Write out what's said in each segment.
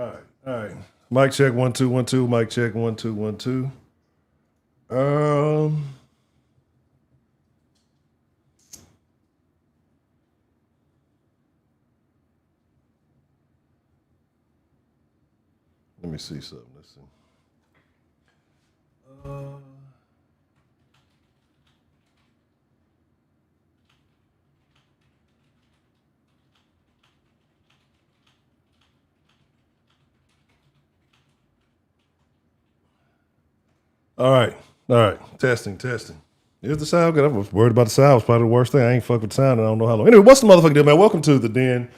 All right. Mic check 1 2 1 2. Mic check 1 2 1 2. Let me see something. Let's see. All right. Testing. Is the sound good? I was worried about the sound. It's probably the worst thing. I ain't fucked with the sound and I don't know how long. Anyway, what's the motherfucking deal, man? Welcome to the Den.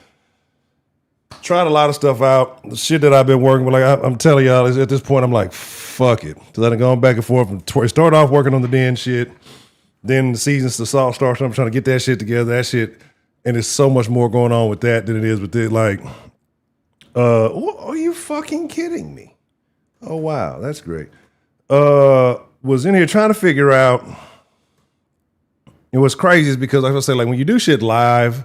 Tried a lot of stuff out. The shit that I've been working with, like I'm telling y'all, is at this point, I'm like, fuck it. Because I've been going back and forth. Started off working on the Den shit. Then the seasons to starts. I'm trying to get that shit together. That shit. And there's so much more going on with that than it is with it. Like, are you fucking kidding me? Oh, wow. That's great. Was in here trying to figure out. And what's crazy is because, like I say, like when you do shit live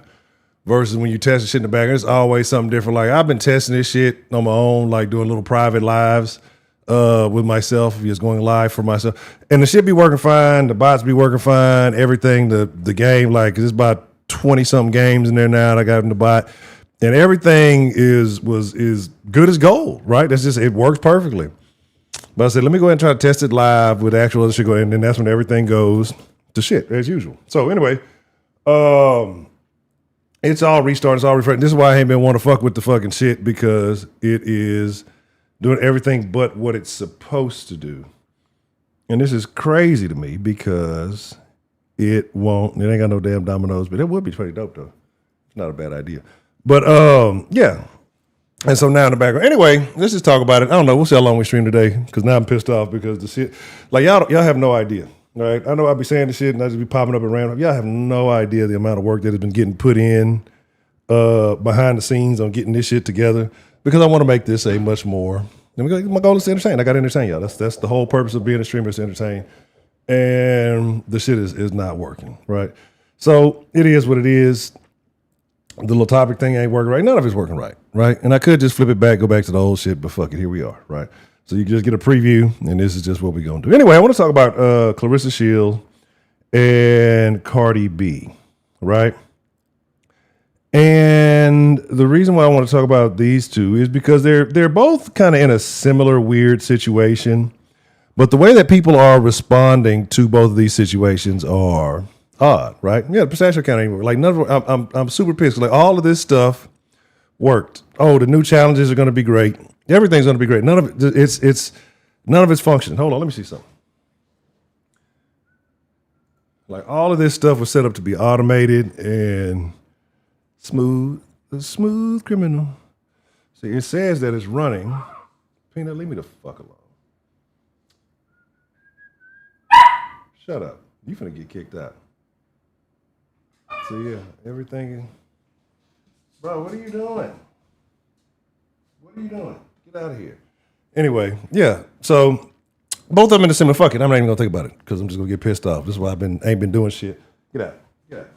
versus when you test the shit in the back, there's always something different. Like I've been testing this shit on my own, like doing little private lives with myself, just going live for myself, and the shit be working fine. The bots be working fine. Everything, the game, like there's about 20 something games in there now. And I got in the bot, and everything is good as gold. Right? That's just it works perfectly. But I said, let me go ahead and try to test it live with actual other shit going, and then that's when everything goes to shit as usual. So anyway, it's all restarted, it's all refreshed. This is why I ain't been want to fuck with the fucking shit, because it is doing everything but what it's supposed to do. And this is crazy to me because it ain't got no damn dominoes, but it would be pretty dope though. It's not a bad idea. But yeah. And so now in the background. Anyway, let's just talk about it. I don't know. We'll see how long we stream today, because now I'm pissed off because the shit, like y'all have no idea. All right. I know I'll be saying this shit and I just be popping up and random. Y'all have no idea the amount of work that has been getting put in behind the scenes on getting this shit together, because I want to make this a much more. My goal is to entertain. I got to entertain y'all. That's the whole purpose of being a streamer, is to entertain. And the shit is not working. Right. So it is what it is. The little topic thing ain't working right. None of it's working right. Right. And I could just flip it back, go back to the old shit, but fuck it. Here we are. Right. So you can just get a preview, and this is just what we're going to do. Anyway, I want to talk about Claressa Shields and Cardi B, right? And the reason why I want to talk about these two is because they're both kind of in a similar weird situation, but the way that people are responding to both of these situations are odd, right? Yeah, the pistachio count ain't work. Like none of I'm super pissed. Like all of this stuff worked. Oh, the new challenges are going to be great. Everything's going to be great. None of it, none of it's functioning. Hold on, let me see something. Like all of this stuff was set up to be automated and smooth, a smooth criminal. See, it says that it's running. Peanut, leave me the fuck alone. Shut up. You finna get kicked out. So yeah, everything. Bro, what are you doing? What are you doing? Get out of here. Anyway, yeah. So both of them in a similar fuck it. I'm not even gonna think about it because I'm just gonna get pissed off. This is why ain't been doing shit. Get out. Get out.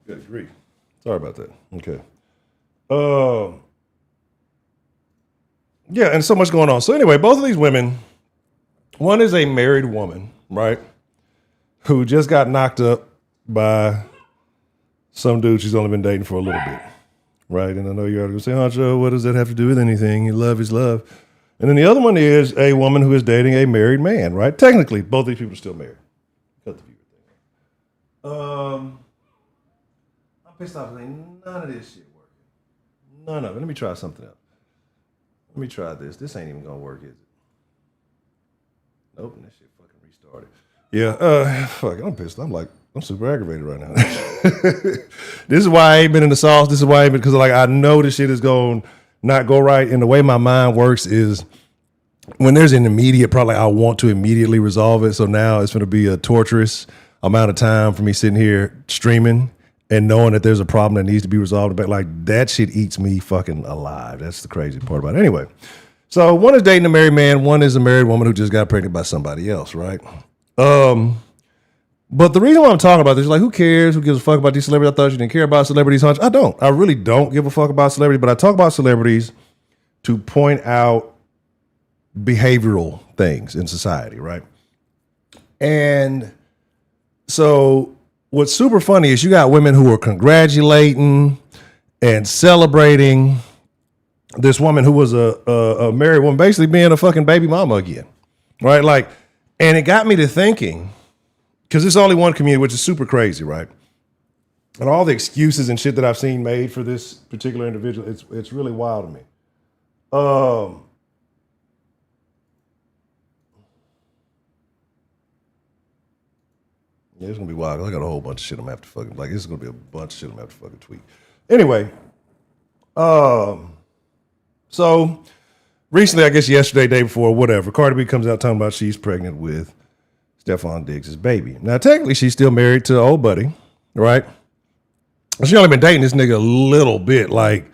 Good grief. Sorry about that. Okay. Yeah, and so much going on. So anyway, both of these women, one is a married woman, right, who just got knocked up by some dude she's only been dating for a little bit, right? And I know you're going to say, Honcho, what does that have to do with anything? Love is love. And then the other one is a woman who is dating a married man, right? Technically, both these people are still married. Cut the viewer thing. I'm pissed off. None of this shit working. None of it. Let me try something else. Let me try this. This ain't even gonna work, is it? Nope, and that shit fucking restarted. Yeah, fuck, I'm pissed. I'm super aggravated right now. This is why I ain't been in the sauce. This is why I ain't been, because like I know this shit is going not go right. And the way my mind works is when there's an immediate problem, I want to immediately resolve it. So now it's gonna be a torturous amount of time for me sitting here streaming and knowing that there's a problem that needs to be resolved. But like that shit eats me fucking alive. That's the crazy part about it. Anyway, so one is dating a married man. One is a married woman who just got pregnant by somebody else, right? But the reason why I'm talking about this is like, who cares? Who gives a fuck about these celebrities? I thought you didn't care about celebrities, Hunch. I don't. I really don't give a fuck about celebrities, but I talk about celebrities to point out behavioral things in society, right? And so what's super funny is you got women who are congratulating and celebrating this woman who was a married woman basically being a fucking baby mama again, right? Like, and it got me to thinking, because there's only one community, which is super crazy, right? And all the excuses and shit that I've seen made for this particular individual, it's really wild to me. Yeah, it's gonna be wild. I got a whole bunch of shit I'm gonna have to fucking like. This is gonna be a bunch of shit I'm gonna have to fucking tweet. Anyway, so recently, I guess yesterday, day before, whatever, Cardi B comes out talking about she's pregnant with Stefon Diggs' baby. Now, technically, she's still married to old buddy, right? She only been dating this nigga a little bit, like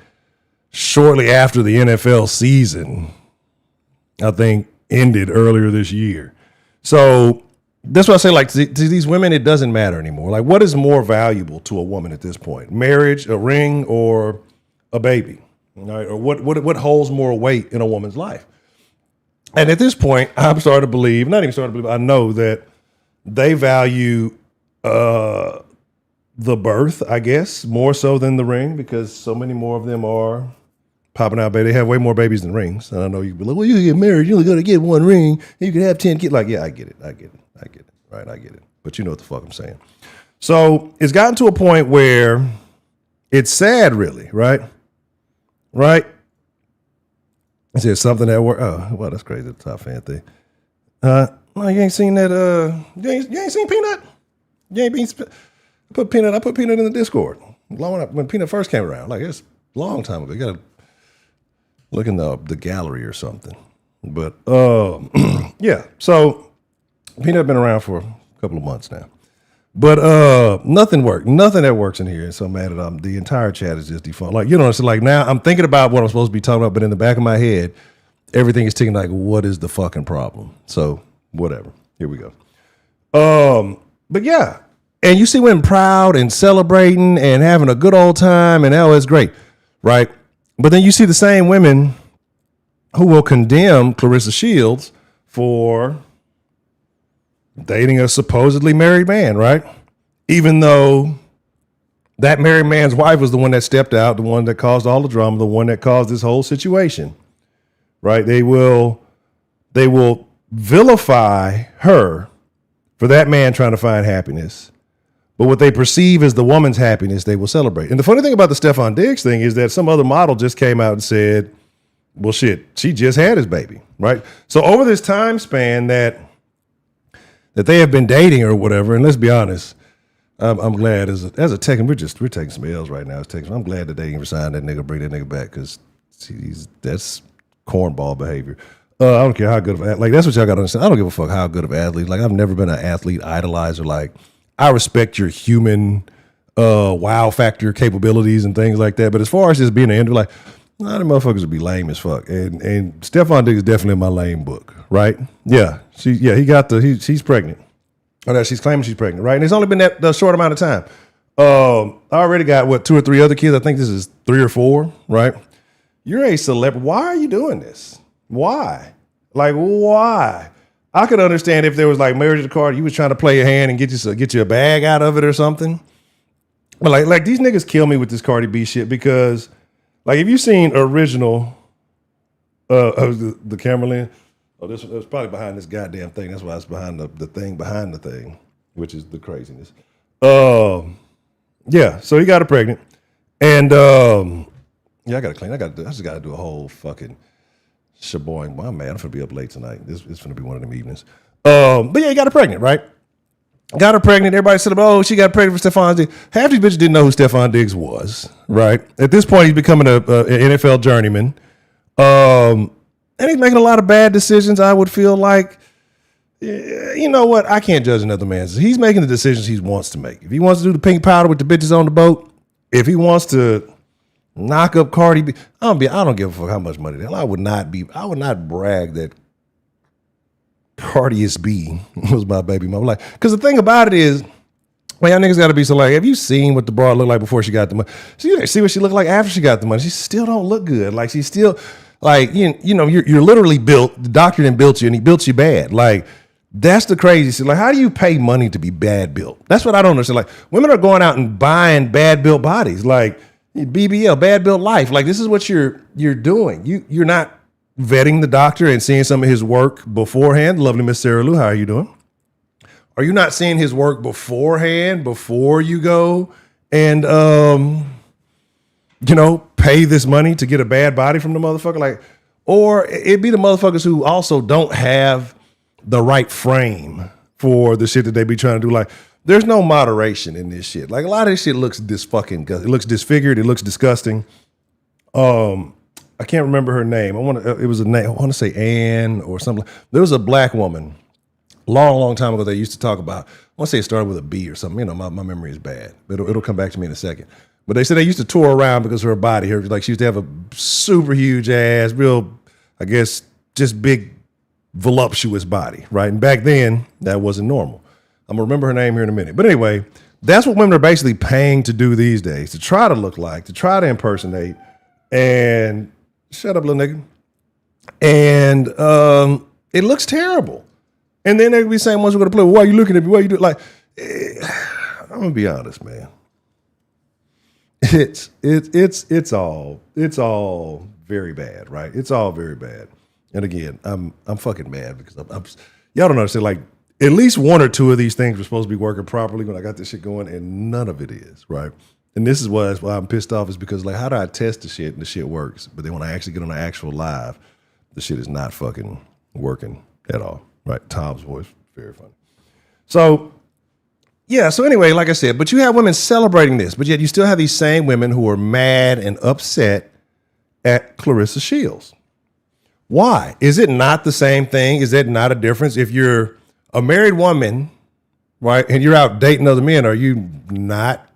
shortly after the NFL season, I think, ended earlier this year. So that's why I say, like, to these women, it doesn't matter anymore. Like, what is more valuable to a woman at this point? Marriage, a ring, or a baby? Right? Or what holds more weight in a woman's life? And at this point, I'm starting to believe, not even starting to believe, I know that they value the birth, I guess, more so than the ring, because so many more of them are popping out, baby. They have way more babies than rings. And I know you'd be like, well, you get married, you're only going to get one ring, and you can have 10 kids. Like, yeah, I get it. Right, I get it. But you know what the fuck I'm saying. So it's gotten to a point where it's sad, really, right? Right? Is there something that work? Oh, well, that's crazy. The top fan thing. No, you ain't seen that. You ain't seen Peanut. You ain't been. I put Peanut in the Discord. When Peanut first came around, like it's a long time ago. You gotta look in the gallery or something. But yeah. So Peanut been around for a couple of months now. But nothing worked. Nothing that works in here. And so I'm mad at the entire chat is just defunct. Like, you know, it's like now I'm thinking about what I'm supposed to be talking about, but in the back of my head, everything is ticking like, what is the fucking problem? So whatever. Here we go. But yeah. And you see women proud and celebrating and having a good old time, and oh, it's great, right? But then you see the same women who will condemn Claressa Shields for dating a supposedly married man, right? Even though that married man's wife was the one that stepped out, the one that caused all the drama, the one that caused this whole situation, right? They will vilify her for that man trying to find happiness. But what they perceive as the woman's happiness, they will celebrate. And the funny thing about the Stefon Diggs thing is that some other model just came out and said, well, shit, she just had his baby, right? So over this time span that they have been dating or whatever, and let's be honest, I'm glad as a tech, and we're taking some L's right now as tech. I'm glad that they even signed that nigga, bring that nigga back, because that's cornball behavior. I don't care how good of like that's what y'all got to understand. I don't give a fuck how good of athlete. Like I've never been an athlete idolizer. Like I respect your human wow factor capabilities and things like that. But as far as just being an end, like a lot of motherfuckers would be lame as fuck. And Stefon Diggs is definitely in my lame book, right? Yeah, she's pregnant. Or that she's claiming she's pregnant, right? And it's only been that short amount of time. I already got 2 or 3 other kids. I think this is 3 or 4, right? You're a celebrity. Why are you doing this? Why? Like why? I could understand if there was like marriage to Cardi, you was trying to play a hand and get you a bag out of it or something. But like these niggas kill me with this Cardi B shit because, like, if you've seen original, the camera lens. Oh, this was probably behind this goddamn thing. That's why it's behind the thing behind the thing, which is the craziness. Yeah. So he got her pregnant, and yeah, I gotta clean. I just gotta do a whole fucking shaboing. Well, man, I'm gonna be up late tonight. It's gonna be one of them evenings. But yeah, he got her pregnant, right? Got her pregnant. Everybody said, "Oh, she got pregnant for Stefon Diggs." Half these bitches didn't know who Stefon Diggs was, right? At this point, he's becoming an NFL journeyman. And he's making a lot of bad decisions. I would feel like, you know what? I can't judge another man's. He's making the decisions he wants to make. If he wants to do the pink powder with the bitches on the boat, if he wants to knock up Cardi B, I don't give a fuck how much money they have. I would not brag that Cardi B was my baby mama. Like, because the thing about it is, well, y'all niggas got to be so like, have you seen what the broad looked like before she got the money? See what she looked like after she got the money. She still don't look good. Like, she's still, like, you know, you're literally built, the doctor didn't build you and he built you bad. Like, that's the crazy shit. Like, how do you pay money to be bad built? That's what I don't understand. Like, women are going out and buying bad built bodies. Like, BBL, bad built life. Like, this is what you're doing. You're not vetting the doctor and seeing some of his work beforehand. Lovely Miss Sarah Lou, how are you doing? Are you not seeing his work beforehand, before you go and, you know, pay this money to get a bad body from the motherfucker? Like, or it be the motherfuckers who also don't have the right frame for the shit that they be trying to do. Like, there's no moderation in this shit. Like, a lot of this shit looks it looks disfigured. It looks disgusting. I can't remember her name. It was a name. I want to say Anne or something. There was a black woman long time ago they used to talk about. I want to say it started with a B or something. You know, my memory is bad. It'll come back to me in a second. But they said they used to tour around because of her body. Like, she used to have a super huge ass, real, I guess, just big, voluptuous body, right? And back then, that wasn't normal. I'm going to remember her name here in a minute. But anyway, that's what women are basically paying to do these days, to try to look like, to try to impersonate, and shut up, little nigga. And it looks terrible. And then they're going to be saying, once we're going to play, why are you looking at me? Why are you doing? Like, I'm going to be honest, man. It's all very bad, right? It's all very bad. And again, I'm fucking mad because y'all don't understand. Like, at least one or two of these things were supposed to be working properly when I got this shit going, and none of it is, right? And this is why I'm pissed off, is because, like, how do I test the shit and the shit works, but then when I actually get on the actual live, the shit is not fucking working at all, right? Tom's voice, very funny. So, yeah, so anyway, like I said, but you have women celebrating this, but yet you still have these same women who are mad and upset at Claressa Shields. Why? Is it not the same thing? Is that not a difference? If you're a married woman, right, and you're out dating other men, are you not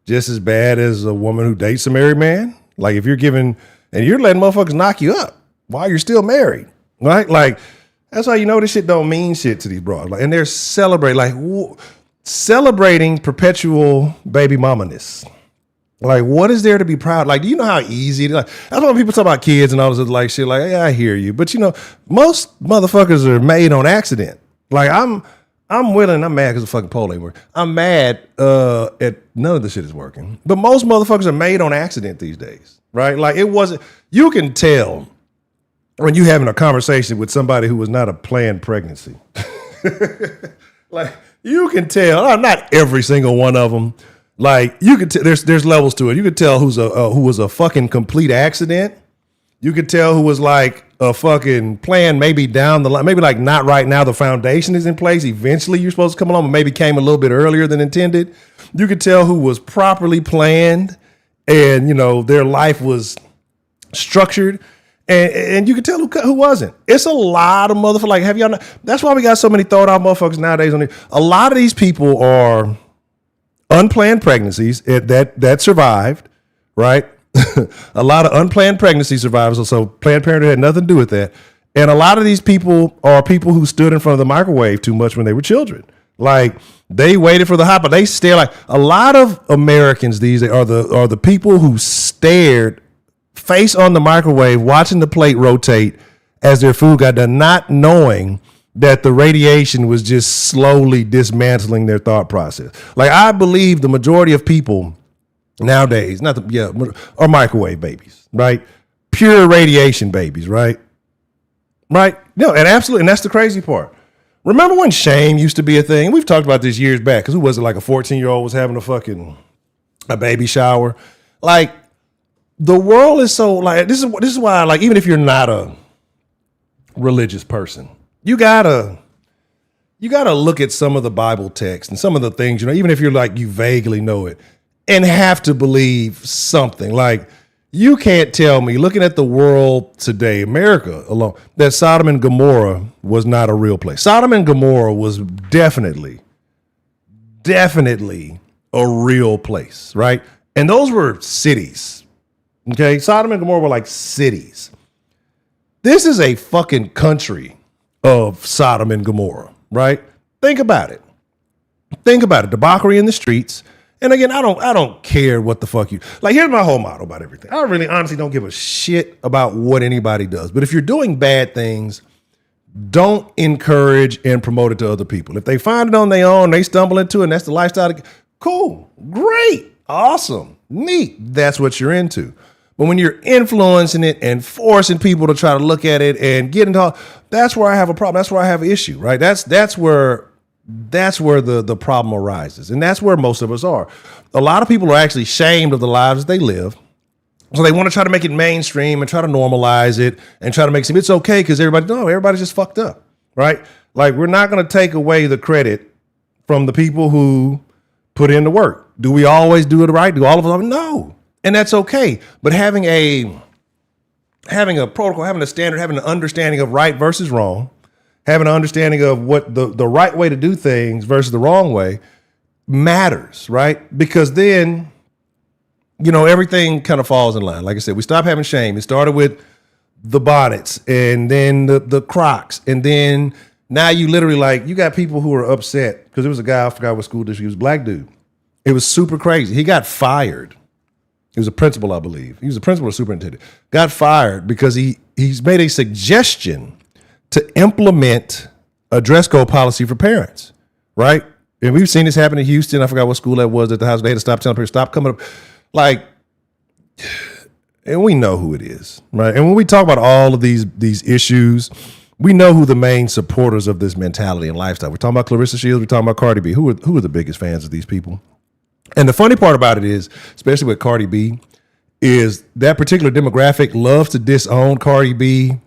just as bad as a woman who dates a married man? Like, if you're giving, and you're letting motherfuckers knock you up while you're still married, right? Like, that's how you know this shit don't mean shit to these broads. Like, and they're celebrating perpetual baby mama-ness. Like, what is there to be proud? Like, do you know how easy it is? Like, that's why when people talk about kids and all this like shit, like, yeah, I hear you. But, you know, most motherfuckers are made on accident. Like, I'm mad because the fucking pole ain't working. I'm mad at none of the shit is working. But most motherfuckers are made on accident these days, right? Like, it wasn't, you can tell when you having a conversation with somebody who was not a planned pregnancy. Like, you can tell, not every single one of them. Like, you could there's levels to it. You could tell who was a fucking complete accident. You could tell who was like a fucking plan, maybe down the line, maybe like not right now. The foundation is in place. Eventually, you're supposed to come along, but maybe came a little bit earlier than intended. You could tell who was properly planned, and you know their life was structured. And you can tell who wasn't. It's a lot of motherfuckers. Like, have y'all not? That's why we got so many thrown out motherfuckers nowadays. A lot of these people are unplanned pregnancies that survived, right? A lot of unplanned pregnancy survivors. So Planned Parenthood had nothing to do with that. And a lot of these people are people who stood in front of the microwave too much when they were children. Like, they waited for the hot, but they stare. Like, a lot of Americans these days are the people who stared face on the microwave, watching the plate rotate as their food got done, not knowing that the radiation was just slowly dismantling their thought process. Like, I believe the majority of people nowadays, are microwave babies, right? Pure radiation babies, right? Right? No, and absolutely, and that's the crazy part. Remember when shame used to be a thing? We've talked about this years back, because who was it, like a 14-year-old was having a baby shower? Like, the world is so, like, this is why, like, even if you're not a religious person, you gotta look at some of the Bible text and some of the things, you know, even if you're like, you vaguely know it, and have to believe something. Like, you can't tell me, looking at the world today, America alone, that Sodom and Gomorrah was not a real place. Sodom and Gomorrah was definitely a real place, right? And those were cities, okay? Sodom and Gomorrah were like cities. This is a fucking country of Sodom and Gomorrah, right? Think about it. Think about it. Debauchery in the streets. And again, I don't care what the fuck you like. Here's my whole motto about everything. I really honestly don't give a shit about what anybody does. But if you're doing bad things, don't encourage and promote it to other people. If they find it on their own, they stumble into it, and that's the lifestyle. Cool, great, awesome, neat. That's what you're into. But when you're influencing it and forcing people to try to look at it and get into, that's where I have a problem. That's where I have an issue, right? That's where the problem arises. And that's where most of us are. A lot of people are actually ashamed of the lives they live. So they want to try to make it mainstream and try to normalize it and try to make it seem it's okay because everybody's just fucked up, right? Like, we're not going to take away the credit from the people who put in the work. Do we always do it right? Do all of them? No. And that's okay. But having a protocol, having a standard, having an understanding of right versus wrong, having an understanding of what the right way to do things versus the wrong way matters, right? Because then, everything kind of falls in line. Like I said, we stop having shame. It started with the bonnets and then the Crocs. And then now you literally you got people who are upset because there was a guy, I forgot what school district, he was a black dude. It was super crazy. He got fired. He was a principal, I believe. He was a principal or superintendent. Got fired because he's made a suggestion to implement a dress code policy for parents, right? And we've seen this happen in Houston. I forgot what school that was at the house. They had to stop telling people, stop coming up. And we know who it is, right? And when we talk about all of these issues, we know who the main supporters of this mentality and lifestyle. We're talking about Claressa Shields. We're talking about Cardi B. Who are the biggest fans of these people? And the funny part about it is, especially with Cardi B, is that particular demographic loves to disown Cardi B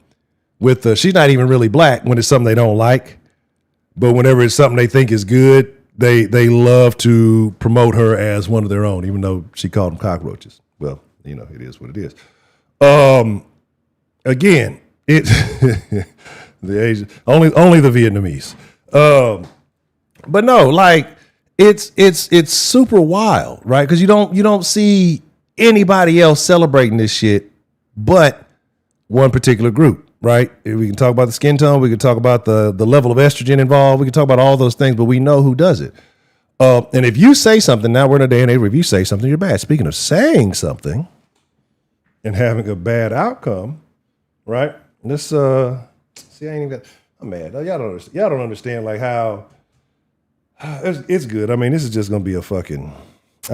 with she's not even really black when it's something they don't like. But whenever it's something they think is good, they love to promote her as one of their own, even though she called them cockroaches. Well, it is what it is. Again, it the Asian only the Vietnamese. But no, it's super wild, right? Because you don't see anybody else celebrating this shit but one particular group, right? We can talk about the skin tone, we can talk about the level of estrogen involved, we can talk about all those things, but we know who does it. And if you say something, now we're in a day and age where if you say something, you're bad. Speaking of saying something and having a bad outcome, right? This see, I ain't even I'm mad. Y'all don't understand how it's good. I mean, this is just gonna be I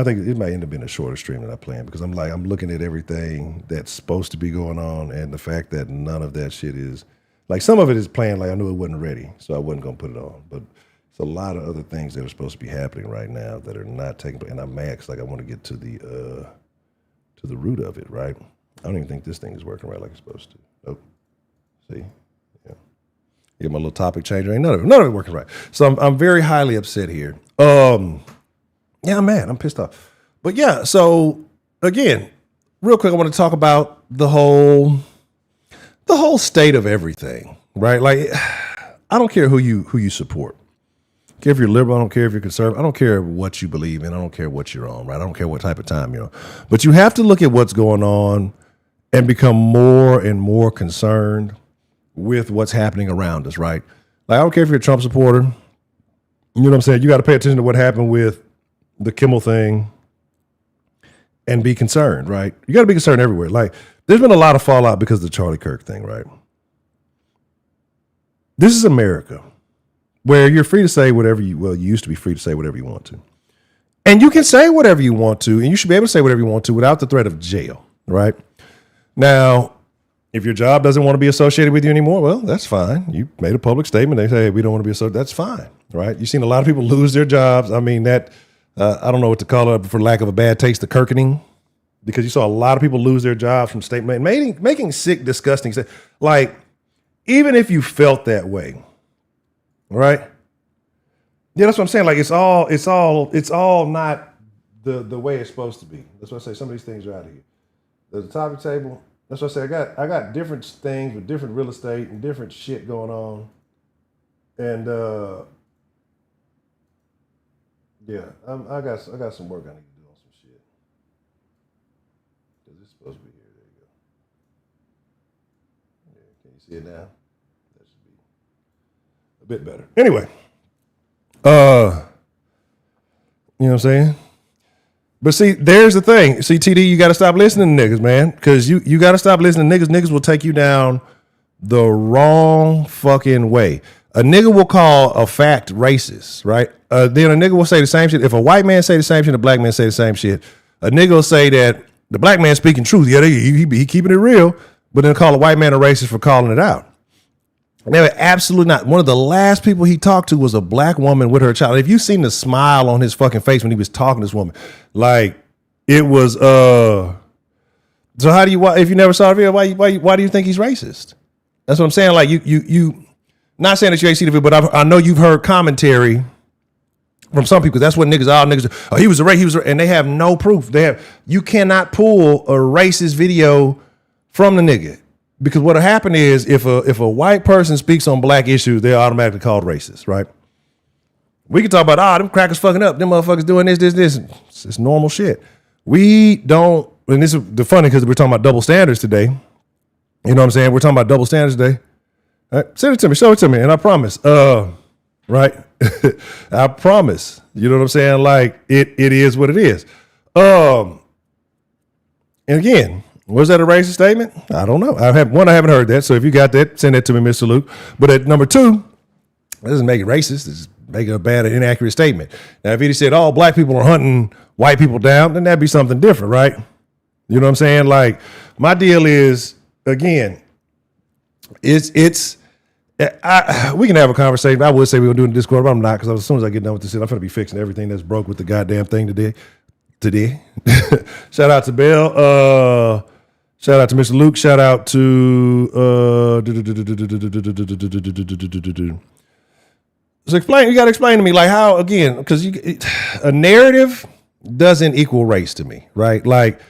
think it might end up being a shorter stream than I planned because I'm looking at everything that's supposed to be going on and the fact that none of that shit is some of it is planned. I knew it wasn't ready, so I wasn't gonna put it on. But it's a lot of other things that are supposed to be happening right now that are not taking place. And I'm mad because I want to get to the root of it, right? I don't even think this thing is working right like it's supposed to. Nope. See? Yeah. Get my little topic changer. Ain't none of it working right. So I'm very highly upset here. Yeah, I'm mad. I'm pissed off. But yeah, so again, real quick, I want to talk about the whole state of everything, right? I don't care who you support. I don't care if you're liberal, I don't care if you're conservative, I don't care what you believe in, I don't care what you're on, right? I don't care what type of time you're on. But you have to look at what's going on and become more and more concerned with what's happening around us, right? I don't care if you're a Trump supporter. You know what I'm saying? You got to pay attention to what happened with the Kimmel thing and be concerned, right? You got to be concerned everywhere. There's been a lot of fallout because of the Charlie Kirk thing, right? This is America where you're free to say whatever you used to be free to say whatever you want to. And you can say whatever you want to, and you should be able to say whatever you want to without the threat of jail, right? Now, if your job doesn't want to be associated with you anymore, well, that's fine. You made a public statement. They say, hey, we don't want to be associated. That's fine, right? You've seen a lot of people lose their jobs. I mean, I don't know what to call it for lack of a bad taste, the Kirkening, because you saw a lot of people lose their jobs from statement making sick, disgusting. Even if you felt that way, right? Yeah, that's what I'm saying. It's all not the way it's supposed to be. That's why I say some of these things are out of here. There's a topic table. That's what I say. I got different things with different real estate and different shit going on. And yeah, I got some work I need to do on some shit. Because it's supposed to be here. There you go. Yeah, can you see it now? That should be. bit better. Anyway, you know what I'm saying? But see, there's the thing. See, TD, you got to stop listening to niggas, man, because you got to stop listening to niggas. Niggas will take you down the wrong fucking way. A nigga will call a fact racist, right? Then a nigga will say the same shit. If a white man say the same shit, a black man say the same shit. A nigga will say that the black man speaking truth. Yeah, he keeping it real, but then call a white man a racist for calling it out. Never, absolutely not. One of the last people he talked to was a black woman with her child. If you seen the smile on his fucking face when he was talking to this woman, like it was. So how do you? If you never saw the video, why do you think he's racist? That's what I'm saying. Like you. Not saying that you ain't seen the video, but I know you've heard commentary from some people. That's what all niggas. Oh, he was a racist. And they have no proof. You cannot pull a racist video from the nigga. Because what'll happen is if a white person speaks on black issues, they're automatically called racist, right? We can talk about, them crackers fucking up, them motherfuckers doing this. It's normal shit. We don't, and this is the funny because we're talking about double standards today. You know what I'm saying? We're talking about double standards today. All right, send it to me, show it to me, and I promise. Right? I promise. You know what I'm saying? Like it is what it is. And again, was that a racist statement? I don't know. I haven't heard that. So if you got that, send that to me, Mr. Luke. But at number 2, that doesn't make it racist. It's making a bad, inaccurate statement. Now, if he said all black people are hunting white people down, then that'd be something different, right? You know what I'm saying? Like my deal is, again, we can have a conversation. I would say we're gonna do it in Discord, but I'm not, because as soon as I get done with this shit, I'm gonna be fixing everything that's broke with the goddamn thing today. Shout out to Bell. Shout out to Mr. Luke. Shout out to so explain. You got to explain to me like how, again, because a narrative doesn't equal race to me, right? Like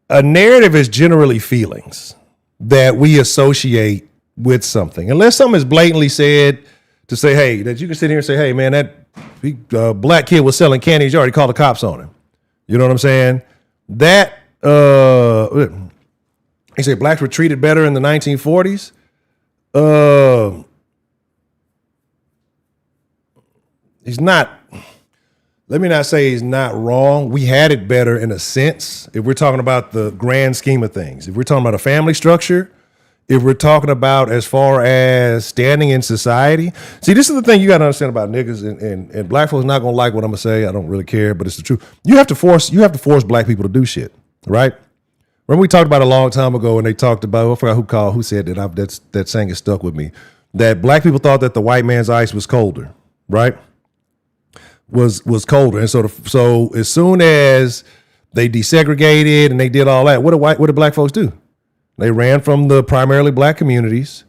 a narrative is generally feelings that we associate with something, unless something is blatantly said to say, hey, that you can sit here and say, hey, man, that black kid was selling candy. You already called the cops on him. You know what I'm saying? That he said blacks were treated better in the 1940s. He's not. Let me not say he's not wrong. We had it better in a sense. If we're talking about the grand scheme of things, if we're talking about a family structure, if we're talking about as far as standing in society. See, this is the thing you got to understand about niggas, and black folks not gonna like what I'm gonna say. I don't really care, but it's the truth. You have to force black people to do shit, right? Remember we talked about it a long time ago, and they talked about, I forgot who said that. That saying is stuck with me. That black people thought that the white man's ice was colder, right? Was colder, and so as soon as they desegregated and they did all that, what did black folks do? They ran from the primarily black communities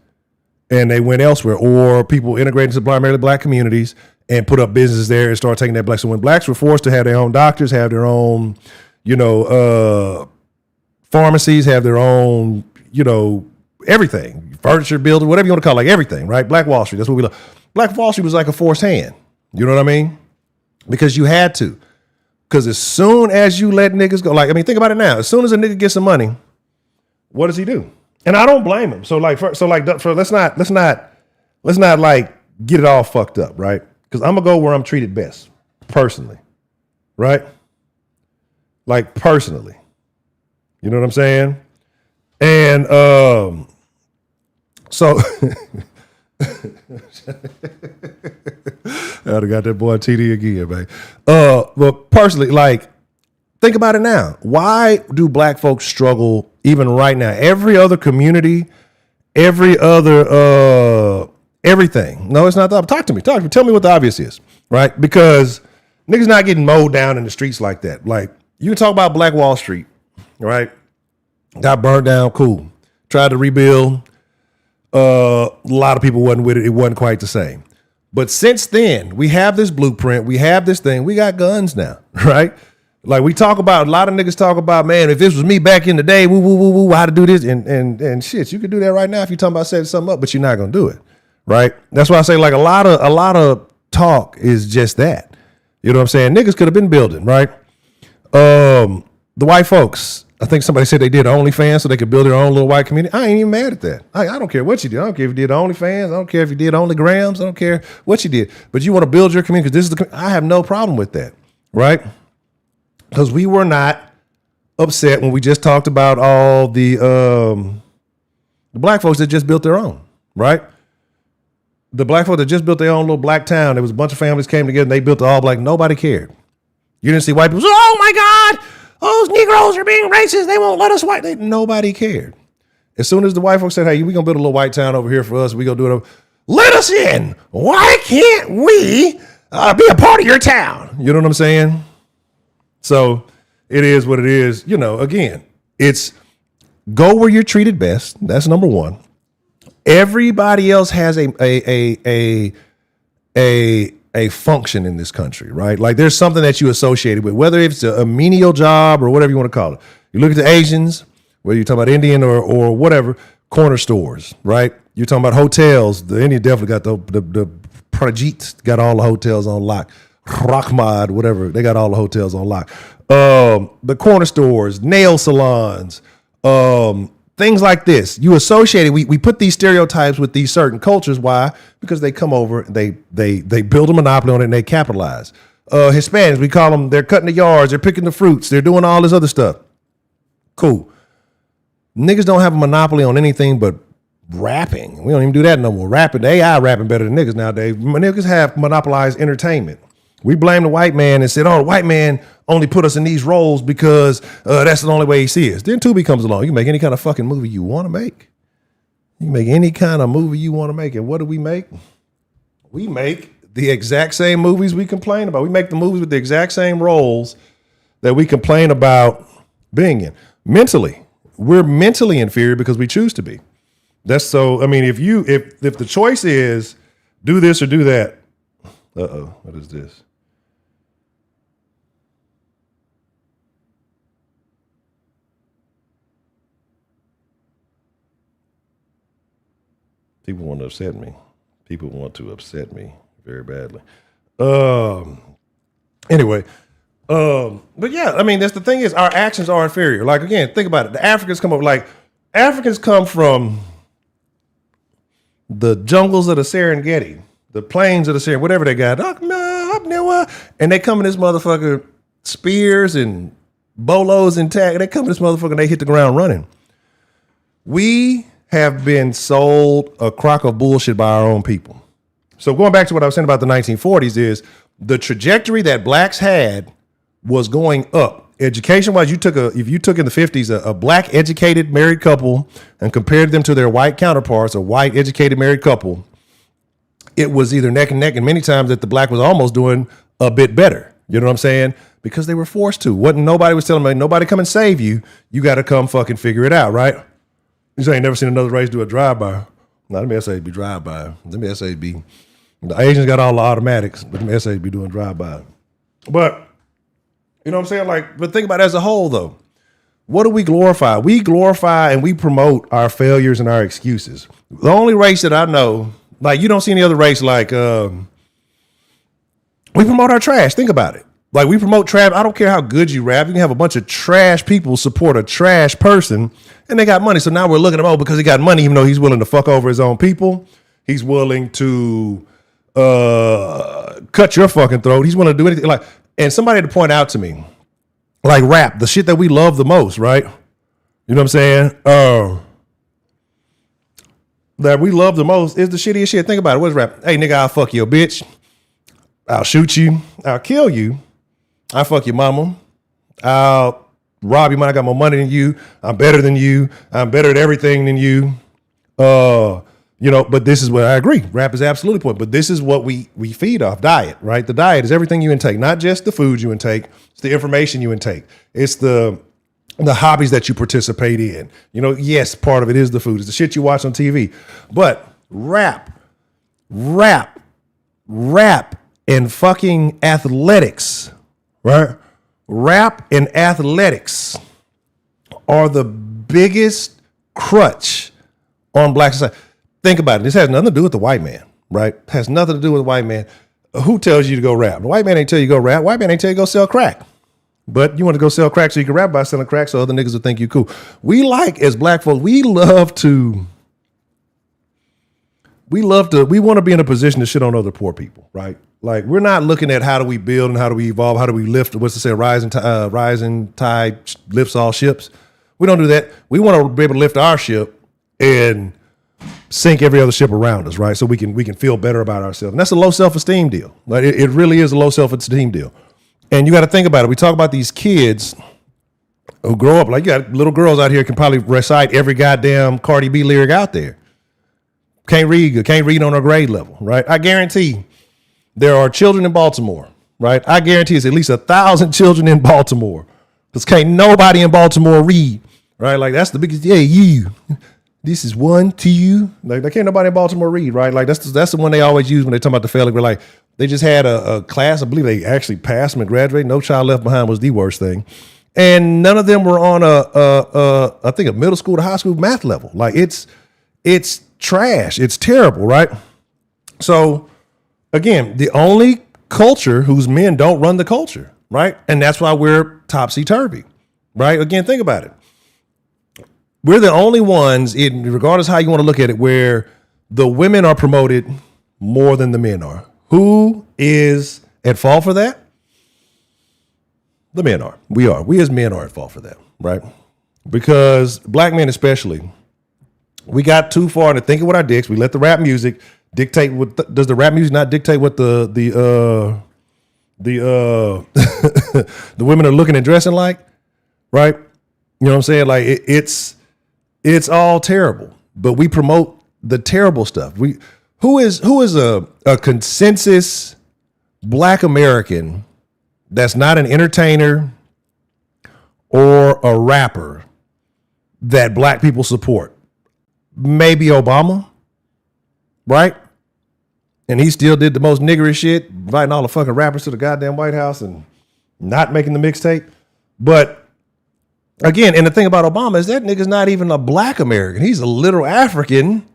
and they went elsewhere, or people integrated into primarily black communities and put up businesses there and started taking that black. So when blacks were forced to have their own doctors, have their own, pharmacies, have their own, everything, furniture building, whatever you want to call it, like everything, right? Black Wall Street, that's what we love. Black Wall Street was like a forced hand. You know what I mean? Because you had to. Because as soon as you let niggas go, think about it now. As soon as a nigga gets some money, what does he do? And I don't blame him. So let's not like get it all fucked up, right? Because I'm gonna go where I'm treated best, personally, right? Like personally, you know what I'm saying? And so I got that boy TD again, man. But personally, like, think about it now. Why do black folks struggle even right now? Every other community, every other everything. No, it's not the obvious. Talk to me. Tell me what the obvious is, right? Because niggas not getting mowed down in the streets like that. Like, you can talk about Black Wall Street, right? Got burned down, cool. Tried to rebuild. A lot of people wasn't with it. It wasn't quite the same. But since then, we have this blueprint. We have this thing. We got guns now, right? Like we talk about, a lot of niggas talk about, man, if this was me back in the day, how to do this. And shit, you could do that right now if you're talking about setting something up, but you're not going to do it, right? That's why I say, like, a lot of talk is just that. You know what I'm saying? Niggas could have been building, right? The white folks, I think somebody said they did OnlyFans so they could build their own little white community. I ain't even mad at that. I don't care what you did. I don't care if you did OnlyFans. I don't care if you did OnlyGrams. I don't care what you did. But you want to build your community because this is I have no problem with that, right? Because we were not upset when we just talked about all the black folks that just built their own, right? The black folks that just built their own little black town. There was a bunch of families came together and they built it all black. Nobody cared. You didn't see white people say, oh my God, those Negroes are being racist. They won't let us white. Nobody cared. As soon as the white folks said, hey, we're going to build a little white town over here for us. We're going to do it. Let us in. Why can't we be a part of your town? You know what I'm saying? So it is what it is. You know, again, it's go where you're treated best. That's number one. Everybody else has a function in this country, right? Like there's something that you associated with, whether it's a menial job or whatever you want to call it. You look at the Asians, whether you're talking about Indian or whatever, corner stores, right? You're talking about hotels. The Indian definitely got the Prajit got all the hotels on lock. Rahmad, whatever, they got all the hotels on lock. The corner stores, nail salons, things like this. You associate it. We put these stereotypes with these certain cultures. Why? Because they come over, they build a monopoly on it and they capitalize. Hispanics, we call them, they're cutting the yards, they're picking the fruits, they're doing all this other stuff. Cool. Niggas don't have a monopoly on anything but rapping. We don't even do that no more. Rapping, the AI rapping better than niggas nowadays. Niggas have monopolized entertainment. We blame the white man and said, oh, the white man only put us in these roles because that's the only way he sees us. Then Tubi comes along. You can make any kind of fucking movie you want to make. You can make any kind of movie you want to make. And what do we make? We make the exact same movies we complain about. We make the movies with the exact same roles that we complain about being in. Mentally, we're mentally inferior because we choose to be. That's so, I mean, if the choice is do this or do that, what is this? People want to upset me. People want to upset me very badly. Anyway, but yeah, I mean, that's the thing is our actions are inferior. Like, again, think about it. The Africans Africans come from the jungles of the Serengeti, the plains of the Serengeti, whatever they got, and they come in this motherfucker spears and bolos and tag. They come in this motherfucker and they hit the ground running. We have been sold a crock of bullshit by our own people. So going back to what I was saying about the 1940s is the trajectory that blacks had was going up. Education-wise, if you took in the 50s a black educated married couple and compared them to their white counterparts, a white educated married couple, it was either neck and neck, and many times that the black was almost doing a bit better. You know what I'm saying? Because they were forced to. Nobody was telling them, nobody come and save you. You got to come fucking figure it out, right? You ain't never seen another race do a drive-by. No, let me say be drive-by. Let me say be. The Asians got all the automatics, but let me say be doing drive-by. But, you know what I'm saying? Like, but think about it as a whole, though. What do we glorify? We glorify and we promote our failures and our excuses. The only race that I know, like, you don't see any other race like, we promote our trash. Think about it. Like, we promote trash. I don't care how good you rap. You can have a bunch of trash people support a trash person, and they got money. So now we're looking at him, because he got money, even though he's willing to fuck over his own people. He's willing to cut your fucking throat. He's willing to do anything. Like, and somebody had to point out to me, like rap, the shit that we love the most, right? You know what I'm saying? That we love the most is the shittiest shit. Think about it. What's rap? Hey, nigga, I'll fuck your bitch. I'll shoot you. I'll kill you. I'll fuck your mama. I'll rob you. I got more money than you. I'm better than you. I'm better at everything than you. You know, but this is what I agree. Rap is absolutely important. But this is what we feed off. Diet, right? The diet is everything you intake, not just the food you intake. It's the information you intake. It's the hobbies that you participate in. You know, yes, part of it is the food. It's the shit you watch on TV. But rap, and fucking athletics, right? Rap and athletics are the biggest crutch on black society. Think about it. This has nothing to do with the white man, right? It has nothing to do with the white man. Who tells you to go rap? The white man ain't tell you to go rap. White man ain't tell you to go sell crack, But you want to go sell crack so you can rap about selling crack so other niggas will think you cool. We like, as black folks, we want to be in a position to shit on other poor people, right? Like, we're not looking at how do we build and how do we evolve, how do we lift, what's to say, rising tide lifts all ships. We don't do that. We want to be able to lift our ship and sink every other ship around us, right? So we can feel better about ourselves. And that's a low self-esteem deal. Like, it really is a low self-esteem deal. And you got to think about it. We talk about these kids who grow up, like, you got little girls out here can probably recite every goddamn Cardi B lyric out there. Can't read on a grade level, right? I guarantee there are children in Baltimore, right? I guarantee it's at least 1,000 children in Baltimore. Because can't nobody in Baltimore read, right? Like, that's the biggest, you. This is one to you. Like, can't nobody in Baltimore read, right? Like, that's the one they always use when they talk about the failing. We're like, they just had a class, I believe they actually passed them and graduated. No Child Left Behind was the worst thing. And none of them were on I think a middle school to high school math level. Like, it's trash. It's terrible, right? So, again, the only culture whose men don't run the culture, right? And that's why we're topsy-turvy, right? Again, think about it. We're the only ones, regardless of how you want to look at it, where the women are promoted more than the men are. Who is at fault for that? The men are. We are. We as men are at fault for that, right? Because black men especially, we got too far into thinking with our dicks. We let the rap music dictate what. Does the rap music not dictate what the the women are looking and dressing like? Right? You know what I'm saying? Like, it's all terrible. But we promote the terrible stuff. Who is a consensus black American that's not an entertainer or a rapper that black people support? Maybe Obama, right? And he still did the most niggerish shit, inviting all the fucking rappers to the goddamn White House and not making the mixtape. But again, and the thing about Obama is that nigga's not even a black American. He's a literal African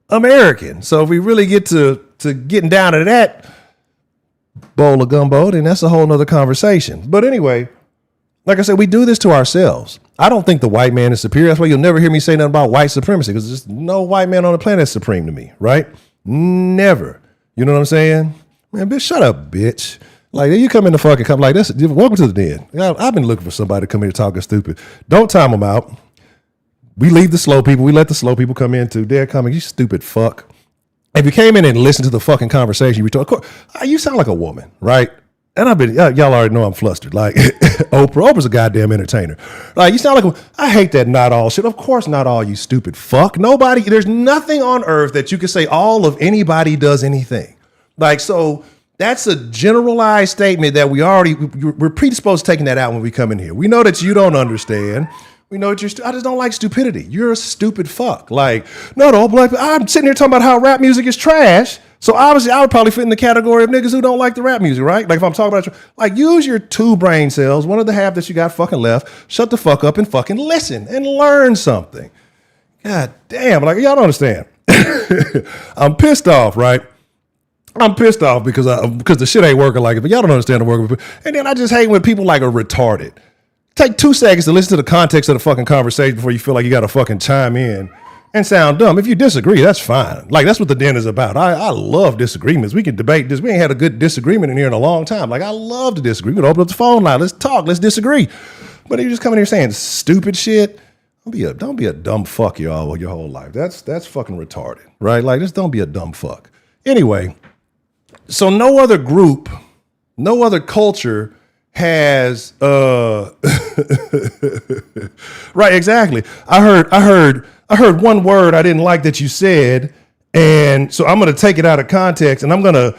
American. So if we really get to getting down to that bowl of gumbo, then that's a whole nother conversation. But anyway, like I said, we do this to ourselves. I don't think the white man is superior. That's why you'll never hear me say nothing about white supremacy, because there's no white man on the planet is supreme to me, right? Never. You know what I'm saying? Man, bitch, shut up, bitch. Like, you come in the fucking come like this. Welcome to the den. I've been looking for somebody to come here talking stupid. Don't time them out. We leave the slow people. We let the slow people come in too. They're coming. You stupid fuck. If you came in and listened to the fucking conversation, you sound like a woman, right? And y'all already know I'm flustered. Like, Oprah's a goddamn entertainer. Like, you sound like, I hate that not all shit. Of course not all, you stupid fuck. There's nothing on earth that you can say all of anybody does anything. Like, so that's a generalized statement that we're predisposed to taking that out when we come in here. We know that you don't understand. We know that I just don't like stupidity. You're a stupid fuck. Like, no, black people, I'm sitting here talking about how rap music is trash. So obviously I would probably fit in the category of niggas who don't like the rap music, right? Like, if I'm talking about, like, use your 2 brain cells, one of the half that you got fucking left, shut the fuck up and fucking listen and learn something. God damn, like, y'all don't understand. I'm pissed off, right? I'm pissed off because the shit ain't working like it, but y'all don't understand the work. And then I just hate when people like are retarded. Take 2 seconds to listen to the context of the fucking conversation before you feel like you got to fucking chime in and sound dumb. If you disagree, that's fine. Like, that's what the den is about. I love disagreements. We can debate this. We ain't had a good disagreement in here in a long time. Like, I love to disagree. We can open up the phone line. Let's talk. Let's disagree. But you just come in here saying stupid shit. Don't be a dumb fuck your whole life. That's fucking retarded, right? Like, just don't be a dumb fuck. Anyway, so no other group, no other culture has right, exactly. I heard one word I didn't like that you said, and so I'm gonna take it out of context and I'm gonna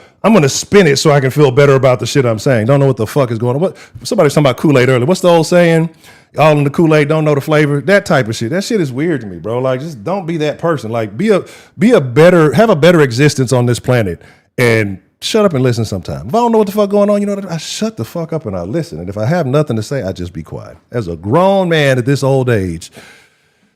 spin it so I can feel better about the shit I'm saying. Don't know what the fuck is going on. Somebody was talking about Kool-Aid earlier. What's the old saying? All in the Kool-Aid, don't know the flavor. That type of shit. That shit is weird to me, bro. Like, just don't be that person. Like, have a better existence on this planet and shut up and listen sometime. If I don't know what the fuck going on, I shut the fuck up and I listen. And if I have nothing to say, I just be quiet. As a grown man at this old age,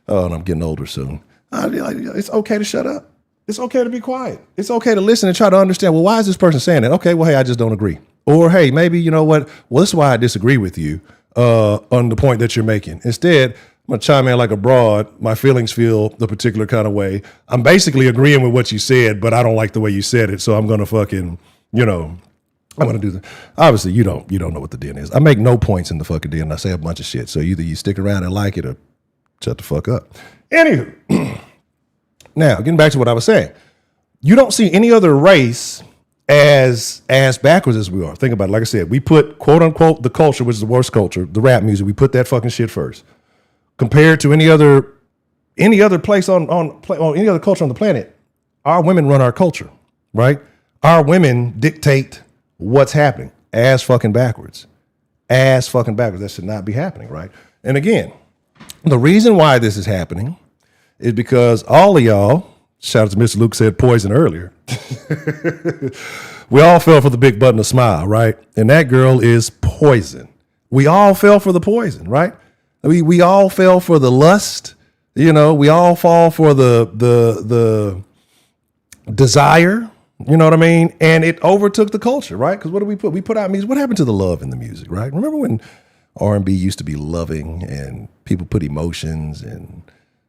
and I'm getting older soon, it's okay to shut up. It's okay to be quiet. It's okay to listen and try to understand, why is this person saying that? Okay, hey, I just don't agree. Or, hey, maybe, you know what? Well, this is why I disagree with you. on the point that you're making. Instead, I'm gonna chime in like a broad. My feelings feel the particular kind of way. I'm basically agreeing with what you said, but I don't like the way you said it. So I'm gonna fucking, I'm gonna do that. Obviously, you don't know what the den is. I make no points in the fucking den. I say a bunch of shit. So either you stick around and like it or shut the fuck up. Anywho, now getting back to what I was saying, you don't see any other race as backwards as we are. Think about it. Like I said, we put quote unquote the culture, which is the worst culture, the rap music. We put that fucking shit first, compared to any other place on any other culture on the planet. Our women run our culture, right? Our women dictate what's happening. Ass fucking backwards. That should not be happening, right? And again, the reason why this is happening is because all of y'all, shout out to Mr. Luke said poison earlier. We all fell for the big button of smile, right? And that girl is poison. We all fell for the poison, right? We all fell for the lust. We all fall for the desire. You know what I mean? And it overtook the culture, right? Because what do we put? We put out music. What happened to the love in the music, right? Remember when R&B used to be loving and people put emotions and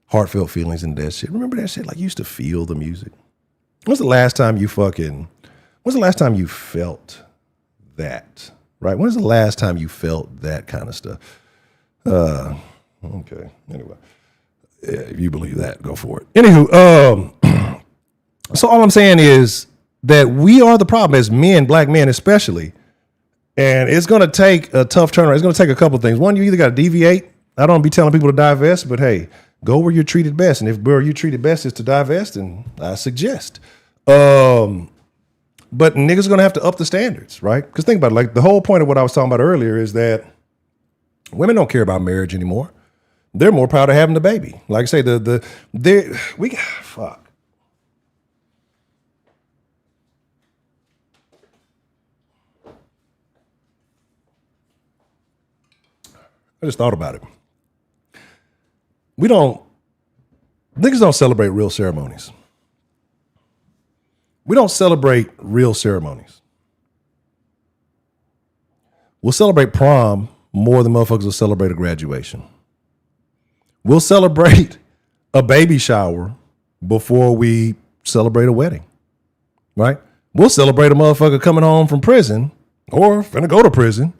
heartfelt feelings in that shit? Remember that shit? Like, you used to feel the music. When's the last time you felt that, right? When's the last time you felt that kind of stuff? Okay. Anyway, yeah, if you believe that, go for it. Anywho, so all I'm saying is that we are the problem as men, black men especially, and it's going to take a tough turnaround. It's going to take a couple of things. One, you either got to deviate. I don't be telling people to divest, but hey, go where you're treated best. And if where you're treated best is to divest, then I suggest. But niggas going to have to up the standards, right? Because think about it. Like, the whole point of what I was talking about earlier is that women don't care about marriage anymore. They're more proud of having the baby. Like I say, fuck. I just thought about it. Niggas don't celebrate real ceremonies. We don't celebrate real ceremonies. We'll celebrate prom more than motherfuckers will celebrate a graduation. We'll celebrate a baby shower before we celebrate a wedding, right? We'll celebrate a motherfucker coming home from prison or finna go to prison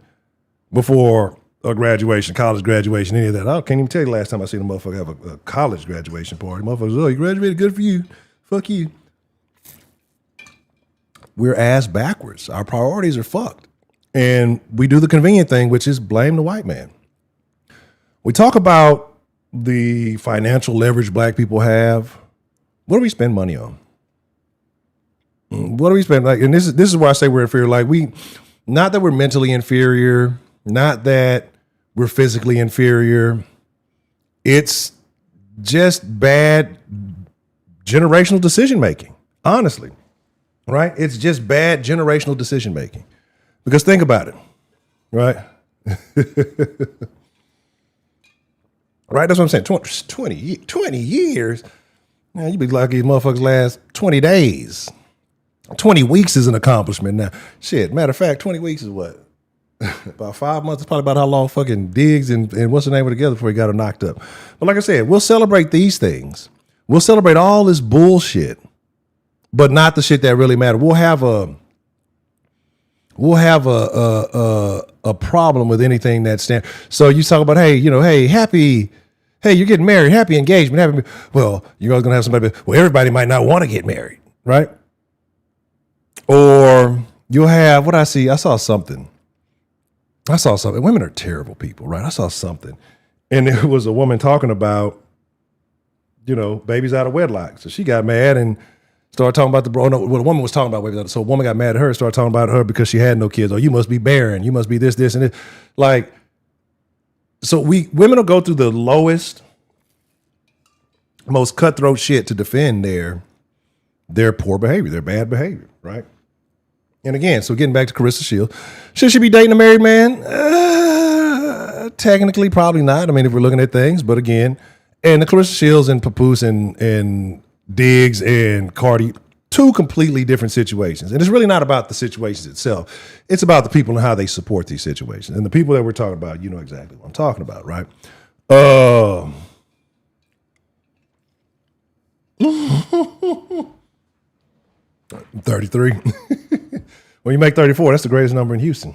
before a graduation, college graduation, any of that. I can't even tell you the last time I seen a motherfucker have a college graduation party. Motherfuckers, oh, you graduated, good for you. Fuck you. We're ass backwards. Our priorities are fucked. And we do the convenient thing, which is blame the white man. We talk about the financial leverage black people have. What do we spend money on? What do we spend? Like, and this is why I say we're inferior. Like, not that we're mentally inferior, not that we're physically inferior. It's just bad generational decision making, honestly, right? It's just bad generational decision making. Because think about it, right? Right, that's what I'm saying. 20 years. Man, you be lucky these motherfuckers last 20 days. 20 weeks is an accomplishment now. Shit, matter of fact, 20 weeks is what? About 5 months. It's probably about how long fucking Diggs and what's the name of together before he got her knocked up. But like I said, we'll celebrate these things. We'll celebrate all this bullshit, but not the shit that really matters. We'll have a problem with anything that stands. So you talk about, hey, you're getting married, happy engagement, well, you're always gonna have somebody, well, everybody might not want to get married, right? Or you'll have I saw something. Women are terrible people, right? I saw something. And it was a woman talking about, babies out of wedlock. So she got mad and started talking about the woman was talking about babies. So a woman got mad at her, started talking about her because she had no kids. Oh, you must be barren. You must be this, and this. Like, so women will go through the lowest, most cutthroat shit to defend their poor behavior, their bad behavior, right? And again, so getting back to Claressa Shields, should she be dating a married man? Technically, probably not. I mean, if we're looking at things, but again, and the Claressa Shields and Papoose and Diggs and Cardi, two completely different situations. And it's really not about the situations itself. It's about the people and how they support these situations. And the people that we're talking about, you know exactly what I'm talking about, right? 33. When you make 34, that's the greatest number in Houston.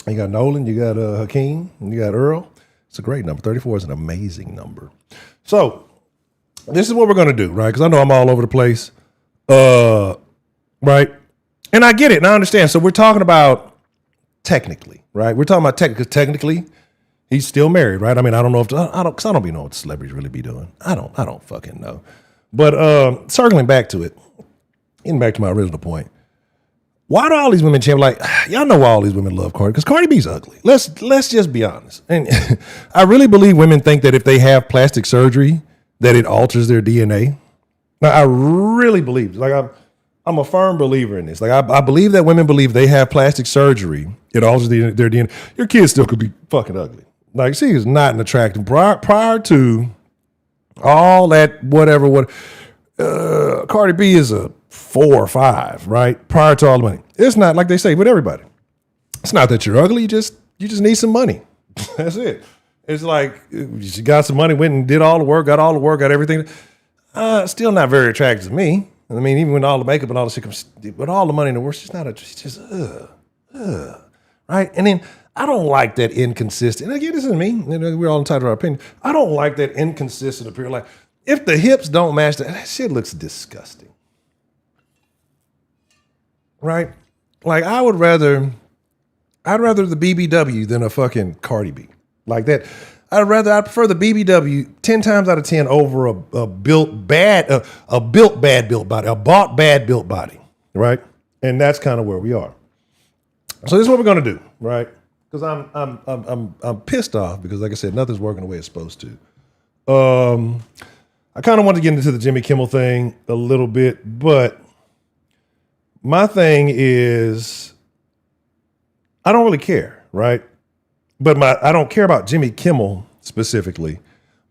You got Nolan, you got Hakeem, you got Earl. It's a great number. 34 is an amazing number. So this is what we're going to do, right? Because I know I'm all over the place, right? And I get it, and I understand. So we're talking about technically, right? We're talking about technically, he's still married, right? I mean, I don't know if I don't be knowing what the celebrities really be doing. I don't fucking know. But circling back to it, getting back to my original point. Why do all these women champ like y'all know why all these women love Cardi? Because Cardi B's ugly. Let's just be honest. And I really believe women think that if they have plastic surgery, that it alters their DNA. Now I really believe, like I'm a firm believer in this. Like I believe that women believe they have plastic surgery, it alters their DNA. Your kid still could be fucking ugly. Like she is not an attractive prior to all that whatever. Cardi B is a 4 or 5, right? Prior to all the money. It's not like they say with everybody. It's not that you're ugly. You just need some money. That's it. It's like you got some money, went and did all the work, got everything. Still not very attractive to me. I mean, even with all the makeup and all the shit comes, with all the money in the world, she's just right? And then I don't like that inconsistent. And again, this is me. You know, we're all entitled to our opinion. I don't like that inconsistent appearance. Like if the hips don't match, that shit looks disgusting. Right? Like I'd rather the BBW than a fucking Cardi B. Like that. I prefer the BBW 10 times out of 10 over a bought bad built body. Right? And that's kind of where we are. So this is what we're gonna do, right? Because I'm pissed off because like I said, nothing's working the way it's supposed to. I kind of want to get into the Jimmy Kimmel thing a little bit, but my thing is, I don't really care, right? But I don't care about Jimmy Kimmel specifically,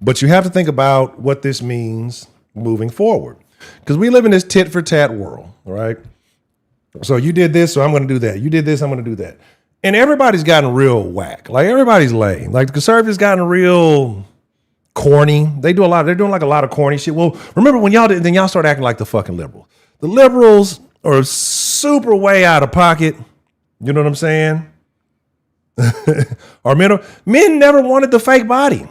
but you have to think about what this means moving forward. Because we live in this tit for tat world, right? So you did this, so I'm going to do that. You did this, I'm going to do that. And everybody's gotten real whack. Like everybody's lame. Like the conservatives gotten real corny. They're doing like a lot of corny shit. Well, remember when y'all did, then y'all started acting like the fucking liberals. The liberals are super way out of pocket. You know what I'm saying? Or men never wanted the fake body.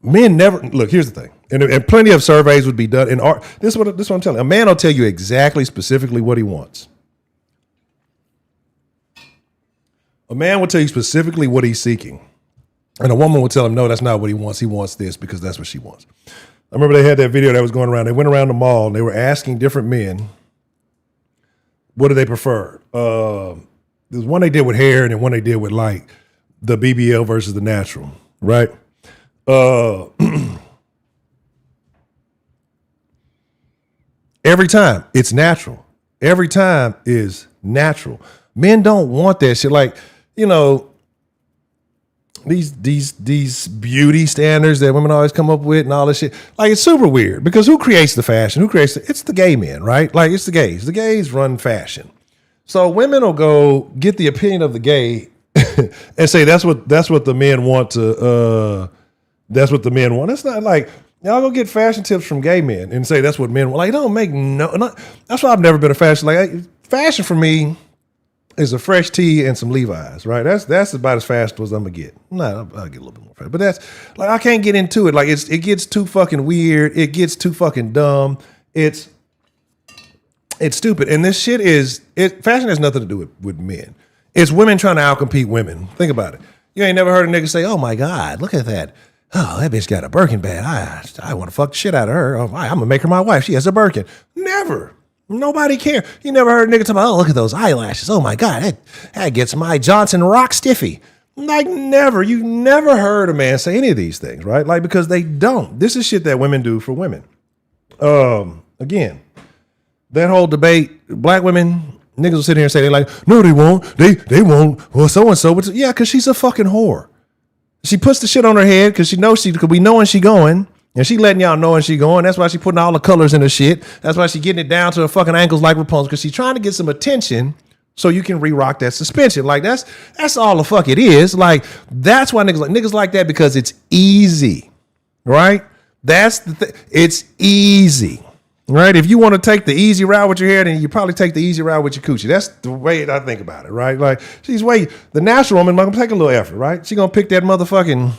Men never look. Here's the thing, and plenty of surveys would be done. And this is what I'm telling you. A man will tell you exactly, specifically what he wants. A man will tell you specifically what he's seeking, and a woman will tell him, no, that's not what he wants. He wants this because that's what she wants. I remember they had that video that was going around. They went around the mall and they were asking different men, what do they prefer? There's one they did with hair and then one they did with like the BBL versus the natural, right? Every time it's natural. Every time is natural. Men don't want that shit. Like, you know, these beauty standards that women always come up with and all this shit. Like it's super weird because who creates the fashion? It's the gay men, right? Like it's the gays. The gays run fashion. So women will go get the opinion of the gay and say that's what the men want to that's what the men want. It's not like y'all go get fashion tips from gay men and say that's what men want. Like it don't make that's why I've never been a fashion. Like fashion for me is a fresh tee and some Levi's, right? That's about as fast as I'm gonna get. I'll get a little bit more fast. But that's like I can't get into it. Like it gets too fucking weird. It gets too fucking dumb. It's stupid. And this shit fashion has nothing to do with men. It's women trying to outcompete women. Think about it. You ain't never heard a nigga say, oh my God, look at that. Oh, that bitch got a Birkin bag. I want to fuck the shit out of her. Oh, I'm going to make her my wife. She has a Birkin. Never. Nobody cares. You never heard a nigga talk about, oh, look at those eyelashes. Oh my God, that gets my Johnson rock stiffy. Like never. You never heard a man say any of these things, right? Like because they don't. This is shit that women do for women. Again, that whole debate, black women, niggas will sit here and say, they're like, no, they won't. They won't. Well, so-and-so. Yeah, because she's a fucking whore. She puts the shit on her head because she knows because we know when she going. And she letting y'all know and she going. That's why she putting all the colors in her shit. That's why she getting it down to her fucking ankles like Rapunzel, because she's trying to get some attention so you can re-rock that suspension. Like that's all the fuck it is. Like that's why niggas like that, because it's easy, right? That's the thing. It's easy, right? If you want to take the easy route with your hair, then you probably take the easy route with your coochie. That's the way I think about it, right? Like the natural woman gonna take a little effort, right? She gonna pick that motherfucking.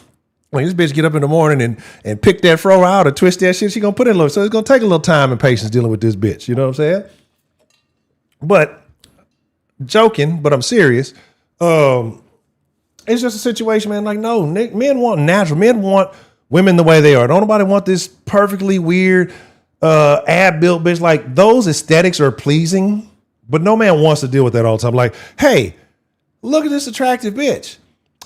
When this bitch get up in the morning and pick that fro out or twist that shit, she gonna put in a little. So it's gonna take a little time and patience dealing with this bitch. You know what I'm saying? But joking, but I'm serious. It's just a situation, man. Like, no, men want natural. Men want women the way they are. Don't nobody want this perfectly weird ab built bitch. Like, those aesthetics are pleasing, but no man wants to deal with that all the time. Like, hey, look at this attractive bitch.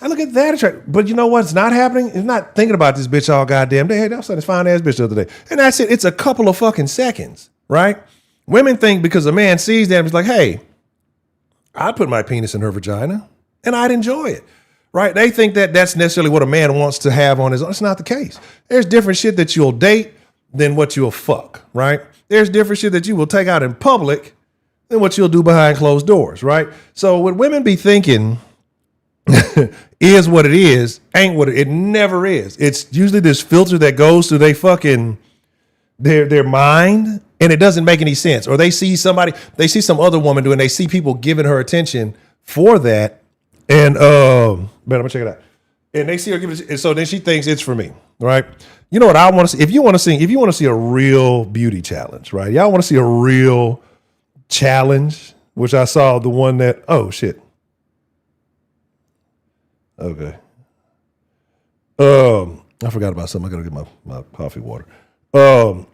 I look at that attractive. But you know what's not happening? It's not thinking about this bitch all goddamn day. Hey, that was this fine ass bitch the other day. And that's it. It's a couple of fucking seconds, right? Women think because a man sees them, it's like, hey, I'd put my penis in her vagina and I'd enjoy it, right? They think that that's necessarily what a man wants to have on his own. It's not the case. There's different shit that you'll date than what you'll fuck, right? There's different shit that you will take out in public than what you'll do behind closed doors, right? So what women be thinking is what it is, ain't what it never is. It's usually this filter that goes through their mind, and it doesn't make any sense. Or they see some other woman doing, they see people giving her attention for that. And man, I'm gonna check it out. And they see her giving it, and so then she thinks it's for me, right? You know what I want to see? If you want to see a real beauty challenge, right? Y'all want to see a real challenge, which I saw the one that, oh shit. Okay. I forgot about something. I gotta get my coffee water.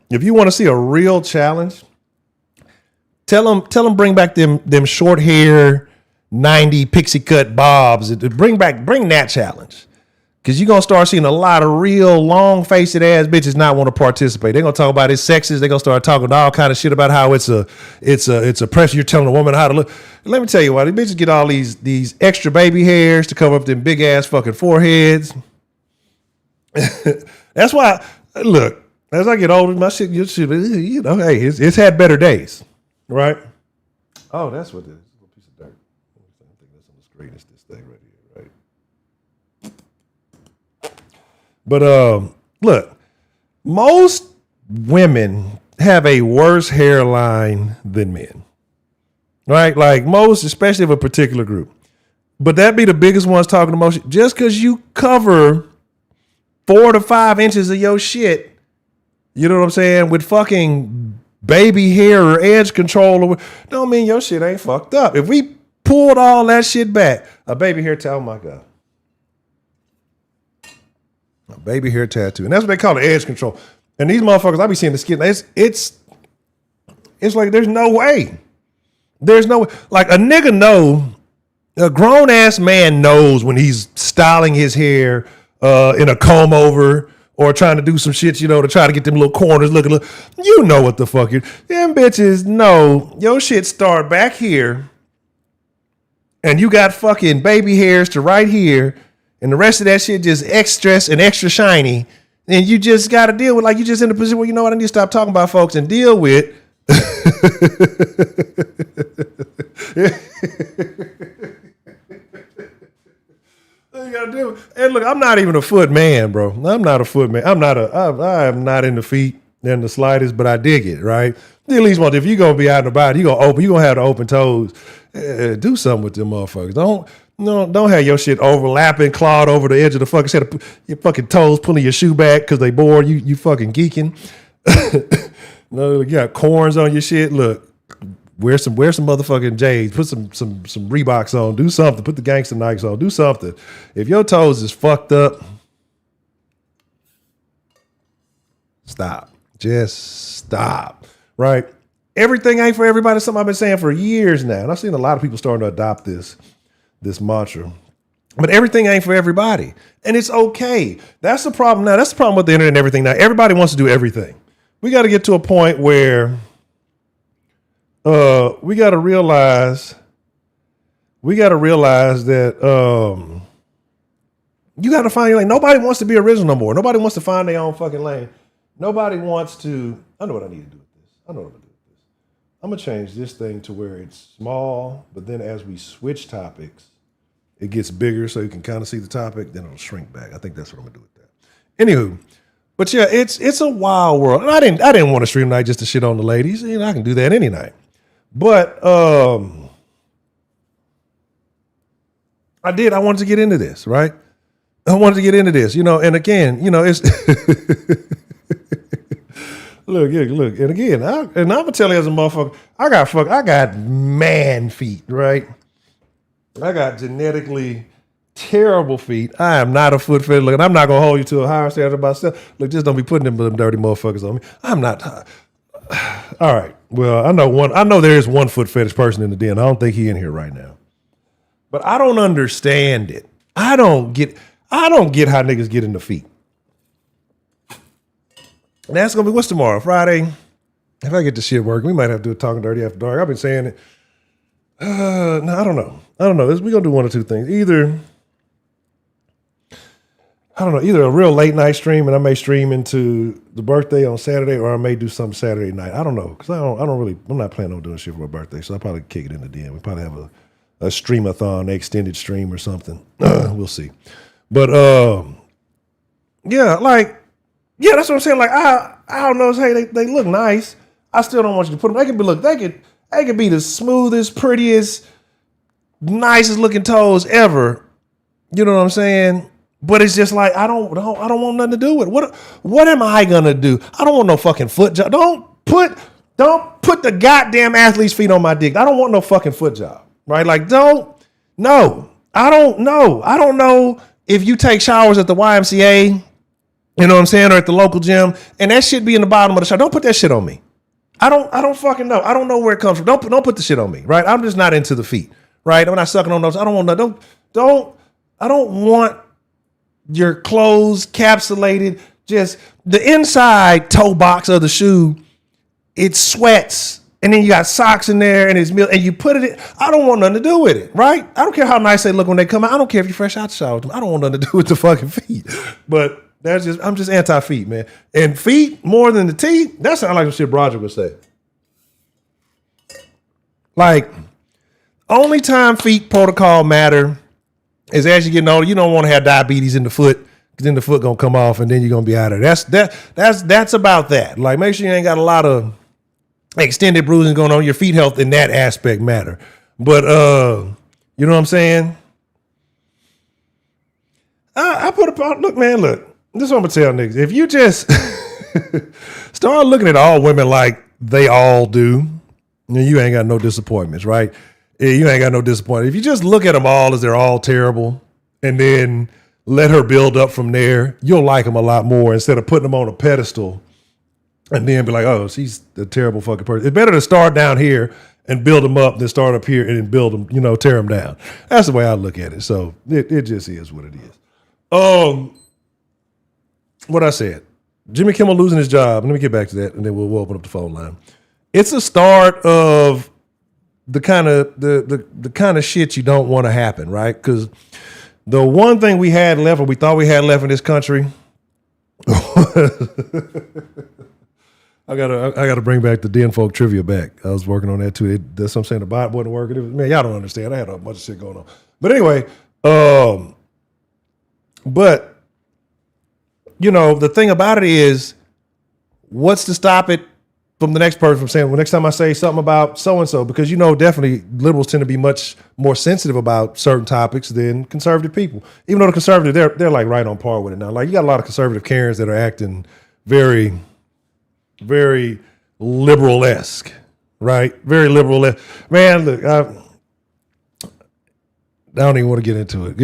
If you want to see a real challenge, tell them bring back them short hair 90 pixie cut bobs. Bring that challenge. Cause you're gonna start seeing a lot of real long faced ass bitches not want to participate. They're gonna talk about it's sexist. They're gonna start talking all kind of shit about how it's a pressure. You're telling a woman how to look. Let me tell you why these bitches get all these extra baby hairs to cover up them big ass fucking foreheads. That's why, look, as I get older, my shit, you know, hey, it's had better days, right? Oh, that's what it is. A little piece of dirt. I think that's on the screen. It's this thing right here, right? But look, most women have a worse hairline than men, right? Like most, especially of a particular group. But that be the biggest ones talking the most. Just because you cover 4 to 5 inches of your shit, you know what I'm saying, with fucking baby hair or edge control, don't mean your shit ain't fucked up. If we pulled all that shit back, a baby hair tattoo, oh my God. A baby hair tattoo. And that's what they call it, edge control. And these motherfuckers, I be seeing the skin, it's like there's no way. There's no way. Like a nigga know, a grown ass man knows when he's styling his hair in a comb over or trying to do some shit, you know, to try to get them little corners looking. You know what the fuck you're. Them bitches know your shit start back here and you got fucking baby hairs to right here and the rest of that shit just extra and extra shiny. And you just got to deal with, like, you just in a position where, you know what, I need to stop talking about folks and deal with. You gotta do. And look, I'm not even a foot man, bro. I'm not a foot man. I am not in the feet in the slightest, but I dig it, right? At least if you're gonna be out and about, you're gonna have the open toes. Do something with them motherfuckers. Don't have your shit overlapping, clawed over the edge of the fucking set. Your fucking toes pulling your shoe back because they bored. You fucking geeking. No, you got corns on your shit. Look. Wear some motherfucking J's. Put some Reeboks on. Do something. Put the gangster Nikes on. Do something. If your toes is fucked up, stop. Just stop. Right? Everything ain't for everybody. That's something I've been saying for years now. And I've seen a lot of people starting to adopt this mantra. But everything ain't for everybody. And it's okay. That's the problem now. That's the problem with the internet and everything now. Everybody wants to do everything. We got to get to a point where we got to realize that you got to find your lane. Nobody wants to be original no more. Nobody wants to find their own fucking lane. Nobody wants to. I know what I need to do with this. I know what I'm gonna do with this. I'm gonna change this thing to where it's small, but then as we switch topics, it gets bigger so you can kind of see the topic. Then it'll shrink back. I think that's what I'm gonna do with that. Anywho, but yeah, it's a wild world. And I didn't want to stream tonight just to shit on the ladies. You know, I can do that any night. But I did. I wanted to get into this, right? I wanted to get into this, you know. And again, you know, it's look, and again, I'm gonna tell you as a motherfucker, I got man feet, right? I got genetically terrible feet. I am not a foot fetish. Look, and I'm not gonna hold you to a higher standard of myself. Look, just don't be putting them dirty motherfuckers on me. I'm not. All right. Well, I know there is one foot fetish person in the den. I don't think he in here right now. But I don't understand it. I don't get how niggas get in the feet. And that's gonna be what's tomorrow? Friday. If I get the shit working, we might have to do a talking dirty after dark. I've been saying it. No, I don't know. We're gonna do one or two things. Either a real late night stream, and I may stream into the birthday on Saturday, or I may do something Saturday night. I don't know, because I'm not planning on doing shit for my birthday, so I'll probably kick it in the den. We probably have a stream-a-thon, extended stream or something. We'll see. But that's what I'm saying. Like I don't know. Hey, they look nice. I still don't want you to put them. They could be the smoothest, prettiest, nicest looking toes ever. You know what I'm saying? But it's just like I don't want nothing to do with it. What am I gonna do? I don't want no fucking foot job. Don't put the goddamn athlete's feet on my dick. I don't want no fucking foot job. Right? Like, I don't know. I don't know if you take showers at the YMCA, you know what I'm saying, or at the local gym, and that shit be in the bottom of the shower. Don't put that shit on me. I don't fucking know. I don't know where it comes from. Don't put the shit on me, right? I'm just not into the feet, right? I'm not sucking on those. I don't want no. I don't want your clothes capsulated. Just the inside toe box of the shoe. It sweats. And then you got socks in there and it's milk, and you put it in. I don't want nothing to do with it, right? I don't care how nice they look when they come out. I don't care if you're fresh out the shower with them. I don't want nothing to do with the fucking feet. But I'm just anti-feet, man. And feet more than the teeth, that sounds like some shit Broderick would say. Like, only time feet protocol matter is as you get older. You don't want to have diabetes in the foot, because then the foot gonna come off and then you're gonna be out of there. That's about that. Like, make sure you ain't got a lot of extended bruising going on. Your feet health in that aspect matter. But you know what I'm saying? I put a look, man, look. This is what I'm gonna tell niggas. If you just start looking at all women like they all do, you ain't got no disappointments, right? You ain't got no disappointment. If you just look at them all as they're all terrible and then let her build up from there, you'll like them a lot more instead of putting them on a pedestal and then be like, oh, she's a terrible fucking person. It's better to start down here and build them up than start up here and then build them, tear them down. That's the way I look at it. So it just is what it is. What I said, Jimmy Kimmel losing his job. Let me get back to that, and then we'll open up the phone line. It's a start of the kind of shit you don't want to happen, right? Because the one thing we had left, or we thought we had left in this country. I gotta bring back the Den Folk trivia back. I was working on that too. That's what I'm saying. The bot wasn't working. Man, y'all don't understand. I had a bunch of shit going on. But anyway, but the thing about it is, what's to stop it from the next person from saying, well, next time I say something about so-and-so, because definitely liberals tend to be much more sensitive about certain topics than conservative people. Even though the conservative, they're like right on par with it now. Like, you got a lot of conservative Karens that are acting very, very liberal-esque, right? Very liberal-esque. Man, look, I don't even want to get into it.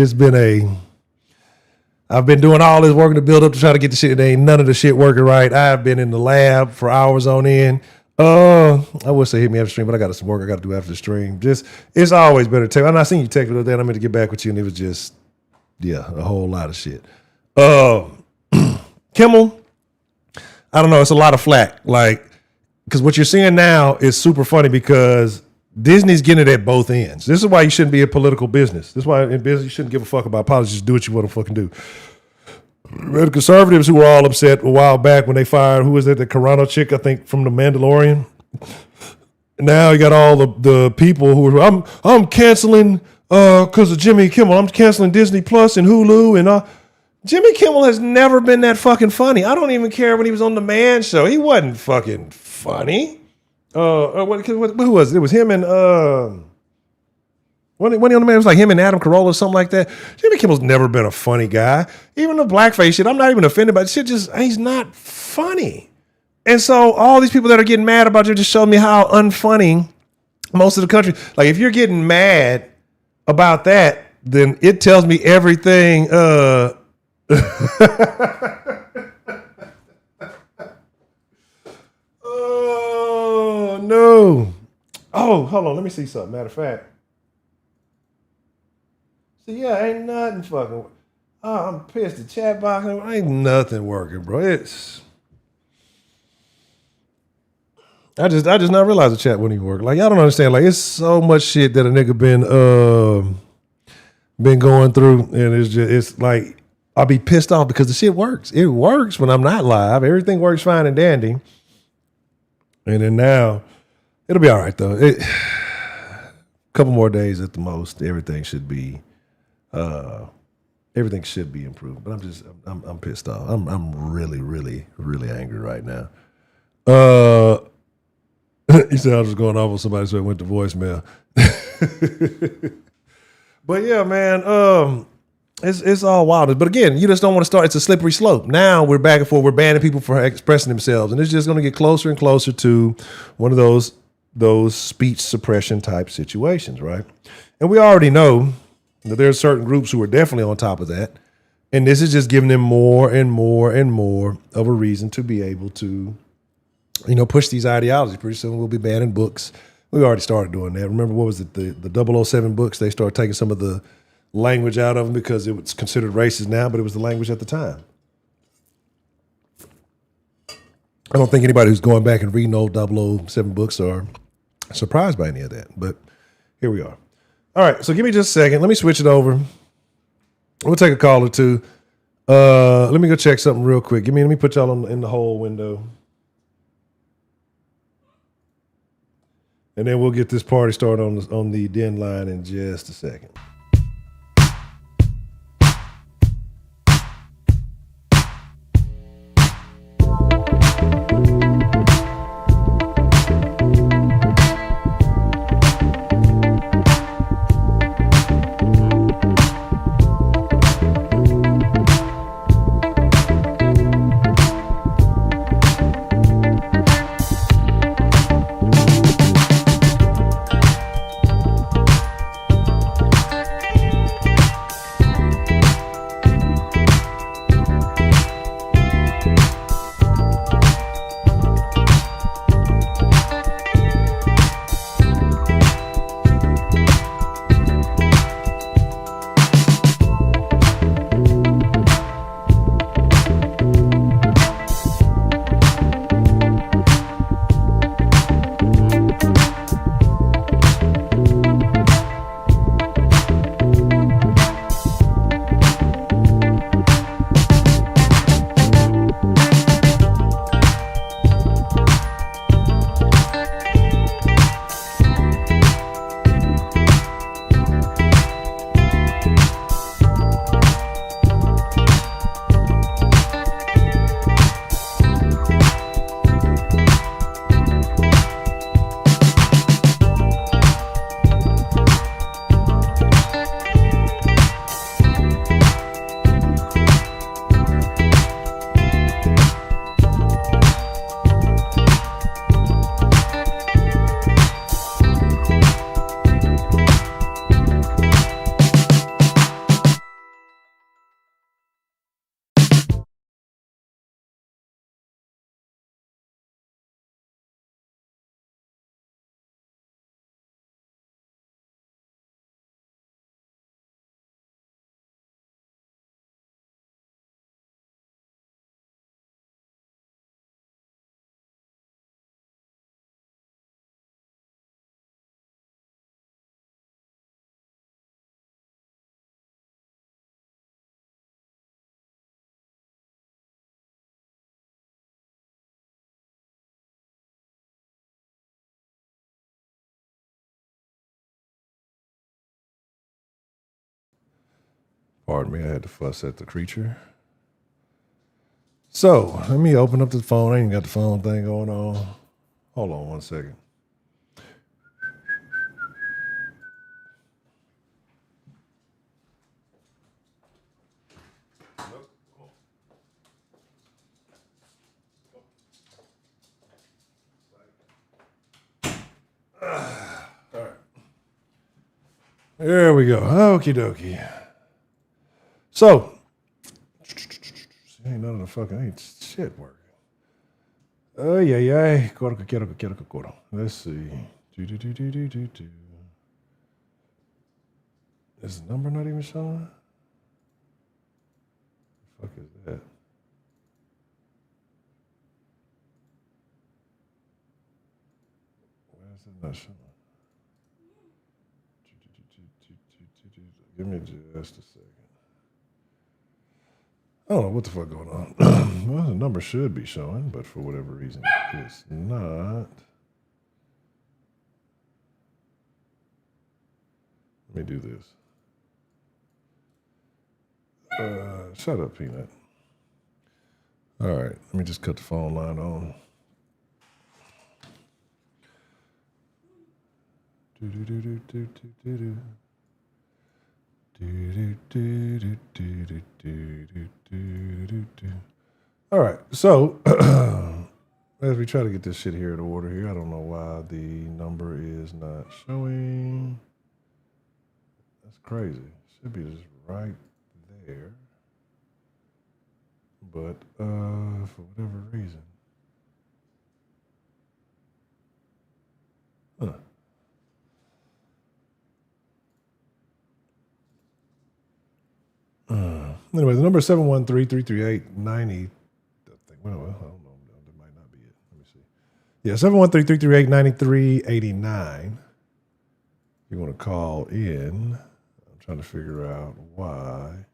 I've been doing all this work to build up to try to get the shit. There ain't none of the shit working right. I've been in the lab for hours on end. I would say hit me after the stream, but I got some work I got to do after the stream. It's always better to text. I seen you text me the other day, and I meant to get back with you, and it was just, a whole lot of shit. Kimmel, I don't know. It's a lot of flack. Like, because what you're seeing now is super funny because Disney's getting it at both ends. This is why you shouldn't be a political business. This is why in business you shouldn't give a fuck about politics. Just do what you want to fucking do. The conservatives who were all upset a while back when they fired, who was that, the Carano chick, I think, from The Mandalorian. Now you got all the people who are, I'm canceling because of Jimmy Kimmel. I'm canceling Disney Plus and Hulu and Jimmy Kimmel has never been that fucking funny. I don't even care when he was on the Man Show. He wasn't fucking funny. Who was it? It was him and when he on the Man, it was like him and Adam Carolla or something like that. Jimmy Kimmel's never been a funny guy. Even the blackface shit, I'm not even offended by the shit. He's not funny. And so all these people that are getting mad about you just showed me how unfunny most of the country. Like if you're getting mad about that, then it tells me everything. Oh no! Oh, hold on. Let me see something. Matter of fact, see, yeah, ain't nothing fucking. Oh, I'm pissed. The chat box ain't nothing working, bro. I just not realized the chat wouldn't even work. Like y'all don't understand. Like it's so much shit that a nigga been going through, and it's like. I'll be pissed off because the shit works. It works when I'm not live. Everything works fine and dandy. And then now, it'll be all right though. A couple more days at the most, everything should be improved. But I'm pissed off. I'm really, really, really angry right now. He said I was going off on somebody, so it went to voicemail. But yeah, man. It's all wild. But again, you just don't want to start. It's a slippery slope. Now we're back and forth. We're banning people for expressing themselves. And it's just going to get closer and closer to one of those speech suppression type situations, right? And we already know that there are certain groups who are definitely on top of that. And this is just giving them more and more and more of a reason to be able to, push these ideologies. Pretty soon we'll be banning books. We already started doing that. Remember, what was it? The 007 books, they started taking some of the language out of them because it was considered racist now, but it was the language at the time. I don't think anybody who's going back and reading old 007 books are surprised by any of that, but here we are. All right, so give me just a second. Let me switch it over. We'll take a call or two. Let me go check something real quick. Let me put y'all in the whole window. And then we'll get this party started on the den line in just a second. Pardon me, I had to fuss at the creature. So let me open up the phone. I ain't got the phone thing going on. Hold on 1 second. All right. There we go. Okie dokie. So, ain't none of the fucking ain't shit working. Yeah. Let's see. Is the number not even showing? The fuck is that? Why is it not showing? Give me just a second. I don't know what the fuck going on. Well, the number should be showing, but for whatever reason, it's not. Let me do this. Shut up, Peanut. All right, let me just cut the phone line on. All right, so as we try to get this shit here in order here, I don't know why the number is not showing. That's crazy. Should be just right there. But for whatever reason. Anyway, the number is 713-338-90. Well, I don't know. That might not be it. Let me see. Yeah, 713-338-9389. You want to call in. I'm trying to figure out why.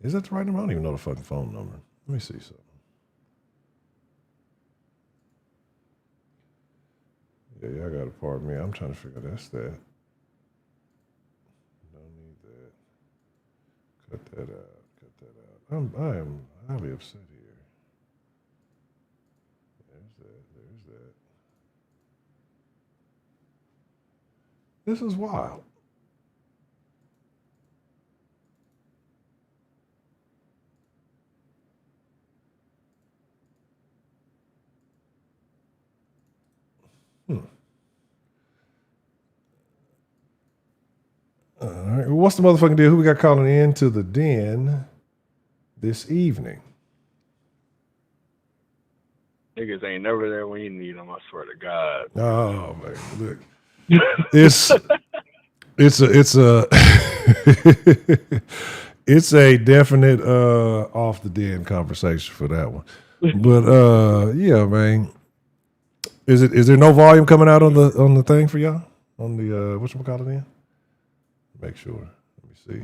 Is that the right number? I don't even know the fucking phone number. Let me see something. Yeah, y'all got to pardon me. I'm trying to figure that's that. Don't need that. Cut that out. I am highly upset here. There's that. This is wild. All right. Well, what's the motherfucking deal? Who we got calling in to the den this evening? Niggas ain't never there when you need them. I swear to God. Oh man, look, it's it's a definite off the den conversation for that one. But yeah, man, is there no volume coming out on the thing for y'all on the whatchamacallit in? Make sure. Let me see.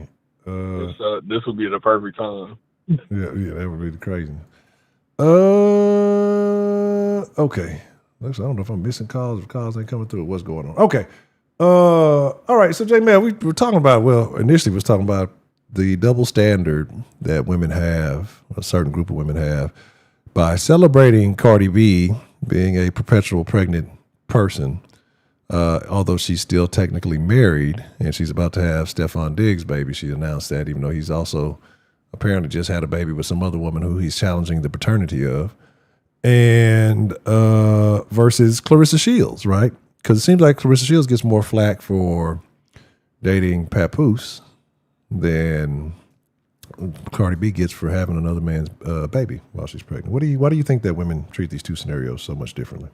This would be the perfect time. Yeah, that would be the crazy. Okay. Looks, I don't know if I'm missing calls. If calls ain't coming through, what's going on? Okay. All right. So, J-Man, we were talking about, well, initially we was talking about the double standard that women have, a certain group of women have, by celebrating Cardi B being a perpetual pregnant person, although she's still technically married and she's about to have Stefan Diggs' baby. She announced that, even though he's also apparently just had a baby with some other woman who he's challenging the paternity of. And versus Claressa Shields, right? Because it seems like Claressa Shields gets more flack for dating Papoose than Cardi B gets for having another man's baby while she's pregnant. Why do you think that women treat these two scenarios so much differently?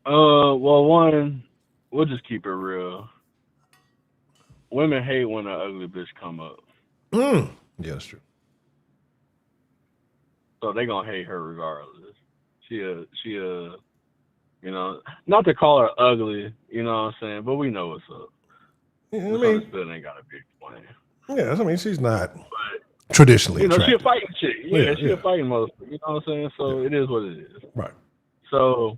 Well, one, we'll just keep it real. Women hate when an ugly bitch come up. Yeah, that's true. So they gonna hate her regardless. She you know, not to call her ugly, you know what I'm saying, but we know what's up. Yeah, I mean, still ain't gotta be explained. Yeah, I mean, she's not traditionally attractive. She a fighting chick. Yeah, she a fighting motherfucker. You know what I'm saying? So it is what it is. Right. So,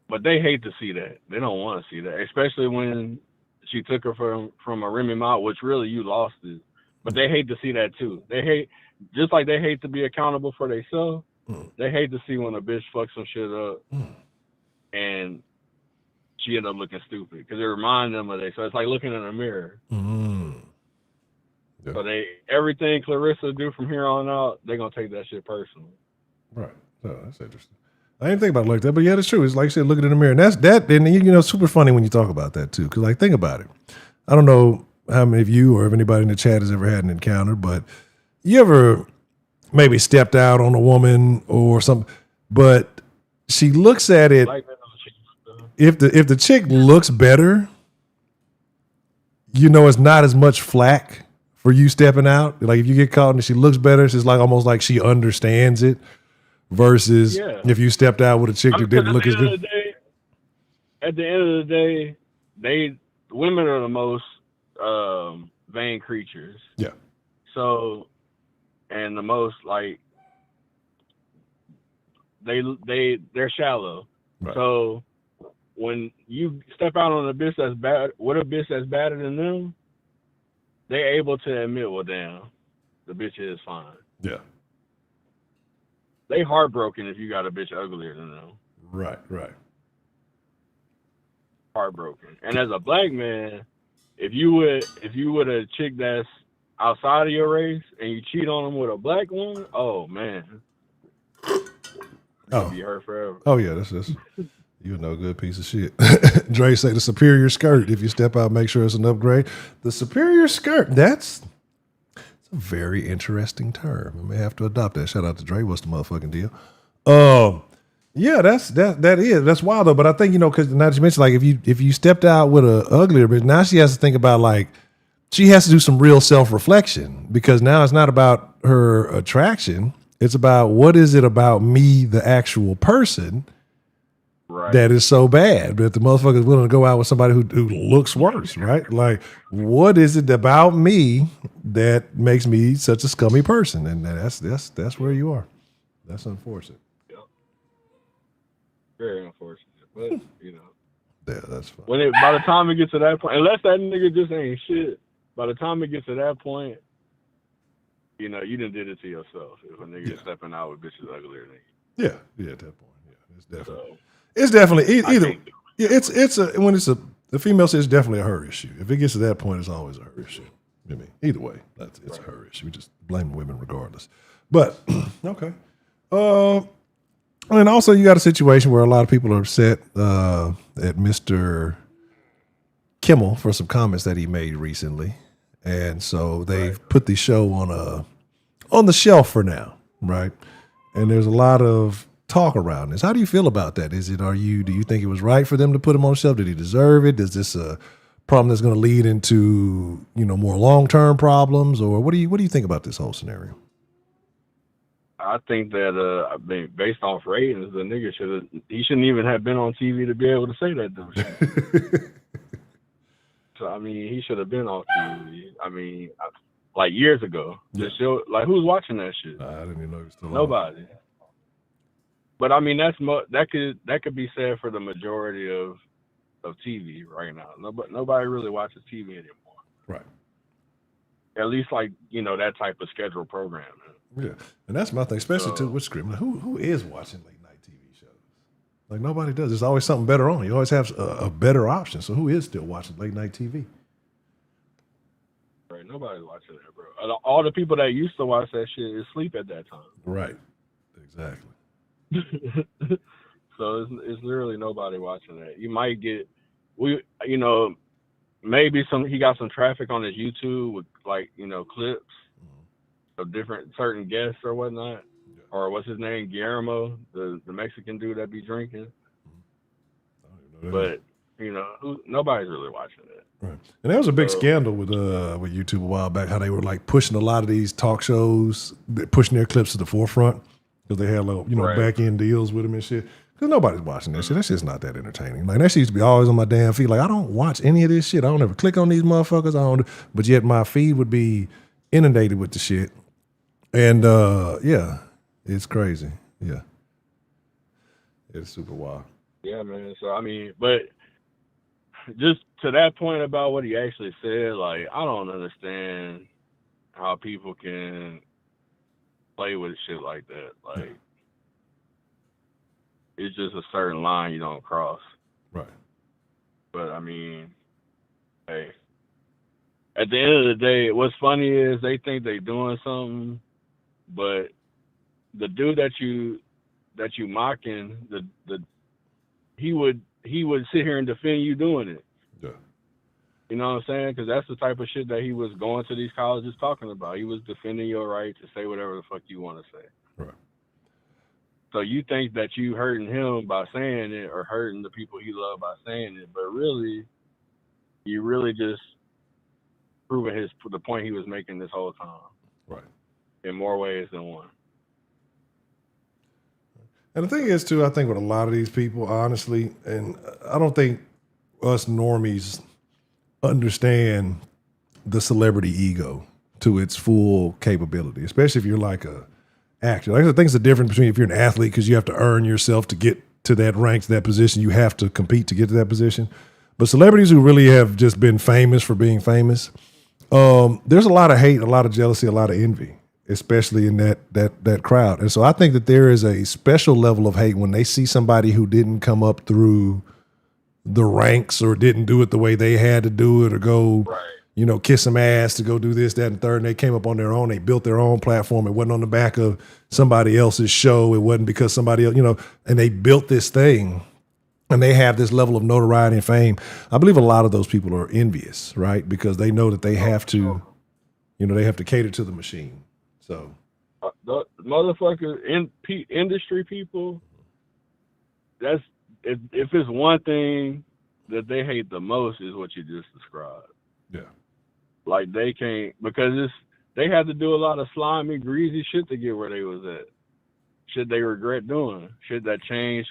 but they hate to see that. They don't want to see that, especially when she took her from a Remy Ma, which really you lost it. But they hate to see that too. They hate, just like they hate to be accountable for themselves. They hate to see when a bitch fucks some shit up and she end up looking stupid because it reminds them of they. So it's like looking in a mirror. Yeah. So everything Claressa do from here on out, they're gonna take that shit personally. Right. Oh, that's interesting. I didn't think about it like that, but yeah, that's true. It's like you said, looking in the mirror, and that's that. And you know, super funny when you talk about that too, because like think about it. I don't know how many of you or if anybody in the chat has ever had an encounter, but you ever maybe stepped out on a woman or something, but she looks at it. If the chick looks better, you know, it's not as much flack for you stepping out. Like if you get caught and she looks better, it's just like almost like she understands it. Versus if you stepped out with a chick who didn't look as good. At the end of the day, women are the most vain creatures. Yeah. So, and the most like they're shallow. Right. So when you step out on a bitch that's bad, with a bitch that's badder than them, they're able to admit, well, damn, the bitch is fine. Yeah. They heartbroken if you got a bitch uglier than them. Right. Heartbroken. And as a black man, if you would a chick that's outside of your race and you cheat on them with a black woman, oh man, you'll be hurt forever. Oh yeah, that's you're no good piece of shit. Dre say the superior skirt. If you step out, make sure it's an upgrade. The superior skirt. That's a very interesting term. I may have to adopt that. Shout out to Dre. What's the motherfucking deal? Yeah, that's wild though. But I think, you know, because now that you mentioned, like if you stepped out with a uglier bitch, now she has to think about, like, she has to do some real self-reflection, because now it's not about her attraction. It's about, what is it about me, the actual person, that is so bad, but the motherfucker is willing to go out with somebody who looks worse, right? Like, what is it about me that makes me such a scummy person? And that's where you are. That's unfortunate. Yeah. Very unfortunate, but you know. Yeah, that's fine. By the time it gets to that point, unless that nigga just ain't shit, by the time it gets to that point, you know, you done did it to yourself. If a nigga stepping out with bitches uglier than you. Yeah, at that point. Yeah, it's definitely. It's definitely either. Yeah, the female says it's definitely a her issue. If it gets to that point, it's always a her issue. I mean, either way, it's a her issue. We just blame women regardless. But okay. And also you got a situation where a lot of people are upset at Mr. Kimmel for some comments that he made recently, and so they've put the show on the shelf for now, right? And there's a lot of talk around this. How do you feel about that? Do you think it was right for them to put him on the shelf? Did he deserve it? Is this a problem that's going to lead into, you know, more long-term problems, or what do you think about this whole scenario? I think that I mean, based off ratings, the nigga shouldn't even have been on TV to be able to say that dumb shit. So I mean, he should have been off TV. I mean, like years ago. The show, like, who's watching that shit? I didn't even know he was still on. Nobody. But I mean, that could be said for the majority of TV right now. Nobody really watches TV anymore. Right. At least, like, you know, that type of scheduled programming. Yeah, and that's my thing, especially too with script. Like, who is watching late night TV shows? Like, nobody does. There's always something better on. You always have a better option. So who is still watching late night TV? Right, nobody's watching that, bro. All the people that used to watch that shit is asleep at that time. Right, exactly. So it's literally nobody watching that. You might get, maybe he got some traffic on his YouTube with, like, you know, clips of different certain guests or whatnot, or what's his name, Guillermo, the Mexican dude that be drinking. But you know, nobody's really watching it. Right, and there was a big scandal with YouTube a while back, how they were like pushing a lot of these talk shows, pushing their clips to the forefront because they had little, back end deals with them and shit. Because nobody's watching that shit. That shit's not that entertaining. Like, that shit used to be always on my damn feed. Like, I don't watch any of this shit. I don't ever click on these motherfuckers. But yet my feed would be inundated with the shit. And it's crazy. Yeah. It's super wild. Yeah, man. So I mean, but just to that point about what he actually said, like I don't understand how people can play with shit like that. Like it's just a certain line you don't cross. Right. But I mean, hey, at the end of the day, what's funny is they think they doing something, but the dude that you mocking, the he would sit here and defend you doing it. Yeah. You know what I'm saying? Because that's the type of shit that he was going to these colleges talking about. He was defending your right to say whatever the fuck you want to say. Right. So you think that you hurting him by saying it, or hurting the people he loved by saying it, but really, you really just proving the point he was making this whole time. Right. In more ways than one. And the thing is, too, I think with a lot of these people, honestly, and I don't think us normies understand the celebrity ego to its full capability, especially if you're like a actor. Like, I think it's the difference between if you're an athlete, because you have to earn yourself to get to that rank, to that position. You have to compete to get to that position. But celebrities who really have just been famous for being famous, there's a lot of hate, a lot of jealousy, a lot of envy, especially in that crowd. And so I think that there is a special level of hate when they see somebody who didn't come up through the ranks or didn't do it the way they had to do it, or go, kiss some ass to go do this, that, and third. And they came up on their own. They built their own platform. It wasn't on the back of somebody else's show. It wasn't because somebody else, and they built this thing. And they have this level of notoriety and fame. I believe a lot of those people are envious, right? Because they know that they have to, they have to cater to the machine. So, the motherfuckers industry people, that's if it's one thing that they hate the most is what you just described. Yeah. Like they can't, because they had to do a lot of slimy, greasy shit to get where they was at. Shit they regret doing. Shit that changed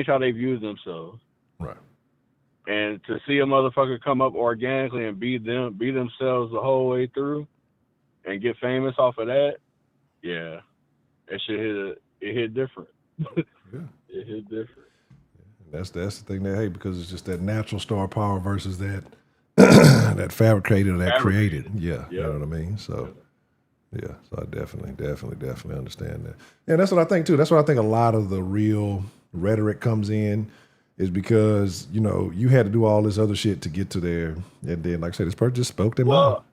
how they view themselves. Right. And to see a motherfucker come up organically and be themselves the whole way through and get famous off of that, yeah, that shit hit different. Yeah. It hit different. That's the thing they hate, because it's just that natural star power versus that that fabricated, that created. Yeah. You know what I mean? So yeah, so I definitely understand that. Yeah, that's what I think too. That's what I think a lot of the real rhetoric comes in, is because, you had to do all this other shit to get to there. And then, like I said, this person just spoke their mind.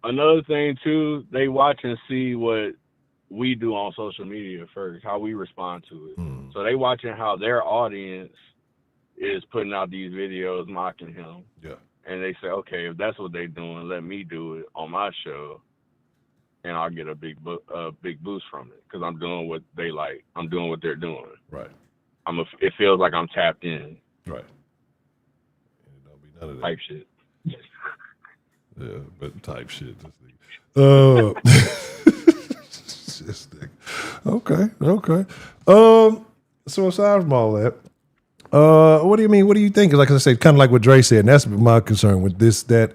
Another thing too, they watch and see what we do on social media first, how we respond to it. So they watching how their audience is putting out these videos mocking him. Yeah. And they say, okay, if that's what they're doing, let me do it on my show. And I'll get a big boost from it, because I'm doing what they like. I'm doing what they're doing. Right. It feels like I'm tapped in. Right. Don't be none of that type shit. Yeah, but type shit. Okay. So aside from all that, what do you mean? What do you think? Like I said, kind of like what Dre said, and that's my concern with this, that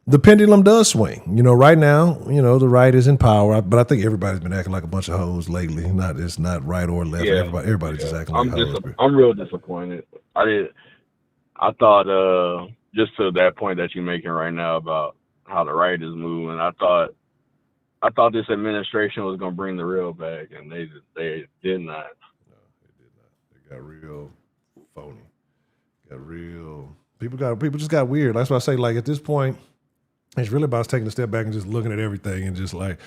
the pendulum does swing. Right now, the right is in power, but I think everybody's been acting like a bunch of hoes lately. It's not right or left. Yeah. Everybody's just acting like hoes. I'm real disappointed. I thought just to that point that you're making right now about how the right is moving, I thought this administration was gonna bring the real back, and they did not. No, they did not. They got real phony. People just got weird. That's why I say, like, at this point, it's really about taking a step back and just looking at everything and just like,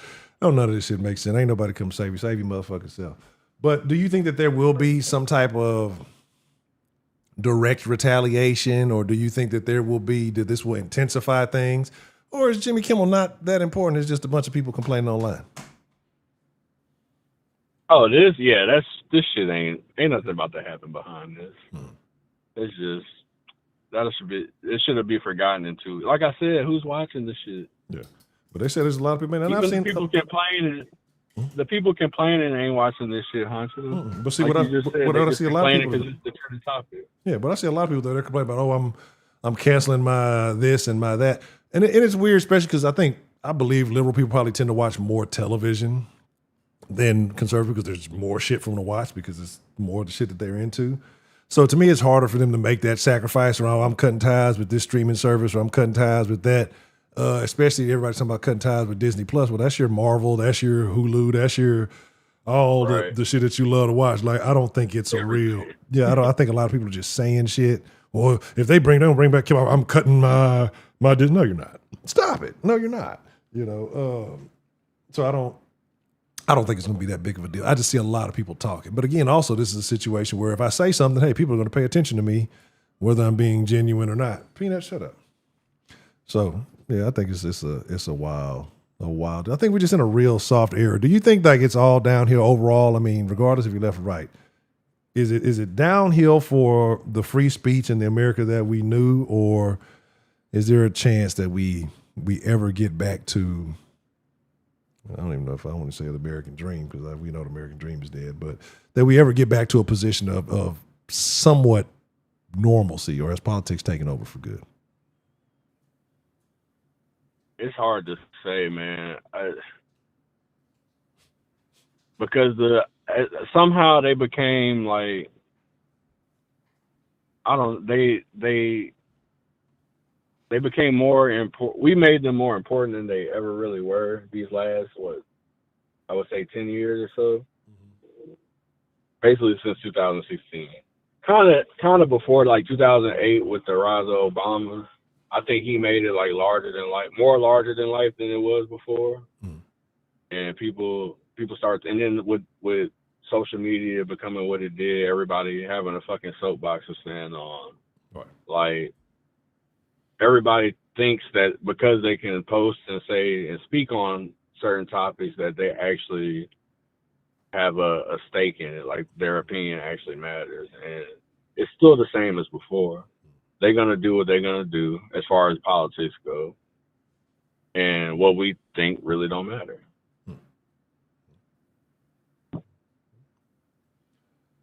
oh, none of this shit makes sense. Ain't nobody come save you. Save your motherfucking self. But do you think that there will be some type of direct retaliation, or do you think that that this will intensify things? Or is Jimmy Kimmel not that important? It's just a bunch of people complaining online. Oh, this shit ain't nothing about to happen behind this. It's just it should be forgotten into. Like I said, who's watching this shit? Yeah, but they said there's a lot of people. And I've seen people complaining. The people complaining ain't watching this shit, Honcho. But see, like what I see a lot of people because it's the trending topic. Yeah, but I see a lot of people that are complaining about, oh, I'm canceling my this and my that, and it's weird, especially because I believe liberal people probably tend to watch more television than conservative, because there's more shit for them to watch because it's more of the shit that they're into. So to me, it's harder for them to make that sacrifice. Or oh, I'm cutting ties with this streaming service, or I'm cutting ties with that. Especially everybody's talking about cutting ties with Disney Plus. Well, that's your Marvel, that's your Hulu, that's your all the shit that you love to watch. Like, I don't think it's a real. Yeah, I think a lot of people are just saying shit. Or if they don't bring back Kim, I'm cutting my Disney. No, you're not. Stop it. No, you're not. You know. So I don't think it's going to be that big of a deal. I just see a lot of people talking. But again, also this is a situation where if I say something, hey, people are going to pay attention to me, whether I'm being genuine or not. Peanut, shut up. So yeah, I think it's a wild. I think we're just in a real soft era. Do you think like it's all downhill overall? I mean, regardless if you're left or right, is it downhill for the free speech in the America that we knew, or is there a chance that we ever get back to? I don't even know if I want to say the American dream because we know the American dream is dead, but that we ever get back to a position of somewhat normalcy, or has politics taken over for good? It's hard to say, man, because somehow they became like, I don't. They became more important. We made them more important than they ever really were. These last, I would say 10 years or so. Basically since 2016. Kind of before like 2008 with the rise of Obama. I think he made it like more larger than life than it was before. And people start, and then with social media becoming what it did, everybody having a fucking soapbox to stand on. Right. Like, everybody thinks that because they can post and say and speak on certain topics that they actually have a stake in it, like their opinion actually matters. And it's still the same as before. They're going to do what they're going to do as far as politics go. And what we think really don't matter.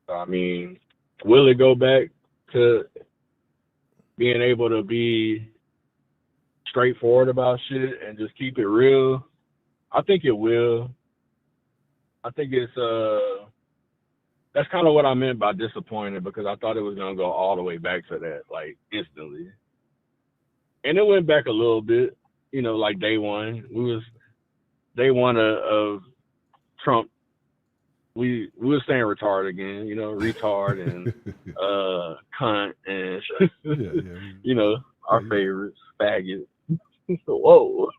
I mean, will it go back to being able to be straightforward about shit and just keep it real? I think it will. I think it's that's kind of what I meant by disappointed, because I thought it was gonna go all the way back to that, like, instantly. And it went back a little bit, you know, like day one. Day one of Trump. We were saying retard again, you know, retard and cunt and you know, our favorites, faggot. Whoa.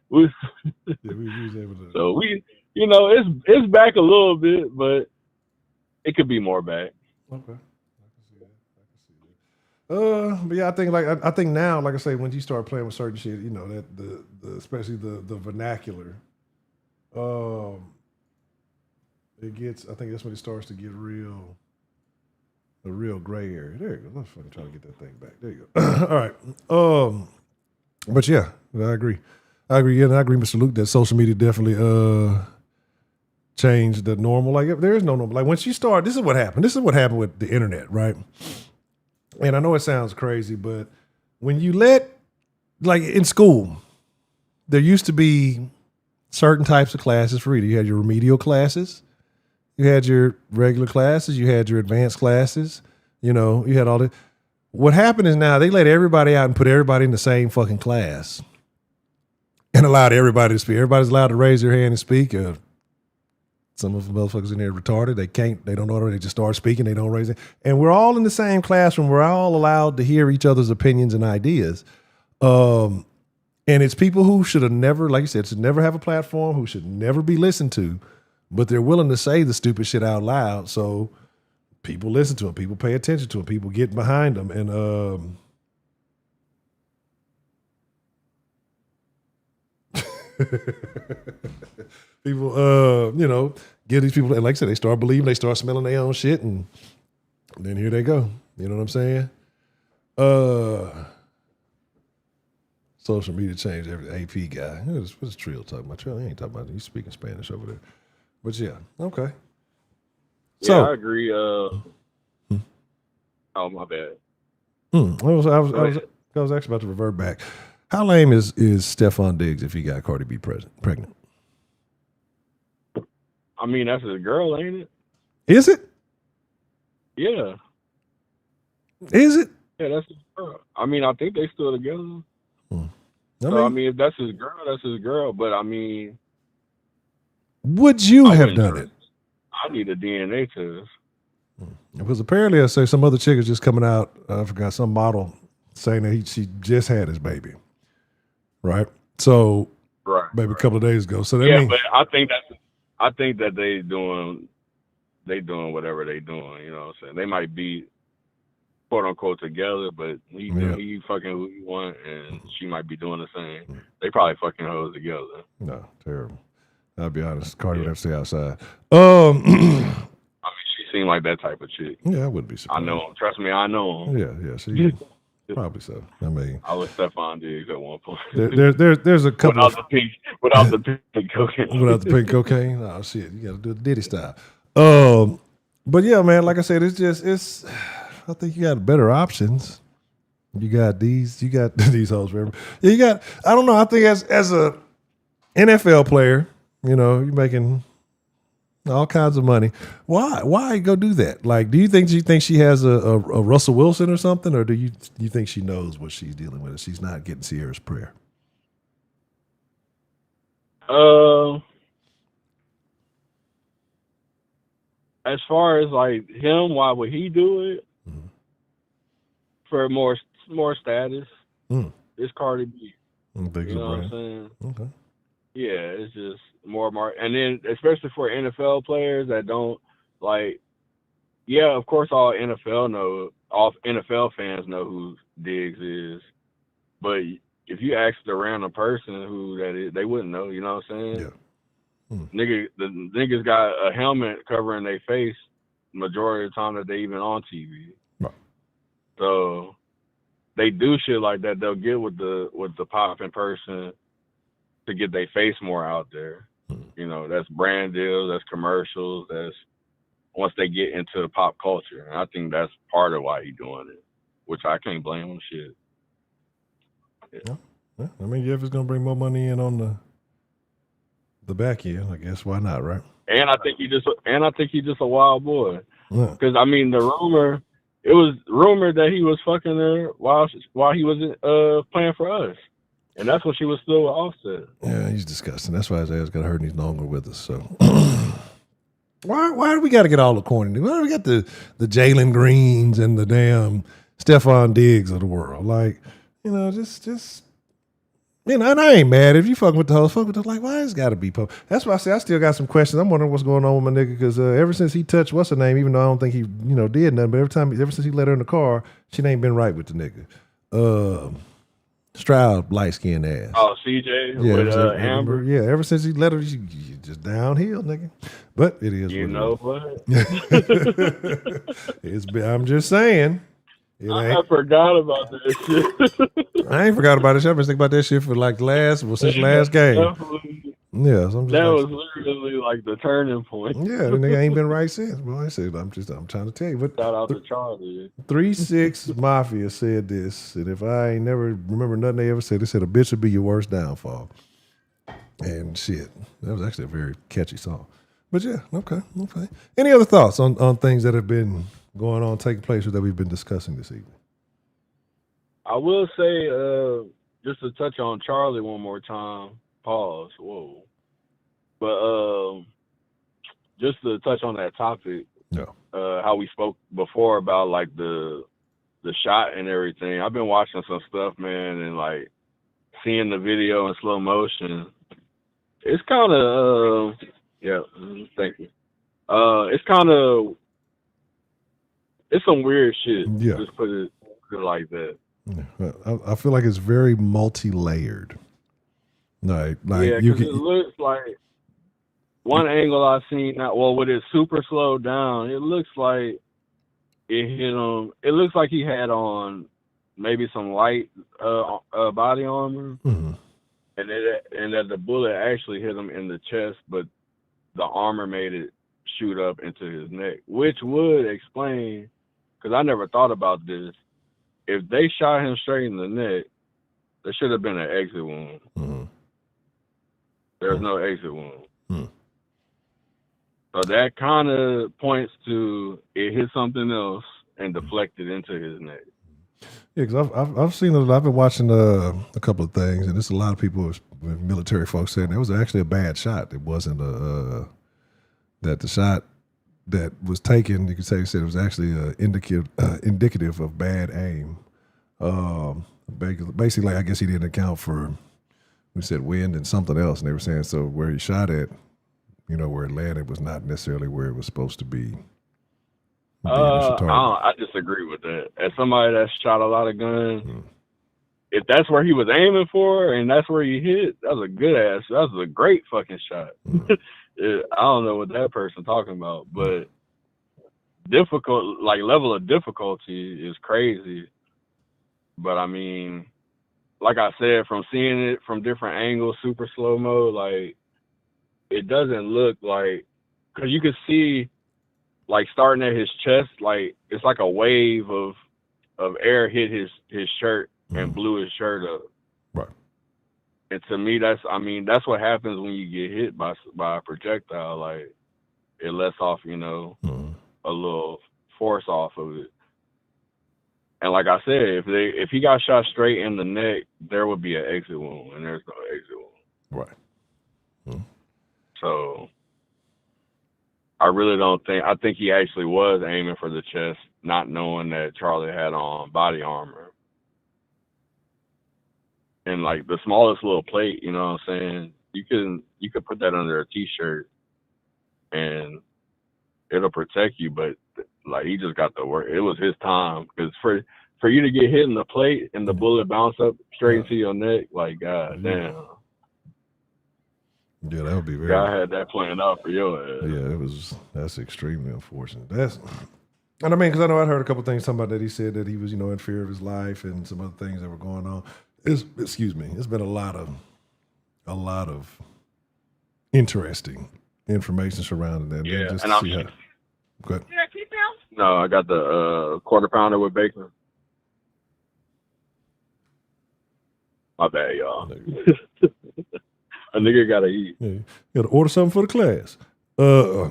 We was able to. So you know, it's back a little bit, but it could be more back. Okay, I can see that. But yeah, I think now, like I say, when you start playing with certain shit, you know, that the especially the vernacular, it gets. I think that's when it starts to get the real gray area. There you go. Let's fucking try to get that thing back. There you go. All right. But yeah, I agree. Yeah, and I agree, Mr. Luke, that social media definitely changed the normal. Like, there is no normal. Like, once you start, this is what happened. This is what happened with the internet, right? And I know it sounds crazy, but when you like in school, there used to be certain types of classes for reading. You had your remedial classes, you had your regular classes, you had your advanced classes, you know, you had all that. What happened is now they let everybody out and put everybody in the same fucking class and allowed everybody to speak. Everybody's allowed to raise their hand and speak. Some of the motherfuckers in there are retarded. They don't know, they just start speaking, they don't raise it. And we're all in the same classroom. We're all allowed to hear each other's opinions and ideas. And it's people who should have never, like you said, should never have a platform, who should never be listened to, but they're willing to say the stupid shit out loud. So people listen to them, people pay attention to them, people get behind them. And people, you know, give these people, and like I said, they start believing, they start smelling their own shit, and then here they go. You know what I'm saying? Social media changed everything. AP guy. What's Trill talking about? Trill, he ain't talking about it. He's speaking Spanish over there. But yeah, okay. So, yeah, I agree. Oh, my bad. I was actually about to revert back. How lame is Stephon Diggs if he got Cardi B pregnant? I mean, that's his girl, ain't it? Is it? Yeah. Is it? Yeah, that's his girl. I mean, I think they still together. I So I mean, mean, if that's his girl, that's his girl. But I mean, would you I have wouldn't done trust. it? I need a DNA test. Because apparently, I say some other chick is just coming out. I forgot some model saying that she just had his baby, right? So Right. maybe a couple of days ago. So that Yeah, means but I think that they doing whatever they doing. You know what I'm saying? They might be quote unquote together, but he fucking who he want, and she might be doing the same. They probably fucking hoes together. no, terrible. I'll be honest. Cardi would Yeah. have to stay outside. I mean, she seemed like that type of chick. Yeah, I wouldn't be I surprised. know him. Trust me, I know him. Yeah, she probably so. I mean, I was Stephon Diggs at one point. there's a couple without the pink cocaine. without the pink cocaine. Oh shit, you got to do the Diddy style. But yeah, man, like I said, it's. I think you got better options. You got these hoes. Forever. Yeah, you got. I don't know. I think as a NFL player, you're making all kinds of money. Why go do that? Like, do you think she has a Russell Wilson or something, or do you think she knows what she's dealing with? She's not getting Sierra's prayer. As far as like him, why would he do it? For more status. It's Cardi B. You know what I'm saying? Okay. Yeah, it's just more, and then especially for NFL players that don't like. Yeah, of course, all NFL fans know who Diggs is, but if you asked a random person who that is, they wouldn't know. You know what I'm saying? Yeah. The niggas got a helmet covering their face majority of the time that they even on TV. Right. So they do shit like that. They'll get with the popping person to get their face more out there. That's brand deals, that's commercials, that's once they get into pop culture. And I think that's part of why he's doing it, which I can't blame him. Shit. Yeah. I mean, if it's gonna bring more money in on the back end, I guess why not, right? And I think he just a wild boy. Because I mean, it was rumored that he was fucking her while he was playing for us. And that's when she was still with Offset. Yeah, he's disgusting. That's why his ass got hurt and he's no longer with us. So why do we got to get all the corny? Why do we got the Jalen Greens and the damn Stephon Diggs of the world? Like, just and I ain't mad if you fucking with the hoes. Fuck with the like. Why it's got to be pub? That's why I say I still got some questions. I'm wondering what's going on with my nigga because ever since he touched what's her name, even though I don't think he did nothing, but ever since he let her in the car, she ain't been right with the nigga. Stroud light skinned ass. Oh, CJ with Amber. Yeah, ever since he let her, she just downhill, nigga. But it is. You know what? I'm just saying. I forgot about that shit. I ain't forgot about it. I've been thinking about that shit for since last game. Definitely. Yeah, so was literally like the turning point. Yeah, the nigga ain't been right since. Well, I said I'm trying to tell you. But shout out to Charlie. 3-6 Mafia said this, and if I ain't never remember nothing they ever said, they said a bitch would be your worst downfall. And shit, that was actually a very catchy song. But yeah, okay. Any other thoughts on things that have been going on, taking place, or that we've been discussing this evening? I will say, just to touch on Charlie one more time. Pause. Whoa. But just to touch on that topic, how we spoke before about like the shot and everything. I've been watching some stuff, man, and like seeing the video in slow motion. It's kind of thank you. It's some weird shit. Yeah. Just put it like that. Yeah. I feel like it's very multi-layered. Like yeah, because it looks like one angle I've seen now. Well, with it super slowed down, it looks like it hit him. It looks like he had on maybe some light body armor, and that the bullet actually hit him in the chest, but the armor made it shoot up into his neck, which would explain. Because I never thought about this. If they shot him straight in the neck, there should have been an exit wound. There's no exit wound. So So that kind of points to it hit something else and deflected into his neck. Yeah, because I've seen it. I've been watching a couple of things, and there's a lot of people, military folks, saying it was actually a bad shot. It wasn't that the shot that was taken. You could say said it was actually indicative of bad aim. Basically, I guess he didn't account for. We said wind and something else, and they were saying so where he shot at, where it landed was not necessarily where it was supposed to be. I disagree with that. As somebody that's shot a lot of guns, if that's where he was aiming for and that's where he hit, that was a great fucking shot. I don't know what that person talking about, but level of difficulty is crazy. But I mean, like I said, from seeing it from different angles, super slow mo, like it doesn't look like, because you can see, like starting at his chest, like it's like a wave of air hit his shirt and blew his shirt up. Right. And to me, that's what happens when you get hit by a projectile. Like it lets off, a little force off of it. And like I said, if he got shot straight in the neck, there would be an exit wound, and there's no exit wound. Right. So I really don't think. I think he actually was aiming for the chest, not knowing that Charlie had on body armor. And like the smallest little plate, you know what I'm saying? You could put that under a t-shirt and it'll protect you, but like he just got the work. It was his time, because for you to get hit in the plate and the bullet bounce up straight into your neck, like god damn. Yeah, that would be very. God had that planned out for your ass. Yeah, that's extremely unfortunate. And I mean, because I know I'd heard a couple things talking about that. He said that he was, in fear of his life and some other things that were going on. It's been a lot of interesting information surrounding that. Yeah, just and to see how. Go ahead. No, I got the quarter pounder with bacon. My bad, y'all. A nigga gotta eat. Yeah, you gotta order something for the class. But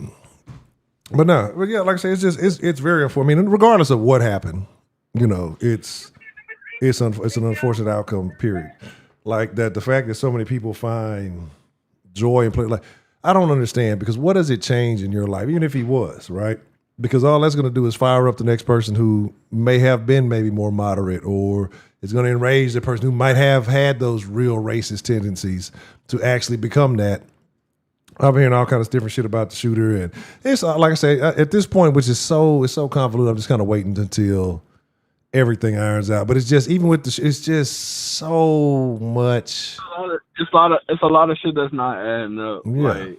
yeah, like I say, it's very unfortunate. I mean, regardless of what happened, it's an unfortunate outcome. Period. Like that, the fact that so many people find joy in play. Like I don't understand, because what does it change in your life, even if he was right? Because all that's going to do is fire up the next person who may have been maybe more moderate, or it's going to enrage the person who might have had those real racist tendencies to actually become that. I'm hearing all kinds of different shit about the shooter, and it's like I say, at this point, which is it's so convoluted. I'm just kind of waiting until everything irons out. But it's just, even with it's just so much. It's a lot of shit that's not adding up. Yeah.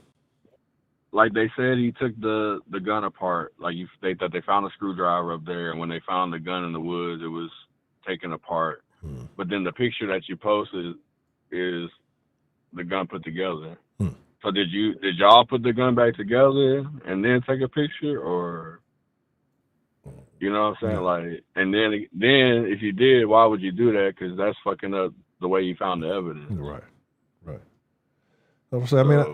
Like they said, he took the gun apart. Like they thought they found a screwdriver up there, and when they found the gun in the woods, it was taken apart. But then the picture that you posted is the gun put together. So did y'all put the gun back together and then take a picture, or you know what I'm saying? Yeah. Like, and then if you did, why would you do that? Because that's fucking up the way you found the evidence. Right. So, I mean,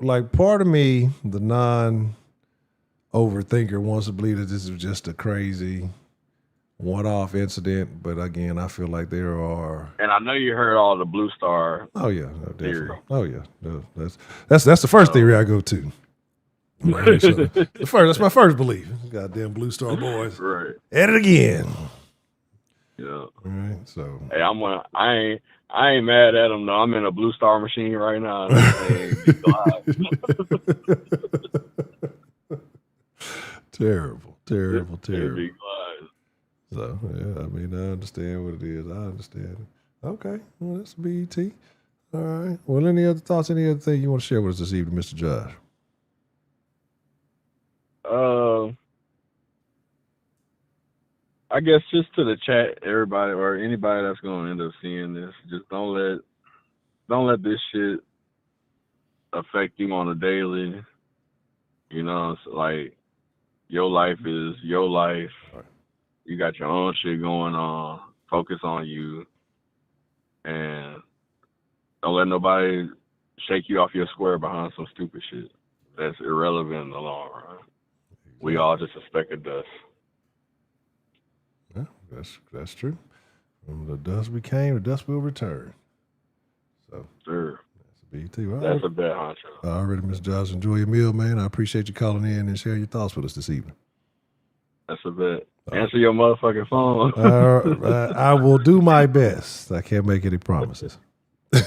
like part of me, the non-overthinker, wants to believe that this is just a crazy one-off incident, but again, I feel like there are. And I know you heard all the Blue Star. Oh yeah, definitely. Theory. Oh yeah, that's the first theory I go to. Right, so that's my first belief. Goddamn Blue Star boys. Right. At it again. Yeah. All right. So. Hey, I ain't mad at them though. I'm in a Blue Star machine right now. Terrible. So, yeah, I mean, I understand what it is. I understand it. Okay, well, that's BET. All right. Well, any other thoughts, any other thing you want to share with us this evening, Mr. Josh? I guess just to the chat, everybody or anybody that's going to end up seeing this, just don't let this shit affect you on a daily. You know, it's like your life is your life. Right. You got your own shit going on. Focus on you. And don't let nobody shake you off your square behind some stupid shit. that's irrelevant in the long run. We all just a speck of dust. Yeah, that's true. From the dust we came, the dust will return. So Sure. that's a BT. Well, That's a bet, Honcho. all right, Mr. Josh. Enjoy your meal, man. I appreciate you calling in and sharing your thoughts with us this evening. That's a bet. Answer your motherfucking phone. I will do my best. I can't make any promises. This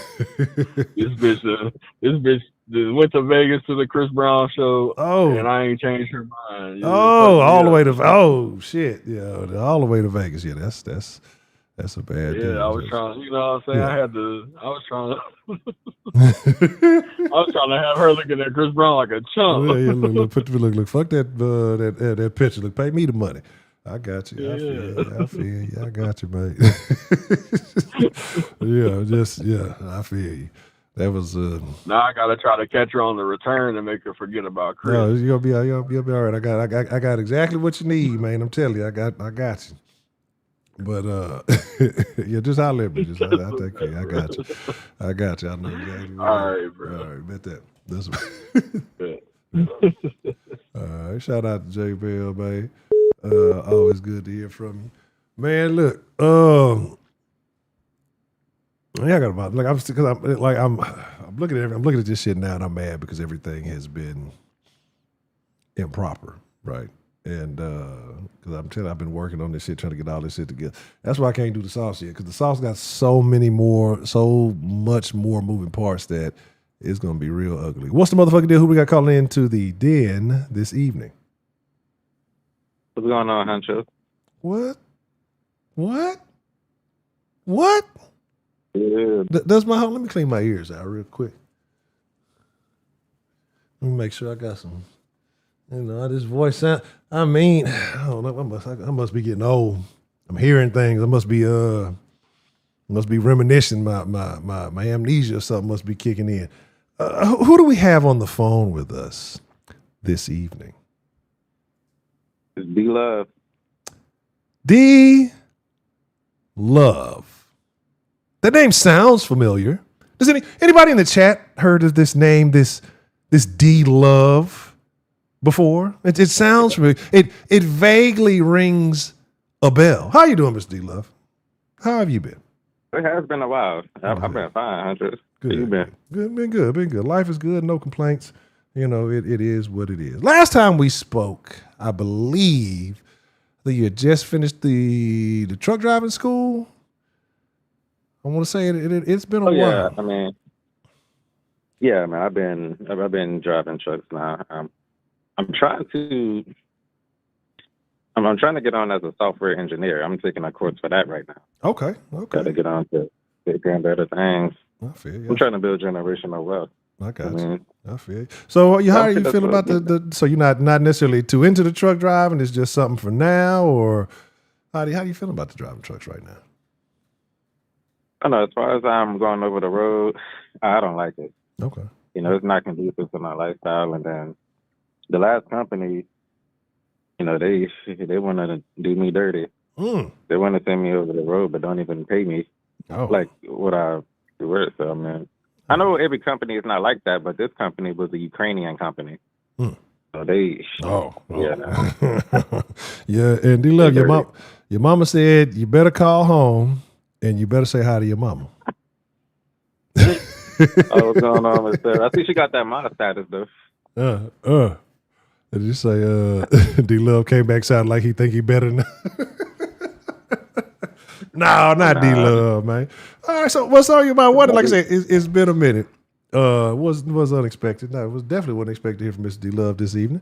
bitch went to Vegas to the Chris Brown show. Oh. And I ain't changed her mind. All the way to shit. Yeah, all the way to Vegas. Yeah, that's a bad deal. Yeah, I was trying, you know what I'm saying? Yeah. I was trying to have her looking at Chris Brown like a chump. Yeah, look, fuck that picture. Look, pay me the money. I got you. I feel you. I got you, mate. I feel you. That was now I gotta try to catch her on the return and make her forget about Chris. No, you'll be all right. I got exactly what you need, man. I'm telling you, I got you. But yeah, just holler at me. Just I'll take care. I got you. I know exactly. All right, bro. All right, bet that. All right, shout out to J Bell, man. Always good to hear from you, man. Look, yeah, I got about I'm looking at this shit now, and I'm mad because everything has been improper, right? And because I'm telling you, I've been working on this shit, trying to get all this shit together. That's why I can't do the sauce yet, because the sauce got so much more moving parts that it's gonna be real ugly. What's the motherfucking deal? Who we got calling into the den this evening? What's going on, Honcho? What? Yeah. Does my let me clean my ears out real quick. Let me make sure I got some. You know, this voice sound. I mean, I don't know. I must be getting old. I'm hearing things. I must be reminiscing. My amnesia or something must be kicking in. Who do we have on the phone with us this evening? It's D-Love. D-Love. That name sounds familiar. Does anybody in the chat heard of this name, this D-Love before? It sounds familiar. It vaguely rings a bell. How you doing, Mr. D-Love? How have you been? It has been a while. I've been fine, Honcho. Good. You been? Good. Been good. Life is good. No complaints. You know, it is what it is. Last time we spoke, I believe that you had just finished the truck driving school. I want to say it's been a while. Yeah, I mean, yeah, man. I've been driving trucks now. I'm trying to get on as a software engineer. I'm taking a course for that right now. Okay. Got to get on to bigger and better things. I feel you. I'm trying to build generational wealth. I got you. I feel you. So how are you feeling about the? So you're not necessarily too into the truck driving. It's just something for now, or how do you feel about the driving trucks right now? I know, as far as I'm going over the road, I don't like it. Okay. You know, it's not conducive to my lifestyle. And then the last company, you know, they want to do me dirty. They want to send me over the road, but don't even pay me like what I work. So, man, I know every company is not like that, but this company was a Ukrainian company. So they, yeah, yeah. And D-Love, your mama said you better call home. And you better say hi to your mama. What's going on with her? I think she got that model status though. Did you say D-Love came back sounding like he think he better than No, not D-Love, man. All right, so what's all you about? What? Like I said, it's been a minute. Was unexpected. No, it was definitely wasn't expected to hear from Mr. D-Love this evening.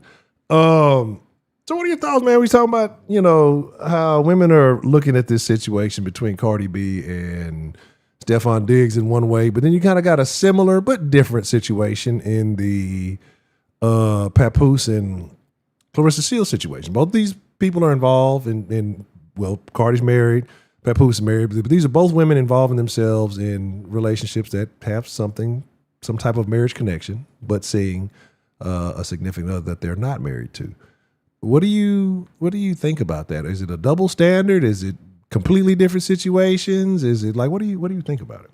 So what are your thoughts, man? We talking about, you know, how women are looking at this situation between Cardi B and Stefan Diggs in one way, but then you kind of got a similar but different situation in the Papoose and Claressa Shields situation. Both these people are involved in well, Cardi's married, Papoose is married, but these are both women involving themselves in relationships that have some type of marriage connection, but seeing a significant other that they're not married to. What do you think about that? Is it a double standard? Is it completely different situations? Is it like what do you think about it?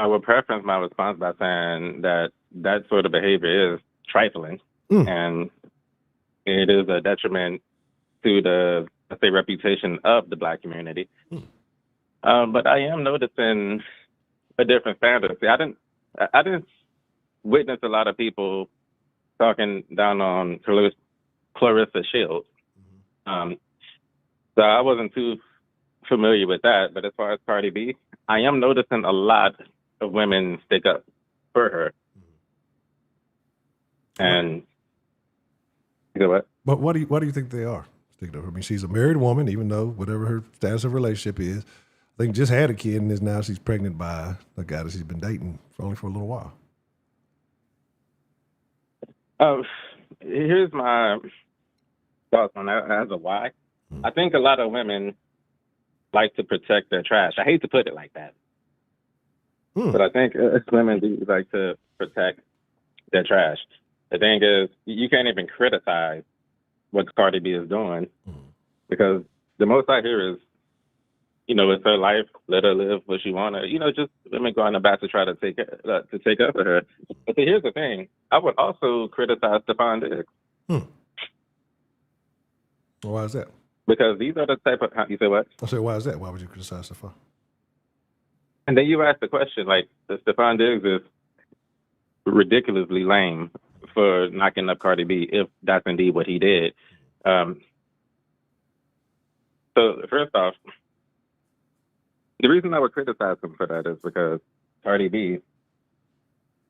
I would preference my response by saying that that sort of behavior is trifling, and it is a detriment to the, let's say, reputation of the Black community. But I am noticing a different standard. See, I didn't witness a lot of people talking down on Claressa Shields. So I wasn't too familiar with that. But as far as Cardi B, I am noticing a lot of women stick up for her. And you know what? But why do you think they are sticking up? I mean, she's a married woman, even though whatever her status of relationship is. I think just had a kid and is now she's pregnant by a guy that she's been dating for only for a little while. Here's my thoughts on that as a why. I think a lot of women like to protect their trash. I hate to put it like that, but I think women do like to protect their trash. The thing is, you can't even criticize what Cardi B is doing because the most I hear is, you know, it's her life. Let her live what she want to. You know, just women going about to try to take up for her. But see, here's the thing: I would also criticize Stephon Diggs. Well, why is that? Because these are the type of, you say what? I say, why is that? Why would you criticize Stephon? And then you ask the question, like, Stephon Diggs is ridiculously lame for knocking up Cardi B, if that's indeed what he did. So first off, the reason I would criticize him for that is because Cardi B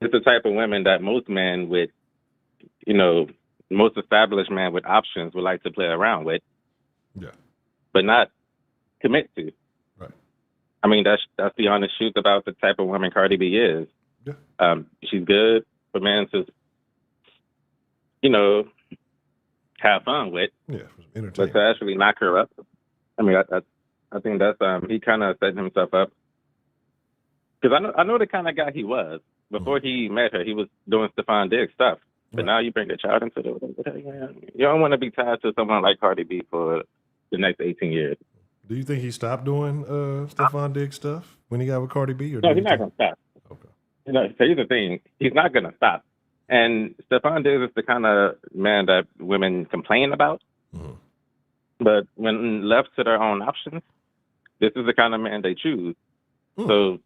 is the type of women that most men with, you know, most established men with options would like to play around with. Yeah. But not commit to. Right. I mean, that's the honest truth about the type of woman Cardi B is. Yeah. She's good for men to, you know, have fun with. Yeah, but to actually knock her up, I mean, I think that's he kind of set himself up. Because I know the kind of guy he was before he met her. He was doing Stephon Diggs stuff. But now you bring a child into the, you don't want to be tied to someone like Cardi B for the next 18 years. Do you think he stopped doing Stephon Diggs stuff when he got with Cardi B? Or no, he's not going to stop. Okay. You know, here's the thing. He's not going to stop. And Stephon Diggs is the kind of man that women complain about. But when left to their own options, this is the kind of man they choose. So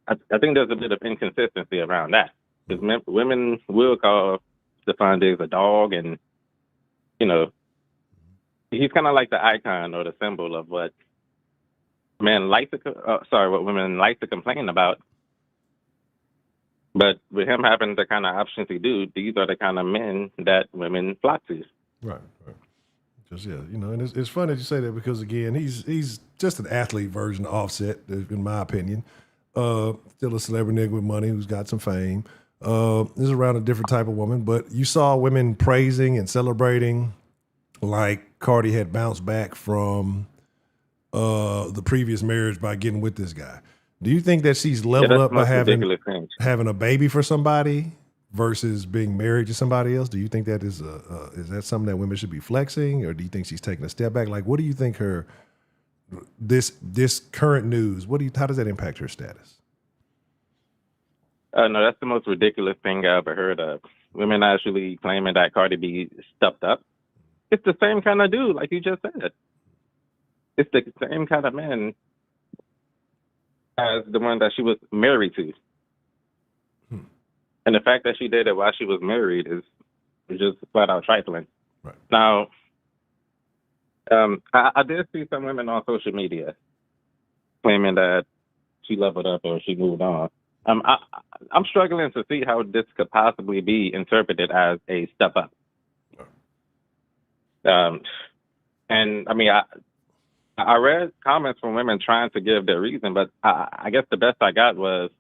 I think there's a bit of inconsistency around that. Because women will call Stephon Diggs a dog, and, you know, he's kind of like the icon or the symbol of what women like to complain about. But with him having the kind of options he do, these are the kind of men that women flock to. Right. Just, yeah, you know, and it's funny that you say that because, again, he's just an athlete version of Offset, in my opinion. Still a celebrity nigga with money who's got some fame. This is around a different type of woman, but you saw women praising and celebrating like Cardi had bounced back from the previous marriage by getting with this guy. Do you think that she's leveled up by having a baby for somebody versus being married to somebody else? Do you think that is that something that women should be flexing, or do you think she's taking a step back? Like, what do you think this current news? How does that impact her status? No, that's the most ridiculous thing I ever heard of. Women actually claiming that Cardi B stepped up. It's the same kind of dude, like you just said. It's the same kind of man as the one that she was married to. And the fact that she did it while she was married is just flat out trifling. Right. Now, I did see some women on social media claiming that she leveled up or she moved on. I'm struggling to see how this could possibly be interpreted as a step up. And I mean, I read comments from women trying to give their reason, but I guess the best I got was,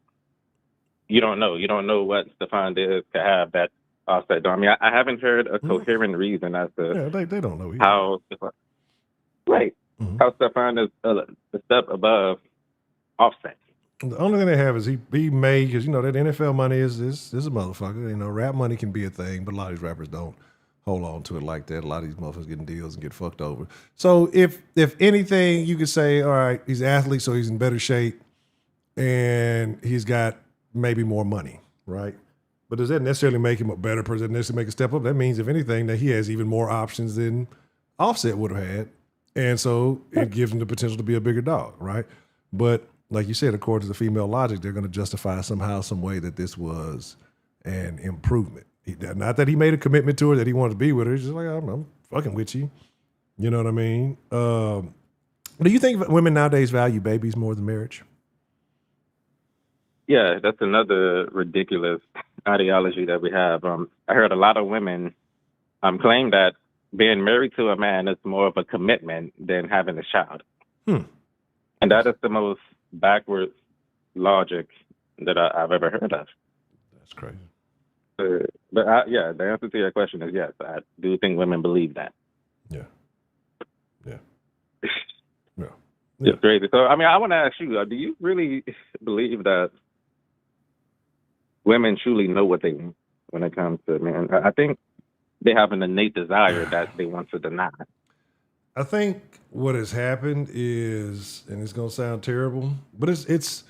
you don't know. You don't know what Stephon Diggs could have that Offset don't. I mean, I haven't heard a coherent reason as to they don't know either. How how Stephon is a step above Offset. The only thing they have is he made, because, you know, that NFL money is a motherfucker. You know, rap money can be a thing, but a lot of these rappers don't hold on to it like that. A lot of these motherfuckers getting deals and get fucked over. So if anything, you could say, all right, he's an athlete, so he's in better shape, and he's got maybe more money, right? But does that necessarily make him a better person? Does that necessarily make a step up? That means, if anything, that he has even more options than Offset would have had. And so it gives him the potential to be a bigger dog, right? But like you said, according to the female logic, they're going to justify somehow, some way that this was an improvement. Not that he made a commitment to her, that he wanted to be with her. He's just like, I'm fucking with you. You know what I mean? Do you think women nowadays value babies more than marriage? Yeah, that's another ridiculous ideology that we have. I heard a lot of women claim that being married to a man is more of a commitment than having a child. And that is the most backwards logic that I've ever heard of. That's crazy. The answer to your question is yes. I do think women believe that. Yeah. It's crazy. So, I mean, I want to ask you, do you really believe that women truly know what they want when it comes to men? I think they have an innate desire that they want to deny. I think what has happened is, and it's going to sound terrible, but it's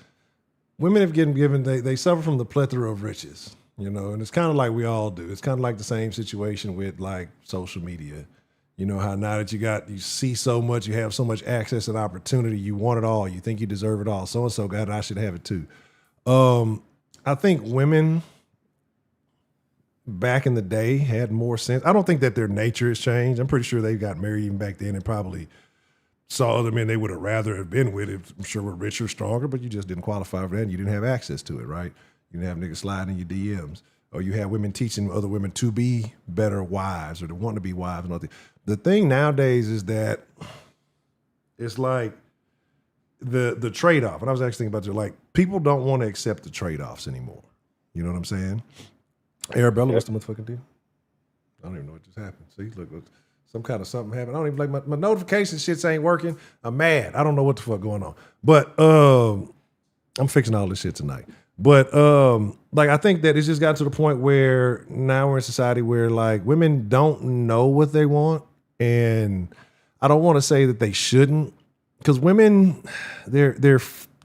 women have given they suffer from the plethora of riches, you know, and it's kind of like we all do. It's kind of like the same situation with like social media. You know how now that you see so much, you have so much access and opportunity, you want it all, you think you deserve it all. So-and-so got it, I should have it too. I think women back in the day had more sense. I don't think that their nature has changed. I'm pretty sure they got married even back then and probably saw other men they would have rather have been with, if I'm sure were richer, stronger, but you just didn't qualify for that and you didn't have access to it, right? You didn't have niggas sliding in your DMs. Or you have women teaching other women to be better wives or to want to be wives and all that. The thing nowadays is that it's like the trade-off. And I was actually thinking about it, like people don't want to accept the trade-offs anymore. You know what I'm saying? Arabella, what's the motherfucking deal? I don't even know what just happened. See, look, some kind of something happened. I don't even like my notification shits ain't working. I'm mad. I don't know what the fuck going on. But I'm fixing all this shit tonight. But like I think that it's just gotten to the point where now we're in a society where like women don't know what they want, and I don't want to say that they shouldn't, because women, they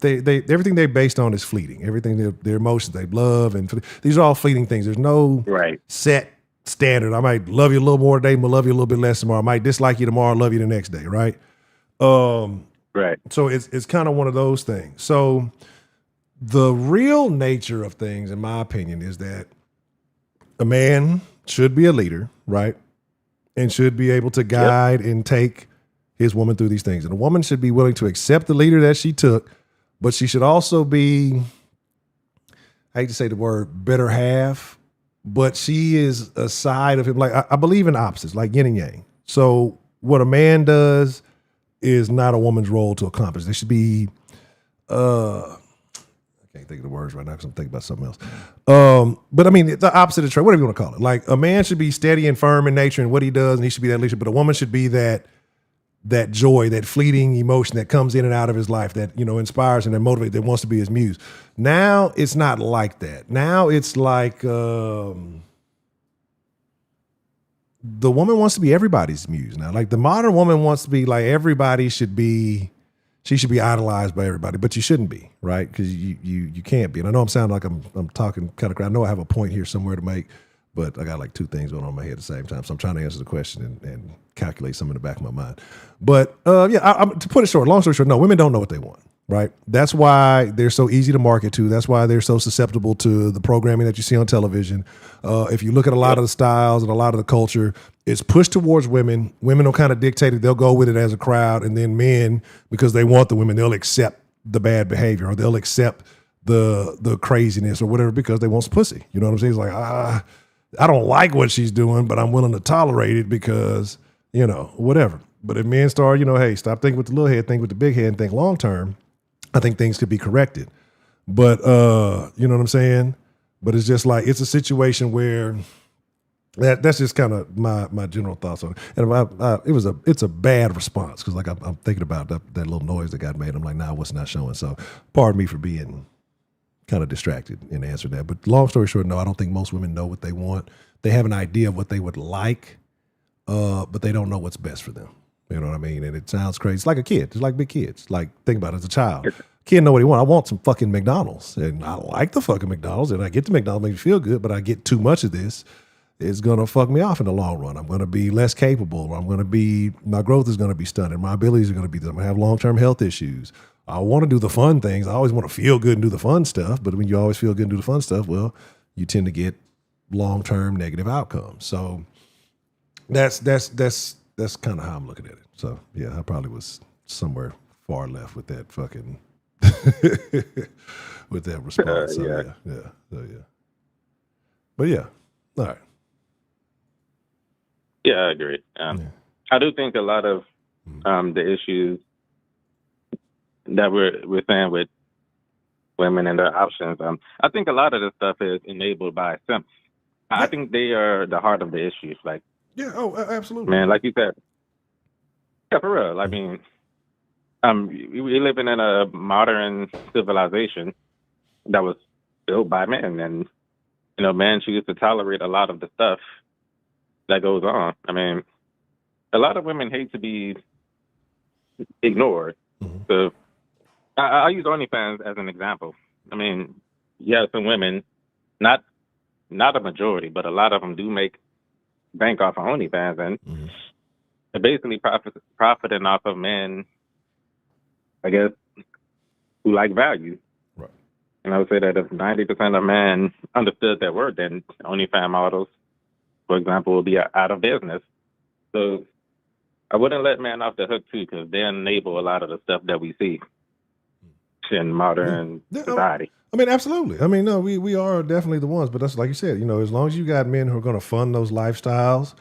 everything they're based on is fleeting. Everything their emotions, they love, and these are all fleeting things. There's no set standard. I might love you a little more today, but love you a little bit less tomorrow. I might dislike you tomorrow, love you the next day, right? Right. So it's kind of one of those things. So the real nature of things, in my opinion, is that a man should be a leader, right? And should be able to guide and take his woman through these things. And a woman should be willing to accept the leader that she took, but she should also be, I hate to say the word better half, but she is a side of him. Like I believe in opposites, like yin and yang. So what a man does is not a woman's role to accomplish. There should be, I can't think of the words right now because I'm thinking about something else. But I mean, the opposite of trade, whatever you want to call it. Like a man should be steady and firm in nature and what he does, and he should be that leader. But a woman should be that joy, that fleeting emotion that comes in and out of his life, that, you know, inspires and that motivates, that wants to be his muse. Now it's not like that. Now it's like the woman wants to be everybody's muse now. Like the modern woman wants to be like everybody should be. She should be idolized by everybody, but you shouldn't be, right? Because you can't be. And I know I'm sounding like I'm talking kind of crazy. I know I have a point here somewhere to make, but I got like two things going on in my head at the same time. So I'm trying to answer the question and calculate some in the back of my mind. But to put it short, long story short, no, women don't know what they want, right? That's why they're so easy to market to. That's why they're so susceptible to the programming that you see on television. If you look at a lot of the styles and a lot of the culture, it's pushed towards women. Women will kind of dictate it. They'll go with it as a crowd. And then men, because they want the women, they'll accept the bad behavior or they'll accept the craziness or whatever because they want some pussy. You know what I'm saying? It's like, I don't like what she's doing, but I'm willing to tolerate it because, you know, whatever. But if men start, you know, hey, stop thinking with the little head, think with the big head and think long term, I think things could be corrected. But, you know what I'm saying? But it's just like, it's a situation where that's just kind of my general thoughts on it. And it's a bad response because like I'm thinking about that little noise that got made. I'm like, nah, what's not showing? So pardon me for being kind of distracted in answering that. But long story short, no, I don't think most women know what they want. They have an idea of what they would like, but they don't know what's best for them. You know what I mean? And it sounds crazy. It's like a kid. It's like big kids. Like, think about it as a child. Kid know what he want. I want some fucking McDonald's, and I like the fucking McDonald's, and I get the McDonald's, makes me feel good, but I get too much of this, it's gonna fuck me off in the long run. I'm gonna be less capable. My growth is gonna be stunted. My abilities are gonna be. I'm gonna have long-term health issues. I want to do the fun things. I always want to feel good and do the fun stuff, but when you always feel good and do the fun stuff, well, you tend to get long-term negative outcomes. So that's kind of how I'm looking at it. So yeah, I probably was somewhere far left with that fucking with that response. So yeah. But yeah, all right. Yeah, I agree. I do think a lot of the issues that we're saying with women and their options, I think a lot of this stuff is enabled by simps. I think they are the heart of the issues. Like, yeah, absolutely, man. Like you said, yeah, for real. I mean, we living in a modern civilization that was built by men, and men choose to tolerate a lot of the stuff that goes on. I mean, a lot of women hate to be ignored. So I use OnlyFans as an example. I mean, you have some women, not a majority, but a lot of them do make bank off of OnlyFans, and they're basically profiting off of men, I guess, who like value. Right. And I would say that if 90% of men understood their worth, then OnlyFans models, for example, would be out of business. So I wouldn't let men off the hook too, because they enable a lot of the stuff that we see in modern society. I mean, absolutely. I mean, no, we are definitely the ones, but that's like you said, as long as you got men who are going to fund those lifestyles,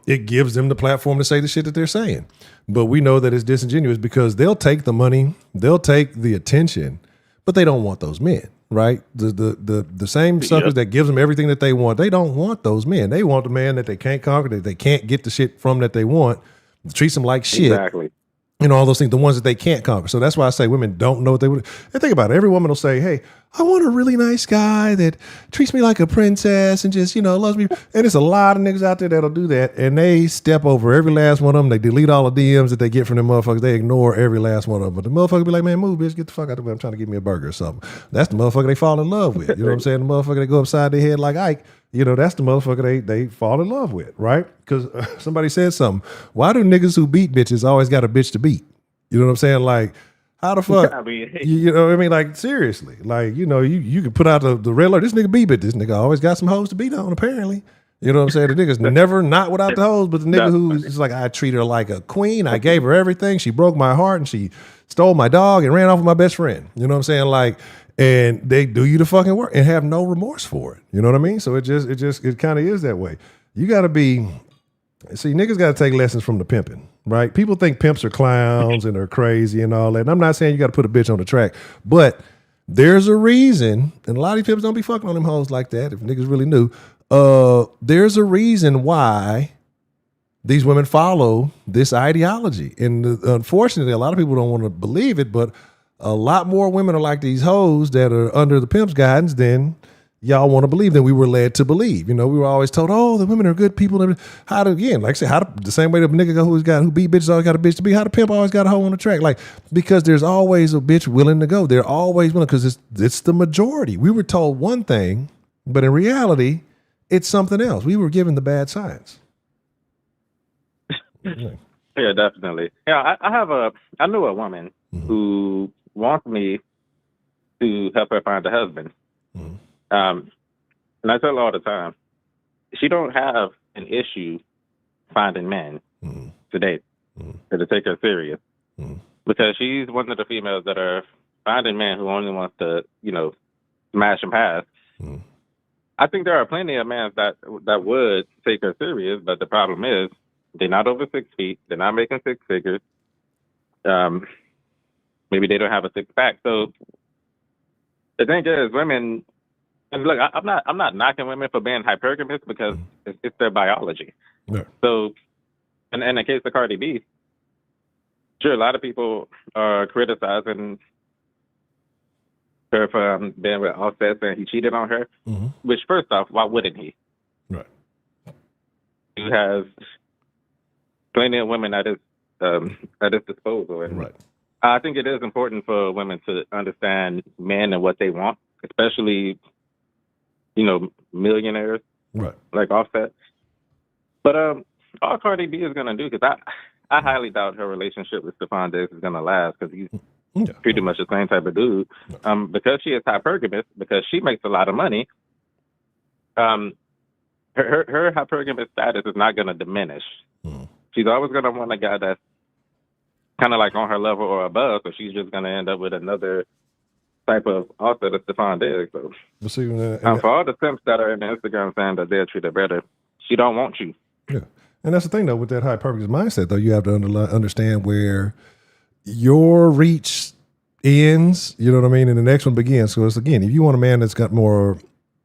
it gives them the platform to say the shit that they're saying. But we know that it's disingenuous because they'll take the money, they'll take the attention, but they don't want those men, right? The same suckers that gives them everything that they want, they don't want those men. They want the man that they can't conquer, that they can't get the shit from that they want, treats them like shit. Exactly. All those things, the ones that they can't conquer. So that's why I say women don't know what they would. And think about it. Every woman will say, hey, I want a really nice guy that treats me like a princess and just, loves me. And there's a lot of niggas out there that'll do that. And they step over every last one of them. They delete all the DMs that they get from them motherfuckers. They ignore every last one of them. But the motherfucker be like, man, move, bitch, get the fuck out of the way. I'm trying to get me a burger or something. That's the motherfucker they fall in love with. You know what I'm saying? The motherfucker they go upside their head like Ike. That's the motherfucker they fall in love with, right? Because somebody said something. Why do niggas who beat bitches always got a bitch to beat? You know what I'm saying? Like, how the fuck? You know what I mean? Like, seriously. Like, you can put out the red alert. This nigga beat it. This nigga always got some hoes to beat on, apparently. You know what I'm saying? The nigga's never not without the hoes, but the nigga who's just like, I treat her like a queen. I gave her everything. She broke my heart and she stole my dog and ran off with my best friend. You know what I'm saying? Like, and they do you the fucking work and have no remorse for it. You know what I mean? So it kind of is that way. You got to be, niggas got to take lessons from the pimping, right? People think pimps are clowns and they're crazy and all that. And I'm not saying you got to put a bitch on the track, but there's a reason, and a lot of these pimps don't be fucking on them hoes like that. If niggas really knew, there's a reason why these women follow this ideology. And unfortunately, a lot of people don't want to believe it, but a lot more women are like these hoes that are under the pimp's guidance than y'all want to believe, than we were led to believe. We were always told, oh, the women are good people. The same way the nigga who beat bitches always got a bitch to be, how the pimp always got a hoe on the track. Like, because there's always a bitch willing to go. They're always willing, because it's the majority. We were told one thing, but in reality, it's something else. We were given the bad science. Yeah, definitely. Yeah, I knew a woman who wants me to help her find a husband. And I tell her all the time, she don't have an issue finding men to date, to take her serious, because she's one of the females that are finding men who only wants to, smash and pass. I think there are plenty of men that would take her serious, but the problem is they're not over 6 feet, they're not making six figures. Maybe they don't have a six pack. So the thing is, women. And look, I'm not knocking women for being hypergamous, because it's their biology. Yeah. So, and in the case of Cardi B, sure, a lot of people are criticizing her for being with Offset and he cheated on her. Which, first off, why wouldn't he? Right. He has plenty of women at his disposal, and right. I think it is important for women to understand men and what they want, especially, millionaires Right. like Offset. But all Cardi B is gonna do, because I highly doubt her relationship with Stephon Diggs is gonna last, because he's pretty much the same type of dude. Because she is hypergamous, because she makes a lot of money. Her hypergamous status is not gonna diminish. She's always gonna want a guy that's kind of like on her level or above, so she's just gonna end up with another type of Offset of Stephon Diggs. So, for all the simps that are in the Instagram saying that they'll treat her better, she don't want you. Yeah, and that's the thing though with that hypergamous mindset though. You have to understand where your reach ends. You know what I mean, and the next one begins. So it's again, if you want a man that's got more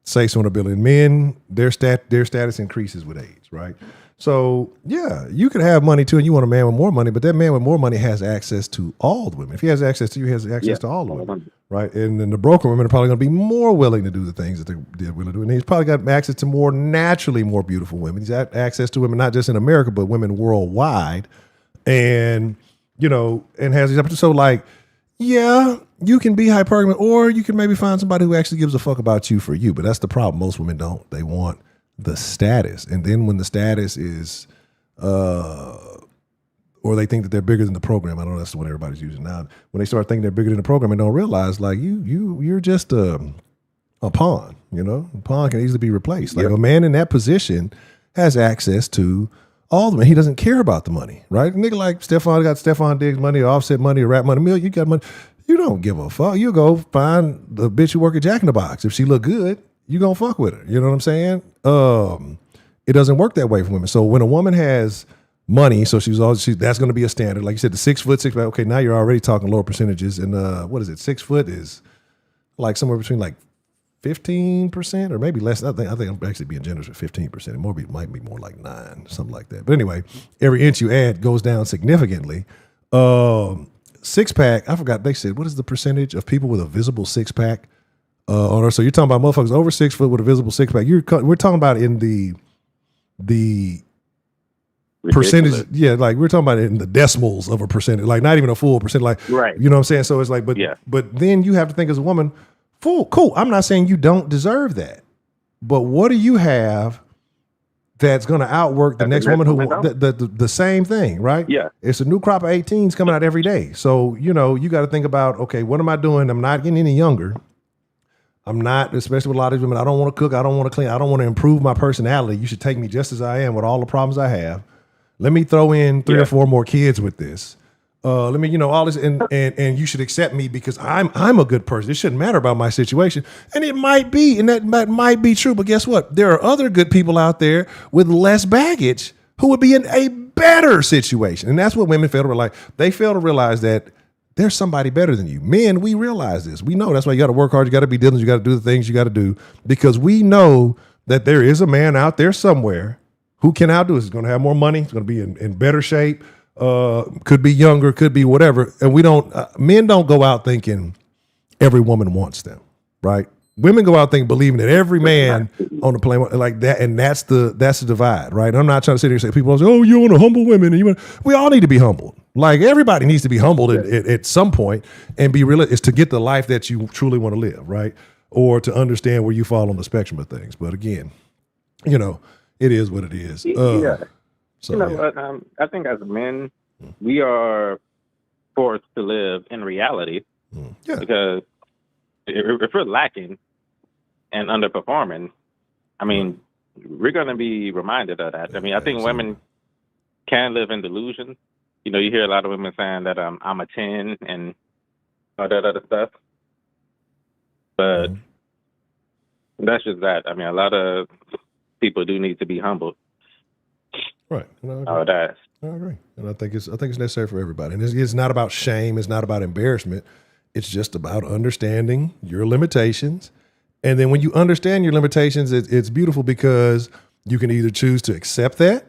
say-so ability, men their status increases with age, right? So yeah, you could have money too, and you want a man with more money, but that man with more money has access to all the women. If he has access to you, he has access to all the women, right? And then the broken women are probably going to be more willing to do the things that they're willing to do. And he's probably got access to more naturally more beautiful women. He's got access to women not just in America, but women worldwide, and and has these opportunities. So like, yeah, you can be hypergamous, or you can maybe find somebody who actually gives a fuck about you for you. But that's the problem. Most women don't. They want the status, and then when the status is or they think that they're bigger than the program. I know that's the one everybody's using now. When they start thinking they're bigger than the program and don't realize like you're just a pawn. A pawn can easily be replaced. Like a man in that position has access to all the money. He doesn't care about the money, right? A nigga like Stephon got Stephon Diggs money, or Offset money, or Rap money. Mill, you got money. You don't give a fuck. You go find the bitch who work at Jack in the Box. If she look good, you gonna fuck with her. You know what I'm saying? It doesn't work that way for women. So when a woman has money, so that's gonna be a standard. Like you said, the 6 foot, 6 pack. Okay, now you're already talking lower percentages. And what is it? 6 foot is like somewhere between like 15% or maybe less. I think I'm actually being generous with 15%. It might be more like 9, something like that. But anyway, every inch you add goes down significantly. 6 pack, I forgot they said, what is the percentage of people with a visible 6 pack? So you're talking about motherfuckers over 6 foot with a visible 6 pack. We're talking about in the percentage. Yeah, like we're talking about in the decimals of a percentage, like not even a full percent. Like, right. You know what I'm saying? So it's like, but then you have to think as a woman, cool. I'm not saying you don't deserve that, but what do you have that's going to outwork the next woman who the same thing, right? Yeah. It's a new crop of 18s coming out every day. So, you got to think about, okay, what am I doing? I'm not getting any younger. I'm not, especially with a lot of women, I don't want to cook. I don't want to clean. I don't want to improve my personality. You should take me just as I am with all the problems I have. Let me throw in 3 or 4 more kids with this. Let me, all this, and you should accept me because I'm a good person. It shouldn't matter about my situation, and it might be, and that might be true. But guess what? There are other good people out there with less baggage who would be in a better situation, and that's what women fail to realize. They fail to realize that there's somebody better than you. Men, we realize this. We know that's why you got to work hard. You got to be diligent. You got to do the things you got to do because we know that there is a man out there somewhere who can outdo us. He's going to have more money. He's going to be in better shape. Could be younger, could be whatever. And men don't go out thinking every woman wants them, right? Women go out believing that every man on the planet like that, and that's the divide, right? I'm not trying to sit here and say people say, "Oh, you want to humble women," and we all need to be humbled. Like everybody needs to be humbled at some point and be real. It's to get the life that you truly want to live, right? Or to understand where you fall on the spectrum of things. But again, it is what it is. So, I think as men, we are forced to live in reality because if we're lacking and underperforming, I mean, we're going to be reminded of that. I mean, I think women can live in delusion. You hear a lot of women saying that I'm a 10 and all that other stuff. But that's just that. I mean, a lot of people do need to be humbled. Right. All that. I agree. And I think it's necessary for everybody. And it's not about shame. It's not about embarrassment. It's just about understanding your limitations. And then when you understand your limitations, it's beautiful because you can either choose to accept that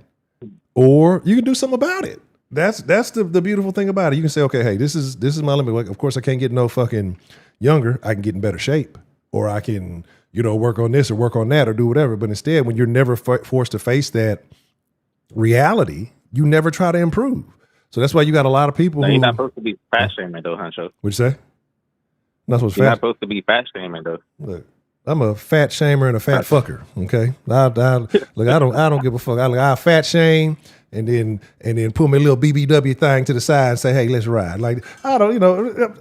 or you can do something about it. That's the beautiful thing about it. You can say, okay, hey, this is my limit. Like, of course, I can't get no fucking younger. I can get in better shape, or I can, work on this or work on that or do whatever. But instead, when you're never forced to face that reality, you never try to improve. So that's why you got a lot of people No, who. you're not supposed to be fat shaming though, Honcho. What'd you say? Not supposed to You're fat. not supposed to be fat shaming though. Look, I'm a fat shamer and a fat fucker. Okay, look, I don't give a fuck. I fat shame and then pull my little BBW thing to the side and say, hey, let's ride. Like I don't,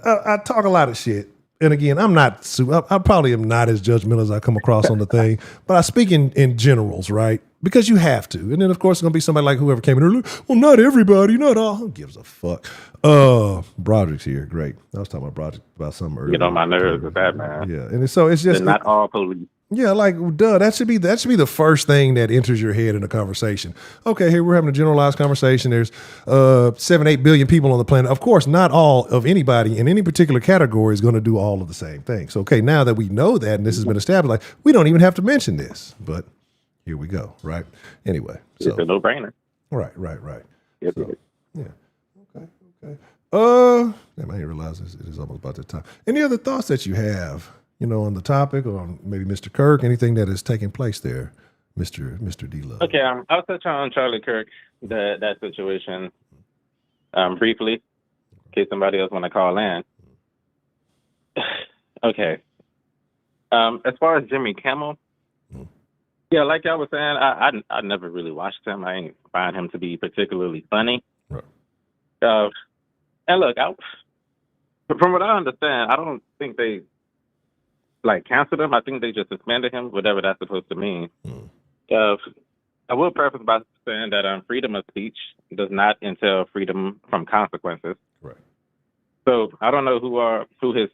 I talk a lot of shit. And again, I'm not. I probably am not as judgmental as I come across on the thing, but I speak in generals, right? Because you have to. And then of course it's gonna be somebody like whoever came in earlier. Well, not everybody, not all. Who gives a fuck? Broderick's here. Great. I was talking about Broderick about something earlier. Get on my nerves with that, man. Yeah, and so it's just They're not all police. Yeah, like duh, that should be the first thing that enters your head in a conversation. Okay, here we're having a generalized conversation. There's 7-8 billion people on the planet. Of course, not all of anybody in any particular category is going to do all of the same things. Okay, now that we know that and this has been established, like we don't even have to mention this, but here we go, right? Anyway, so It's a no-brainer. right. Yep. So, yeah. Okay. Damn, I didn't realize it is almost about that time. Any other thoughts that you have? On the topic, or on maybe Mr. Kirk, anything that is taking place there, Mr. D-Love. Okay, I'll touch on Charlie Kirk, that situation, briefly, in case somebody else want to call in. Okay. As far as Jimmy Kimmel, yeah, like I was saying, I never really watched him. I ain't find him to be particularly funny. Right. And look, from what I understand, I don't think they canceled him. I think they just suspended him, whatever that's supposed to mean. I will preface by saying that freedom of speech does not entail freedom from consequences. Right. So I don't know who his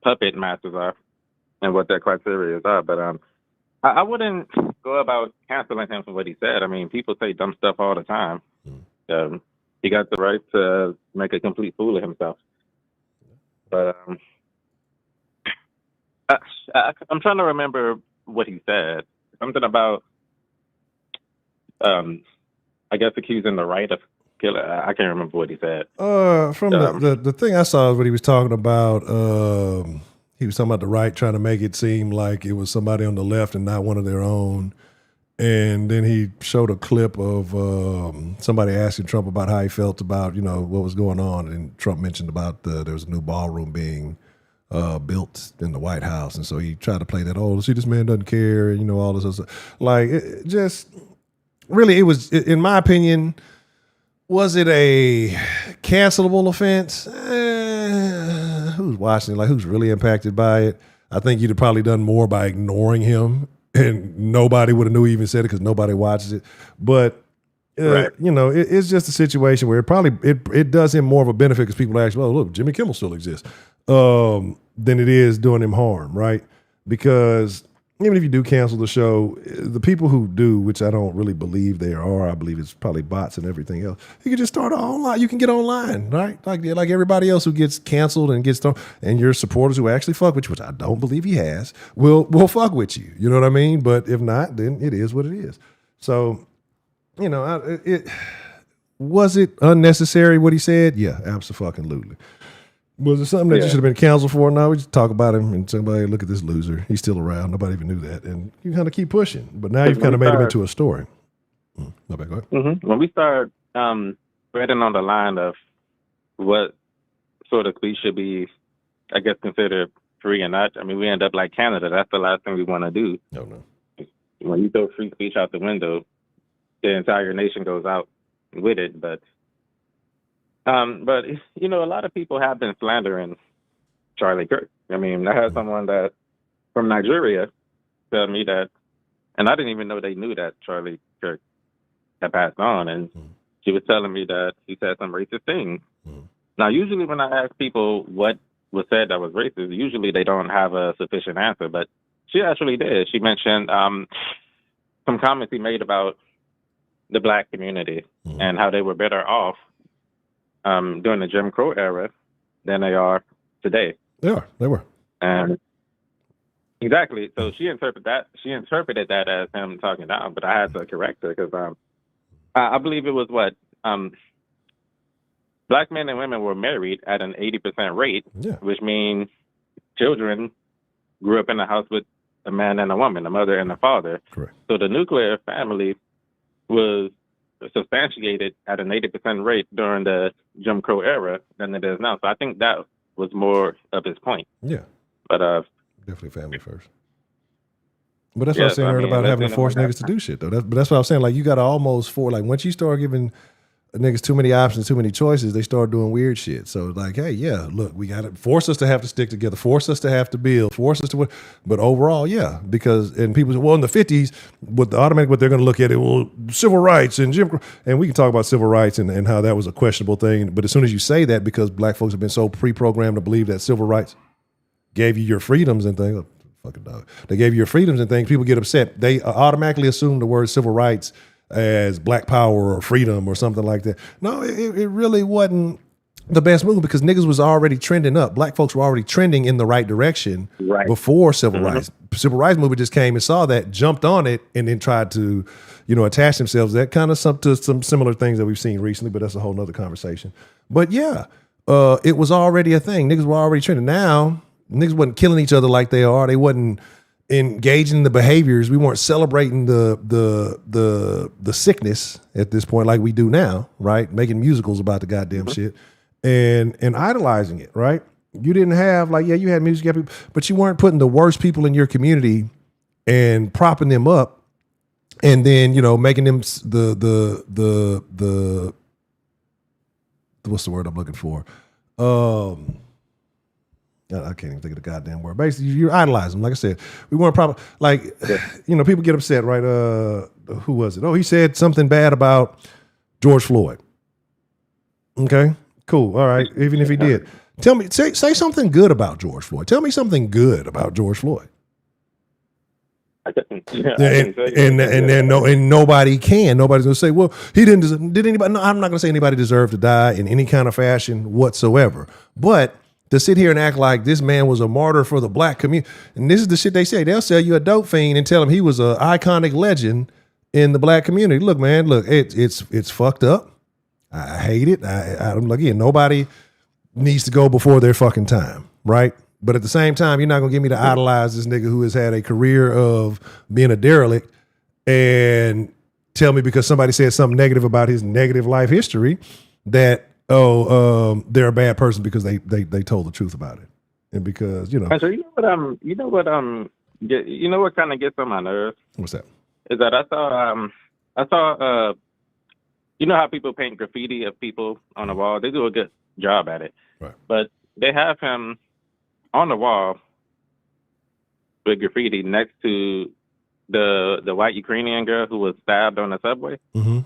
puppet masters are and what their criteria are, but I wouldn't go about canceling him for what he said. I mean, people say dumb stuff all the time. He got the right to make a complete fool of himself. But I'm trying to remember what he said. Something about, I guess, accusing the right of killing. I can't remember what he said. From the thing I saw is what he was talking about. He was talking about the right trying to make it seem like it was somebody on the left and not one of their own. And then he showed a clip of somebody asking Trump about how he felt about what was going on, and Trump mentioned about there was a new ballroom being built in the White House, and so he tried to play that, see, this man doesn't care, all this other stuff. Like, it just really, it was, in my opinion, was it a cancelable offense? Who's watching it? Like, who's really impacted by it? I think you'd have probably done more by ignoring him, and nobody would have knew he even said it because nobody watches it. But right. It's just a situation where it does him more of a benefit because people actually, look, Jimmy Kimmel still exists, than it is doing him harm, right? Because even if you do cancel the show, the people who do, which I don't really believe they are, I believe it's probably bots and everything else. You can just start online. You can get online, right? Like everybody else who gets canceled and gets thrown, and your supporters who actually fuck with you, which I don't believe he has, will fuck with you. You know what I mean? But if not, then it is what it is. So, was it unnecessary what he said? Yeah, absolutely. Was it something that you should have been canceled for? No, we just talk about him and somebody look at this loser. He's still around. Nobody even knew that. And you kind of keep pushing. But now you've kind of made him into a story. No, go ahead. Mm-hmm. When we start spreading on the line of what sort of speech should be, I guess, considered free and not, I mean, we end up like Canada. That's the last thing we want to do. No. When you throw free speech out the window, the entire nation goes out with it. But a lot of people have been slandering Charlie Kirk. I mean, I had someone that from Nigeria tell me that, and I didn't even know they knew that Charlie Kirk had passed on, and she was telling me that he said some racist things. Now, usually when I ask people what was said that was racist, usually they don't have a sufficient answer, but she actually did. She mentioned some comments he made about the black community and how they were better off during the Jim Crow era than they are today. They were. And exactly. So she interpreted that as him talking down, but I had to correct her because I believe it was black men and women were married at an 80% rate, which means children grew up in a house with a man and a woman, a mother and a father. Correct. So the nuclear family was substantiated at an 80% rate during the Jim Crow era than it is now. So I think that was more of his point. Yeah. But definitely family first. But that's what I was saying earlier about having to force niggas to do shit, though. But that's what I was saying. Like, you got to almost like, once you start giving niggas too many options, too many choices, they start doing weird shit. So, like, hey, yeah, look, we got to force us to have to stick together, force us to have to build, force us to. But overall, yeah, because, and people say, well, in the 50s, what they're going to look at it, well, civil rights and Jim Crow. And we can talk about civil rights and how that was a questionable thing. But as soon as you say that, because black folks have been so pre-programmed to believe that civil rights gave you your freedoms and things, fucking dog. They gave you your freedoms and things. People get upset. They automatically assume the word civil rights as black power or freedom or something like that. No, it really wasn't the best move because niggas was already trending up. Black folks were already trending in the right direction before civil rights. Civil rights movement just came and saw that, jumped on it, and then tried to, attach themselves. That kind of to some similar things that we've seen recently, but that's a whole nother conversation. But yeah, it was already a thing. Niggas were already trending. Now, niggas wasn't killing each other like they are. They wasn't engaging in the behaviors. We weren't celebrating the sickness at this point like we do now, right? Making musicals about the goddamn shit and idolizing it, right? You didn't have you had music, but you weren't putting the worst people in your community and propping them up, and then making them the what's the word I'm looking for? I can't even think of the goddamn word. Basically, you're idolizing them. Like I said, we weren't probably people get upset, right? Who was it? Oh, he said something bad about George Floyd. Okay, cool. All right. Even if he did, tell me, say something good about George Floyd. Tell me something good about George Floyd. And nobody can. Nobody's gonna say, well, he didn't. Did anybody? No, I'm not gonna say anybody deserved to die in any kind of fashion whatsoever. But to sit here and act like this man was a martyr for the black community, and this is the shit they say. They'll sell you a dope fiend and tell him he was an iconic legend in the black community. Look, man, it's fucked up. I hate it. I'm like, yeah, nobody needs to go before their fucking time, right? But at the same time, you're not gonna get me to idolize this nigga who has had a career of being a derelict and tell me because somebody said something negative about his negative life history that they're a bad person because they told the truth about it, and because So you know what kind of gets on my nerves? What's that? Is that I saw how people paint graffiti of people on the wall? They do a good job at it, right? But they have him on the wall with graffiti next to the white Ukrainian girl who was stabbed on the subway. Mm-hmm.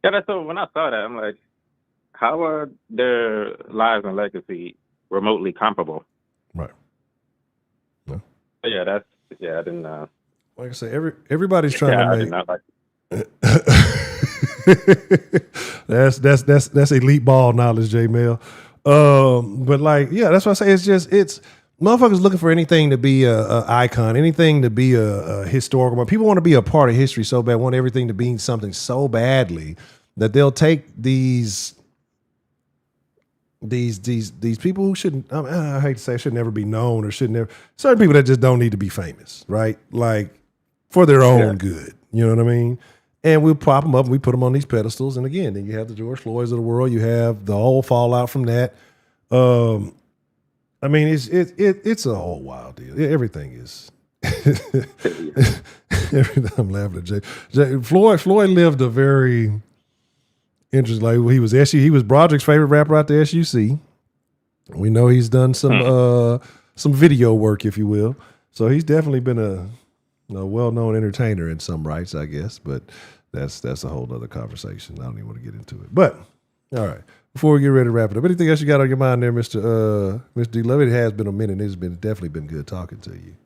Yeah, so when I saw that, I'm like, how are their lives and legacy remotely comparable? Right. Yeah. I didn't. Like I say, everybody's trying to make. I did not like that's elite ball knowledge, J Mel. But that's why I say it's motherfuckers looking for anything to be a icon, anything to be a historical. But people want to be a part of history so bad, want everything to be something so badly that they'll take these people who shouldn't. I hate to say should never be known or should never. Certain people that just don't need to be famous, right? Like for their own good. You know what I mean? And we'll prop them up and we put them on these pedestals. And again, then you have the George Floyds of the world. You have the whole fallout from that. I mean, it's a whole wild deal. Everything is. I'm laughing at Jay. Floyd lived a very interesting life. He was Broderick's favorite rapper out the SUC. We know he's done some video work, if you will. So he's definitely been a well-known entertainer in some rights, I guess. But that's a whole other conversation. I don't even want to get into it. But all right. Before we get ready to wrap it up, anything else you got on your mind there, Mr. D. Love? It has been a minute. It's definitely been good talking to you.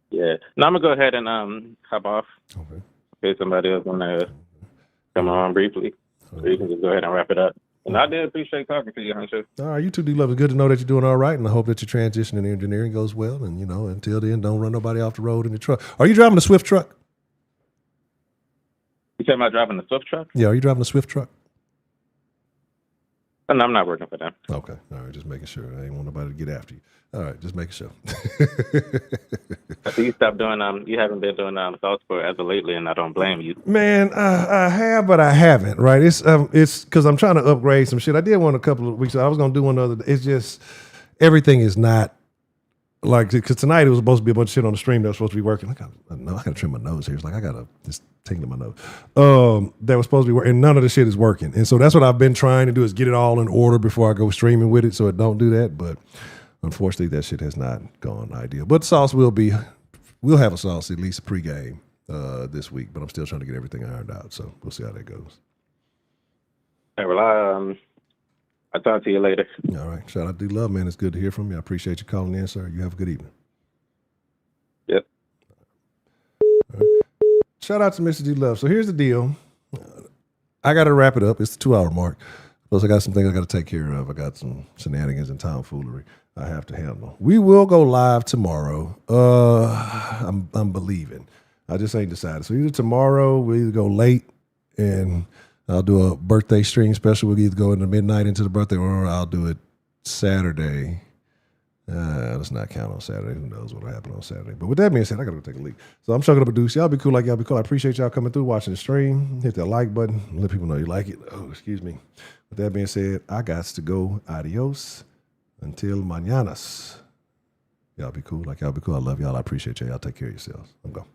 Yeah. Now I'm gonna go ahead and hop off. Okay. Okay, somebody else wanna come on briefly. So you can just go ahead and wrap it up. And I did appreciate talking to you, Honcho. All right, you too, D. Love. It's good to know that you're doing all right, and I hope that your transition in engineering goes well. And until then, don't run nobody off the road in the truck. Are you driving a Swift truck? You talking about driving the Swift truck? Yeah. Are you driving a Swift truck? No, I'm not working for them. Okay. All right. Just making sure. I ain't want nobody to get after you. All right. Just making sure. So you stopped doing you haven't been doing sauce for as of lately, and I don't blame you. Man, I have, but I haven't. Right? It's because I'm trying to upgrade some shit. I did one a couple of weeks ago. I was gonna do one other. It's just everything is not like, because tonight it was supposed to be a bunch of shit on the stream that was supposed to be working. I gotta trim my nose here. It's like I gotta just take to my nose. That was supposed to be working, and none of the shit is working. And so that's what I've been trying to do, is get it all in order before I go streaming with it, so it don't do that. But unfortunately, that shit has not gone ideal. But sauce we'll have a sauce at least pregame this week. But I'm still trying to get everything ironed out. So we'll see how that goes. Hey, well, I'll talk to you later. All right. Shout out to D-Love, man. It's good to hear from you. I appreciate you calling in, sir. You have a good evening. Yep. All right. Shout out to Mr. D-Love. So here's the deal. I got to wrap it up. It's the 2-hour mark. Plus, I got some things I got to take care of. I got some shenanigans and tomfoolery I have to handle. We will go live tomorrow. I'm believing. I just ain't decided. So either tomorrow, we'll either go late and I'll do a birthday stream special. We'll either go into midnight into the birthday, or I'll do it Saturday. Let's not count on Saturday. Who knows what'll happen on Saturday? But with that being said, I gotta go take a leak. So I'm chugging up a deuce. Y'all be cool like y'all be cool. I appreciate y'all coming through, watching the stream. Hit that like button. Let people know you like it. Oh, excuse me. With that being said, I got to go. Adios. Until mañanas. Y'all be cool like y'all be cool. I love y'all. I appreciate y'all. Y'all take care of yourselves. I'm going.